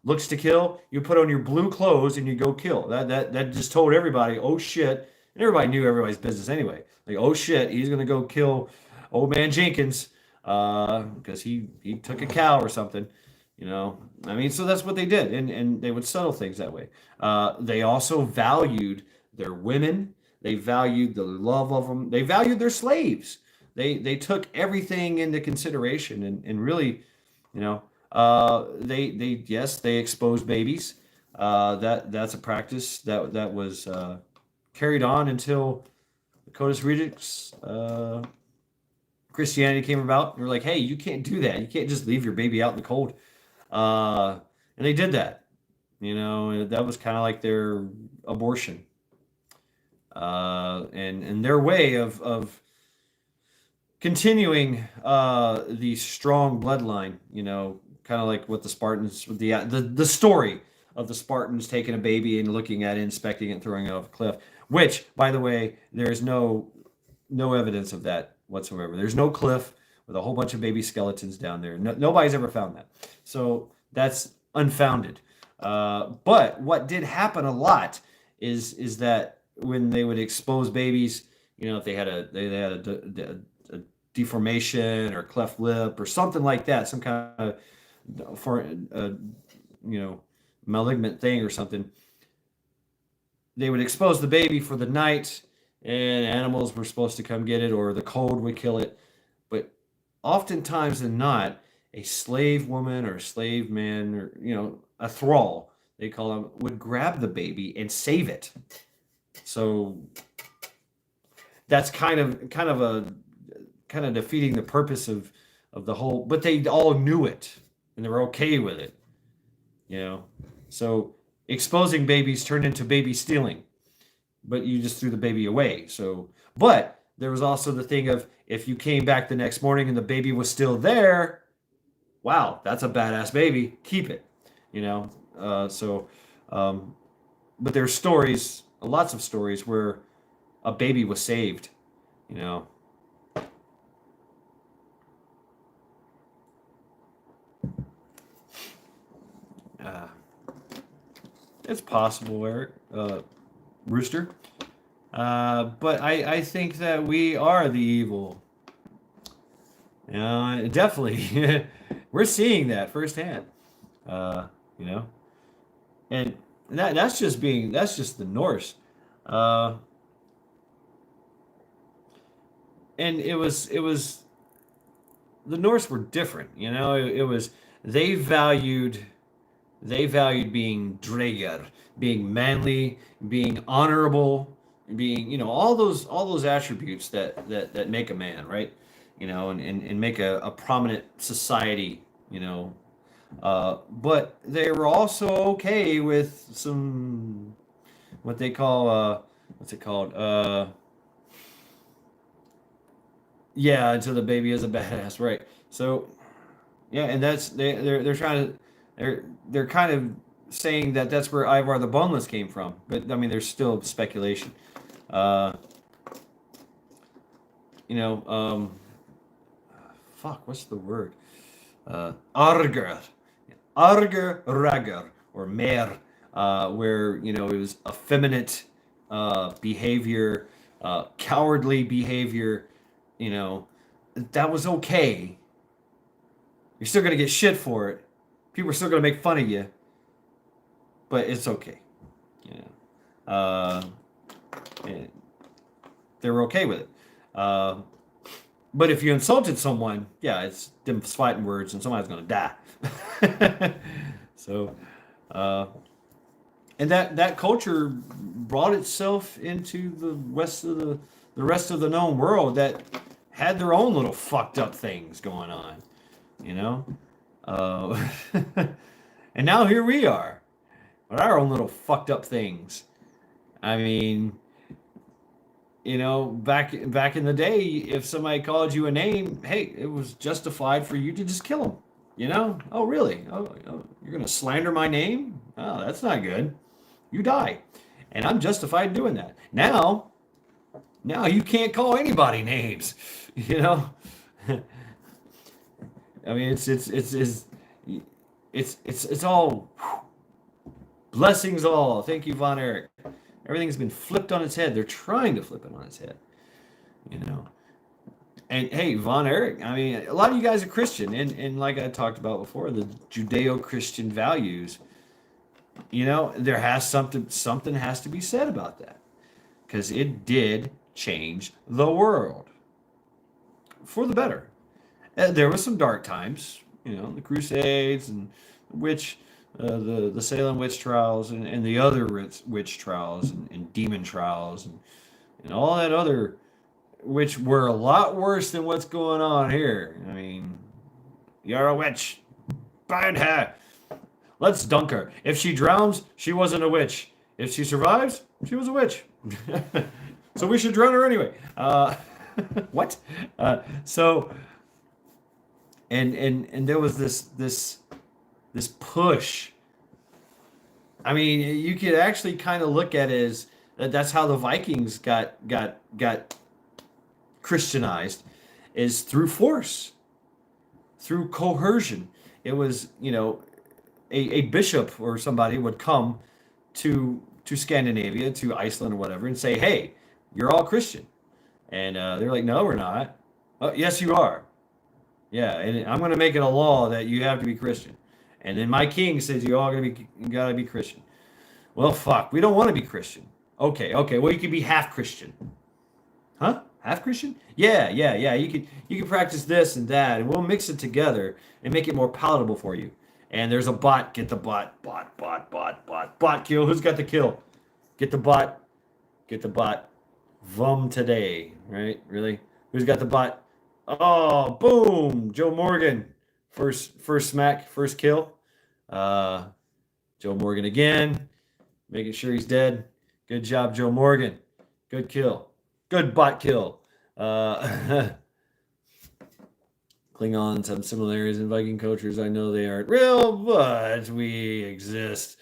looks to kill, you put on your blue clothes and you go kill. That just told everybody, oh shit. And everybody knew everybody's business anyway. Like, oh shit, he's gonna go kill old man Jenkins because he took a cow or something. I mean, so that's what they did, and they would settle things that way. They also valued their women. They valued the love of them. They valued their slaves. They took everything into consideration, and really, they exposed babies. That's a practice that was carried on until the Codex Redux Christianity came about. They're like, hey, you can't do that. You can't just leave your baby out in the cold. And they did that. That was kind of like their abortion. And their way of continuing the strong bloodline, kind of like what the Spartans, the story of the Spartans taking a baby and looking at it, inspecting it, and throwing it off a cliff. Which, by the way, there's no evidence of that whatsoever. There's no cliff with a whole bunch of baby skeletons down there. Nobody's ever found that. So that's unfounded. But what did happen a lot is that when they would expose babies, if they had a deformation or cleft lip or something like that, some kind of malignant thing or something, they would expose the baby for the night, and animals were supposed to come get it, or the cold would kill it. But oftentimes than not, a slave woman or a slave man, or a thrall, they call them, would grab the baby and save it. So that's kind of defeating the purpose of the whole. But they all knew it, and they were okay with it. So exposing babies turned into baby stealing, but you just threw the baby away. So, but there was also the thing of, if you came back the next morning and the baby was still there, wow, that's a badass baby. Keep it, but there's stories, lots of stories where a baby was saved, It's possible, Eric, Rooster. But I think that we are the evil. Definitely. We're seeing that firsthand. And that's just the Norse. And it was the Norse were different. It was, they valued being draeger, being manly, being honorable, being, all those attributes that make a man, right? And make a prominent society, but they were also okay with some, what they call, what's it called? Yeah, until the baby is a badass, right? So, yeah, and that's, they're trying to, they're kind of saying that that's where Ivar the Boneless came from, but I mean, there's still speculation. What's the word? Arger rager, or mer, where it was effeminate behavior, cowardly behavior. That was okay. You're still gonna get shit for it. People are still gonna make fun of you, but it's okay. And they were okay with it. But if you insulted someone, yeah, it's them fighting words, and somebody's gonna die. So, and that culture brought itself into the rest of the known world that had their own little fucked up things going on, and now here we are with our own little fucked up things. I mean, back in the day, if somebody called you a name, hey, it was justified for you to just kill them. Oh, really? Oh, you're gonna slander my name? Oh, that's not good. You die. and I'm justified in doing that. Now you can't call anybody names, you know. I mean, it's all blessings all. Thank you, Von Erich. Everything's been flipped on its head. They're trying to flip it on its head, you know. And hey, Von Erich, I mean, a lot of you guys are Christian, and like I talked about before, the Judeo-Christian values, you know, there has something has to be said about that, because it did change the world for the better. There was some dark times, you know, the Crusades and the Salem witch trials and the other witch trials and demon trials and all that other, which were a lot worse than what's going on here. I mean, you're a witch. Burn her. Let's dunk her. If she drowns, she wasn't a witch. If she survives, she was a witch. So we should drown her anyway. What? So, and there was this push. I mean, you could actually kind of look at it as that's how the Vikings got Christianized, is through force, through coercion. It was, you know, a bishop or somebody would come to Scandinavia, to Iceland or whatever, and say, "Hey, you're all Christian," and they're like, "No, we're not." "Oh, yes, you are." "Yeah, and I'm going to make it a law that you have to be Christian." And then my king says you gotta be Christian. Well, fuck, we don't want to be Christian. Okay, well, you can be half Christian. Huh? Half Christian? Yeah. You can practice this and that, and we'll mix it together and make it more palatable for you. And there's a bot. Get the bot. Bot kill. Who's got the kill? Get the bot. Vum today, right? Really? Who's got the bot? Oh, boom! Joe Morgan. First smack, first kill. Joe Morgan again, making sure he's dead. Good job, Joe Morgan. Good kill. Good bot kill. Klingons have similarities in Viking cultures. I know they aren't real, but we exist.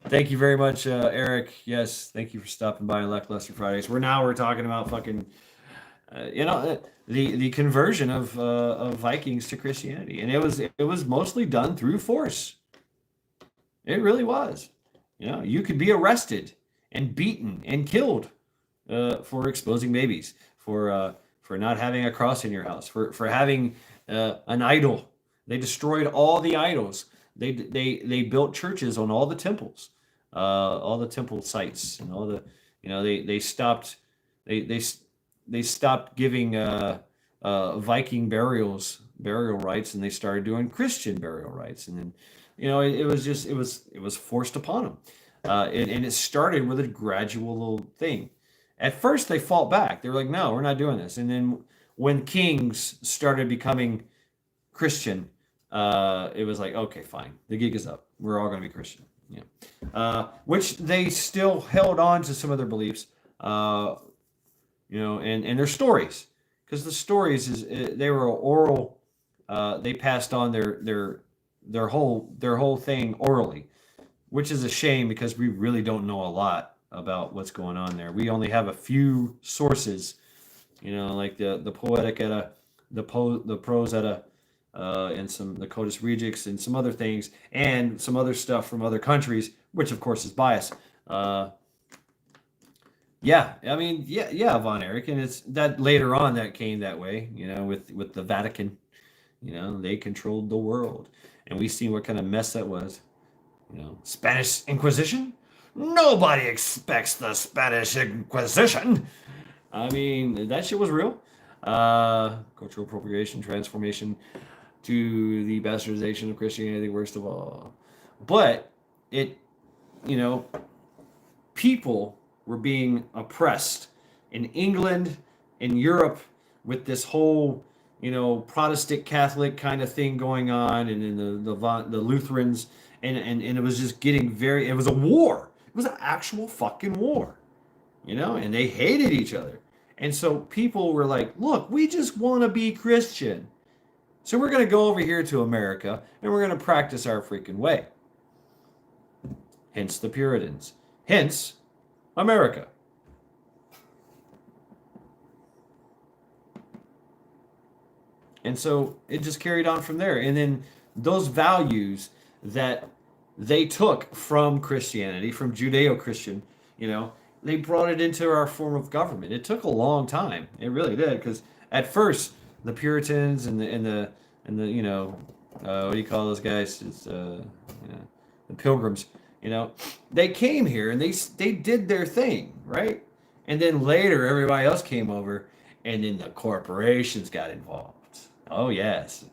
Thank you very much, Eric. Yes, thank you for stopping by on Lackluster Fridays. We're talking about fucking, the conversion of Vikings to Christianity, and it was mostly done through force. It really was. You know, you could be arrested and beaten and killed for exposing babies, for not having a cross in your house, for having an idol. They destroyed all the idols. They built churches on all the temples, all the temple sites, and all the, you know, they stopped giving Viking burial rites, and they started doing Christian burial rites, and then, you know, it was forced upon them, and it started with a gradual little thing. At first, they fought back. They were like, "No, we're not doing this." And then when kings started becoming Christian, it was like, "Okay, fine, the gig is up. We're all going to be Christian." Yeah, which they still held on to some of their beliefs. You know, and their stories, because the stories they were oral. They passed on their whole thing orally, which is a shame because we really don't know a lot about what's going on there. We only have a few sources, you know, like the Poetic Edda, the Prose Edda, and the Codex Regius and some other things, and some other stuff from other countries, which of course is biased. Yeah, I mean, yeah, Von Erich, and it's that later on that came that way, you know, with the Vatican, you know, they controlled the world, and we see what kind of mess that was, you know. Spanish Inquisition? Nobody expects the Spanish Inquisition. I mean, that shit was real. Cultural appropriation, transformation to the bastardization of Christianity, worst of all. But it, you know, people were being oppressed in England, in Europe, with this whole, you know, Protestant Catholic kind of thing going on, and in the Lutherans, and it was just getting it was a war. It was an actual fucking war, you know, and they hated each other. And so people were like, "Look, we just want to be Christian. So we're going to go over here to America and we're going to practice our freaking way." hence the Puritans, hence America. And so it just carried on from there. And then those values that they took from Christianity, from Judeo-Christian, they brought it into our form of government. It took a long time. It really did, because at first the Puritans and the what do you call those guys? It's the Pilgrims. They came here and they did their thing, right? And then later everybody else came over, and then the corporations got involved. Oh yes,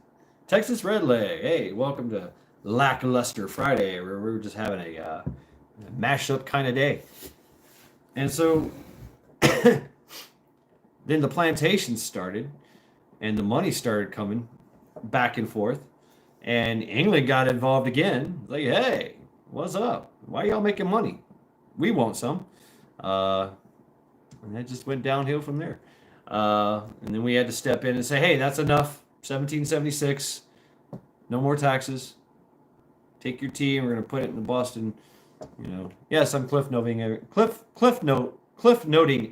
Texas Redleg. Hey, welcome to Lackluster Friday, where we're just having a mashed up kind of day. And so then the plantations started, and the money started coming back and forth, and England got involved again. Like, hey, what's up? Why are y'all making money? We want some. And that just went downhill from there. And then we had to step in and say, hey, that's enough. 1776, no more taxes. Take your tea, and we're going to put it in the Boston. Yes, I'm cliff noting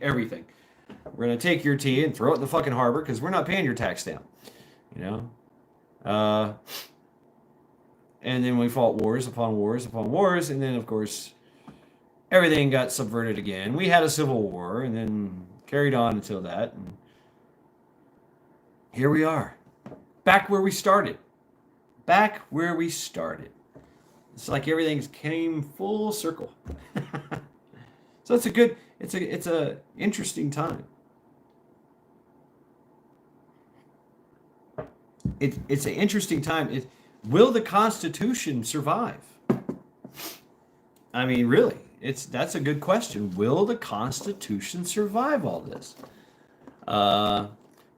everything. We're going to take your tea and throw it in the fucking harbor because we're not paying your tax down. And then we fought wars upon wars upon wars, and then of course everything got subverted again. We had a civil war, and then carried on until that. And here we are, back where we started. It's like everything's came full circle. So it's a interesting time. It's an interesting time. Will the Constitution survive? I mean, really, that's a good question. Will the Constitution survive all this?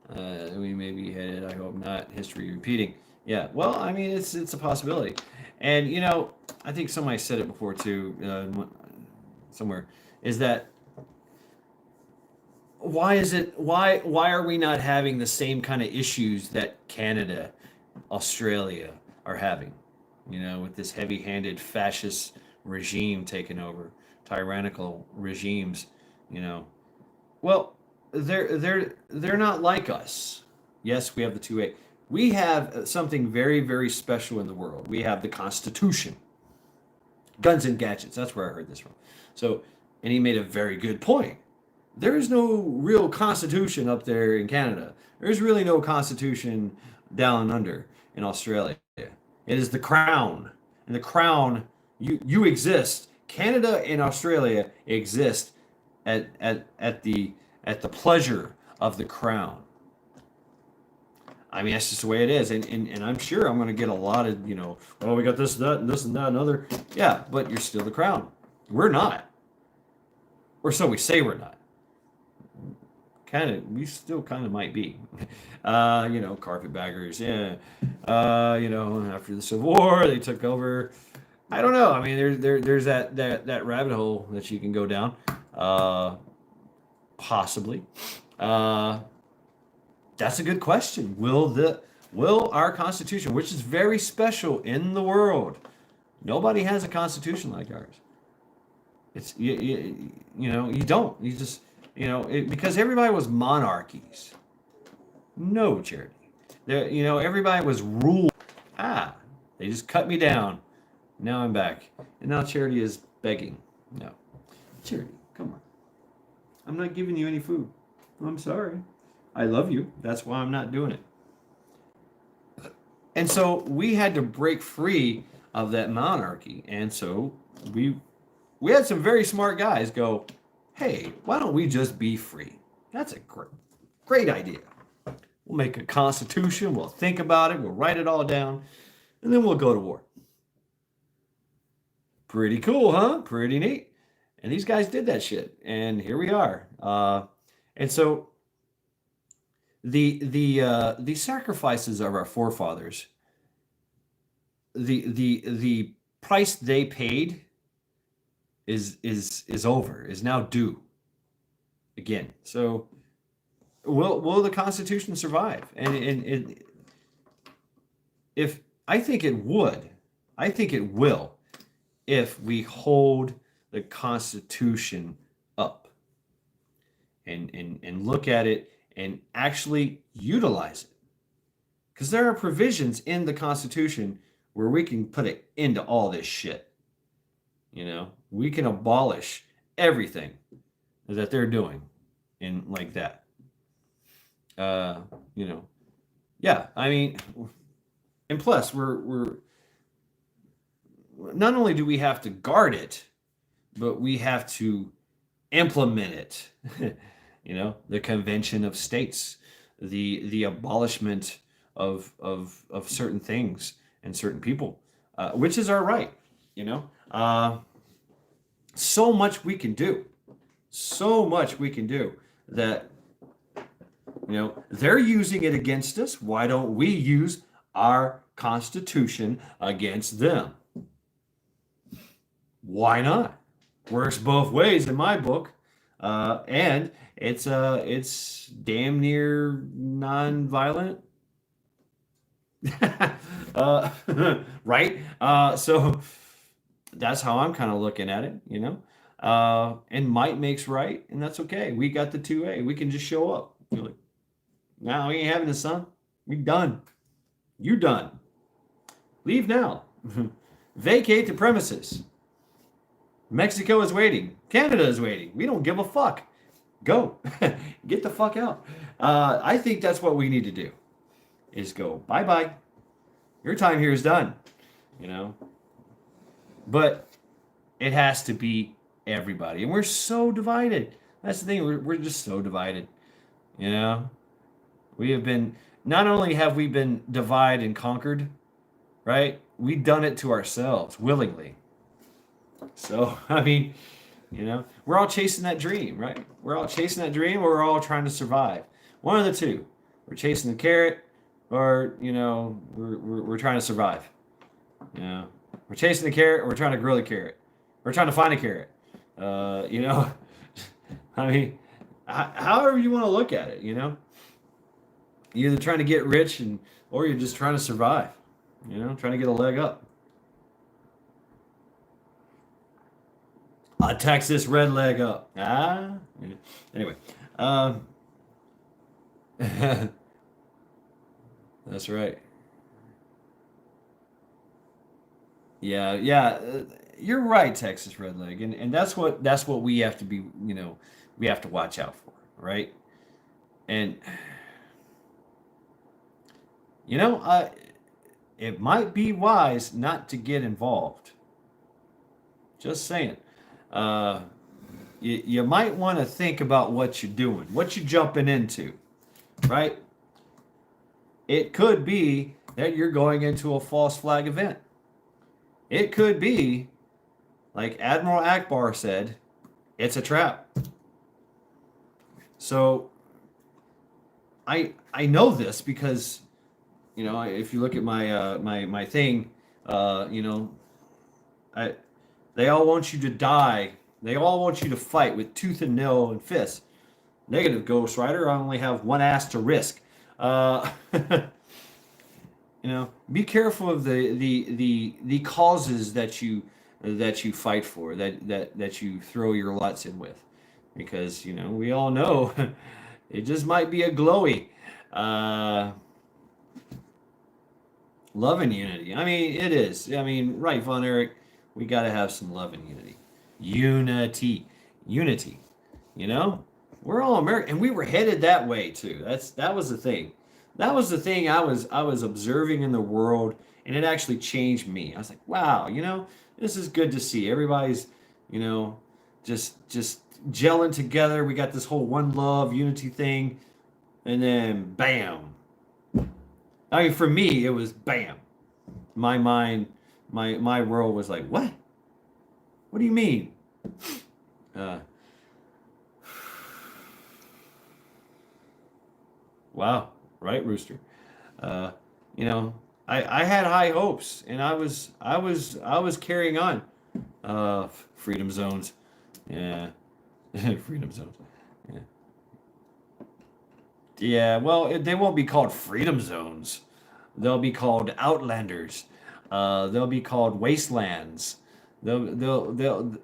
We may be headed, I hope not, history repeating. Yeah, well, I mean, it's a possibility. And, I think somebody said it before too, somewhere, is that why are we not having the same kind of issues that Canada, Australia are having, with this heavy-handed fascist regime taking over, tyrannical regimes, Well, they're not like us. Yes, we have the 2A. We have something very, very special in the world. We have the Constitution. Guns and gadgets. That's where I heard this from. So, and he made a very good point. There is no real Constitution up there in Canada. There's really no Constitution down under in Australia. It is the Crown. And the Crown, you exist. Canada and Australia exist at the pleasure of the Crown. I mean, that's just the way it is. And I'm sure I'm going to get a lot of, we got this, that, and this, and that, and other. Yeah, but you're still the Crown. We're not. Or so we say we're not. We still kind of might be. Carpetbaggers, yeah. After the Civil War, they took over. I don't know. I mean, there's that rabbit hole that you can go down. Possibly. That's a good question. Will our Constitution, which is very special in the world, nobody has a Constitution like ours. It's you don't. You just because everybody was monarchies. No, Charity. Everybody was ruled. They just cut me down. Now I'm back, and now Charity is begging. No, Charity, come on. I'm not giving you any food. I'm sorry. I love you. That's why I'm not doing it. And so we had to break free of that monarchy. And so we had some very smart guys go, hey, why don't we just be free? That's a great idea. We'll make a constitution. We'll think about it. We'll write it all down. And then we'll go to war. Pretty cool, huh? Pretty neat. And these guys did that shit. And here we are. And so the sacrifices of our forefathers, the price they paid is over, is now due again. So will the Constitution survive? And if I think it would, I think it will, if we hold the Constitution up and look at it and actually utilize it. Because there are provisions in the Constitution where we can put it into all this shit. We can abolish everything that they're doing in like that. Uh, you know, yeah. I mean, and plus, we're not only do we have to guard it, but we have to implement it. The Convention of States, the abolishment of certain things and certain people, which is our right. So much we can do, so much we can do that. They're using it against us. Why don't we use our Constitution against them? Why not? Works both ways in my book, and it's damn near non-violent, right? So that's how I'm kind of looking at it, and might makes right, and that's okay. We got the 2A. We can just show up. You're like, now we ain't having this, son. We done. You done. Leave now. Vacate the premises. Mexico is waiting. Canada is waiting. We don't give a fuck. Go. Get the fuck out. I think that's what we need to do. Is go, bye-bye. Your time here is done. But it has to be everybody. And we're so divided. That's the thing. We're just so divided. We have been, not only have we been divide and conquered, right? We've done it to ourselves willingly. So, I mean, we're all chasing that dream, right? We're all chasing that dream, or we're all trying to survive. One of the two. We're chasing the carrot, or, we're trying to survive. We're chasing the carrot, or we're trying to grow the carrot. We're trying to find a carrot. I mean, however you want to look at it, You're either trying to get rich or you're just trying to survive, trying to get a leg up. A Texas red leg up. Anyway. That's right. Yeah. You're right, Texas red leg, and that's what we have to be. We have to watch out for, right? And it might be wise not to get involved. Just saying. You might want to think about what you're doing, what you're jumping into, right? It could be that you're going into a false flag event. It could be, like Admiral Akbar said, it's a trap. So I know this because, if you look at my my thing, they all want you to die. They all want you to fight with tooth and nail and fist. Negative, Ghost Rider. I only have one ass to risk. Be careful of the causes that you fight for, that you throw your lots in with, because we all know it just might be a glowy. Love and unity. I mean, it is. I mean, right, Von Erich. We got to have some love and unity. Unity. We're all American, and we were headed that way too. That was the thing. That was the thing I was observing in the world, and it actually changed me. I was like, wow, this is good to see. Everybody's, just gelling together. We got this whole one love unity thing, and then bam. I mean, for me, it was bam. My mind. My world was like, what? What do you mean? Wow, right, Rooster. I had high hopes, and I was carrying on. Freedom zones, yeah, freedom zones, yeah. Yeah. Well, they won't be called freedom zones. They'll be called outlanders. They'll be called wastelands. They'll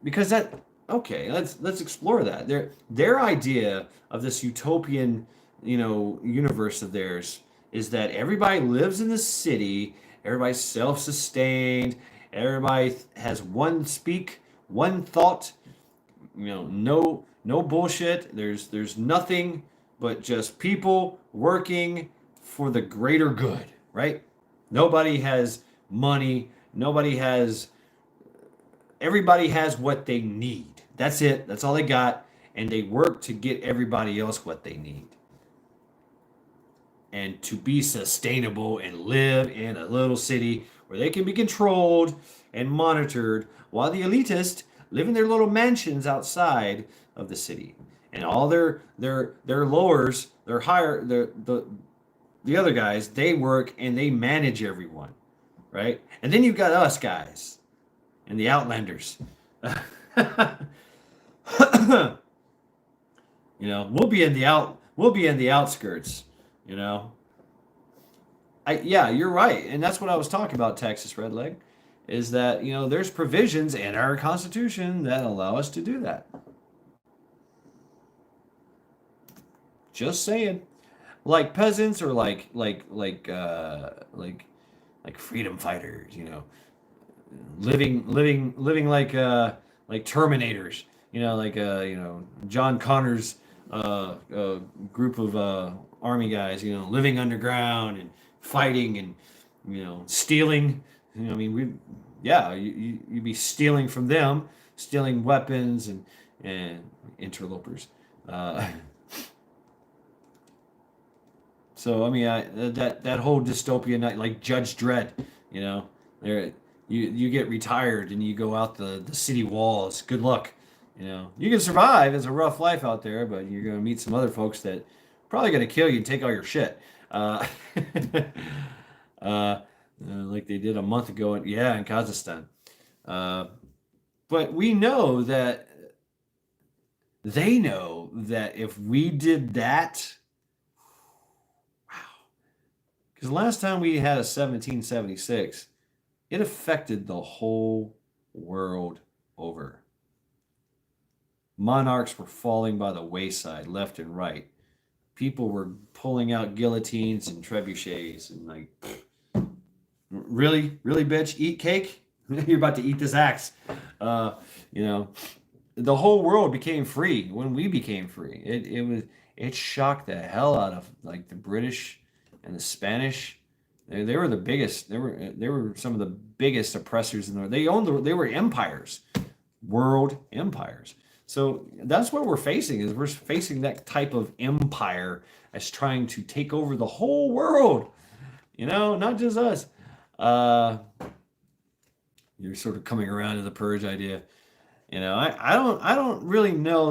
because that okay, let's explore that. Their idea of this utopian, universe of theirs is that everybody lives in the city, everybody's self-sustained, everybody has one speak, one thought, no bullshit. There's nothing but just people working for the greater good, right? Nobody has money, nobody has everybody has what they need. That's it. That's all they got. And they work to get everybody else what they need. And to be sustainable and live in a little city where they can be controlled and monitored while the elitists live in their little mansions outside of the city. And all their lowers, their higher the other guys, they work and they manage everyone. Right? And then you've got us guys and the Outlanders. We'll be in the outskirts, Yeah, you're right. And that's what I was talking about, Texas Redleg, is that, there's provisions in our Constitution that allow us to do that. Just saying. Like peasants or like freedom fighters, living like Terminators, John Connor's group of army guys, living underground and fighting and stealing. You'd be stealing from them, stealing weapons and interlopers. So that whole dystopia night, like Judge Dredd, there you get retired and you go out the city walls. Good luck, You can survive. It's a rough life out there, but you're gonna meet some other folks that probably gonna kill you and take all your shit, like they did a month ago. In Kazakhstan. But we know that they know that if we did that. Because last time we had a 1776, it affected the whole world over. Monarchs were falling by the wayside, left and right. People were pulling out guillotines and trebuchets and really, bitch, eat cake? You're about to eat this axe. The whole world became free when we became free. It shocked the hell out of the British and the Spanish. They were the biggest. They were some of the biggest oppressors in the world. They were empires, world empires. So that's what we're facing. Is we're facing that type of empire as trying to take over the whole world. Not just us. You're sort of coming around to the purge idea. I don't really know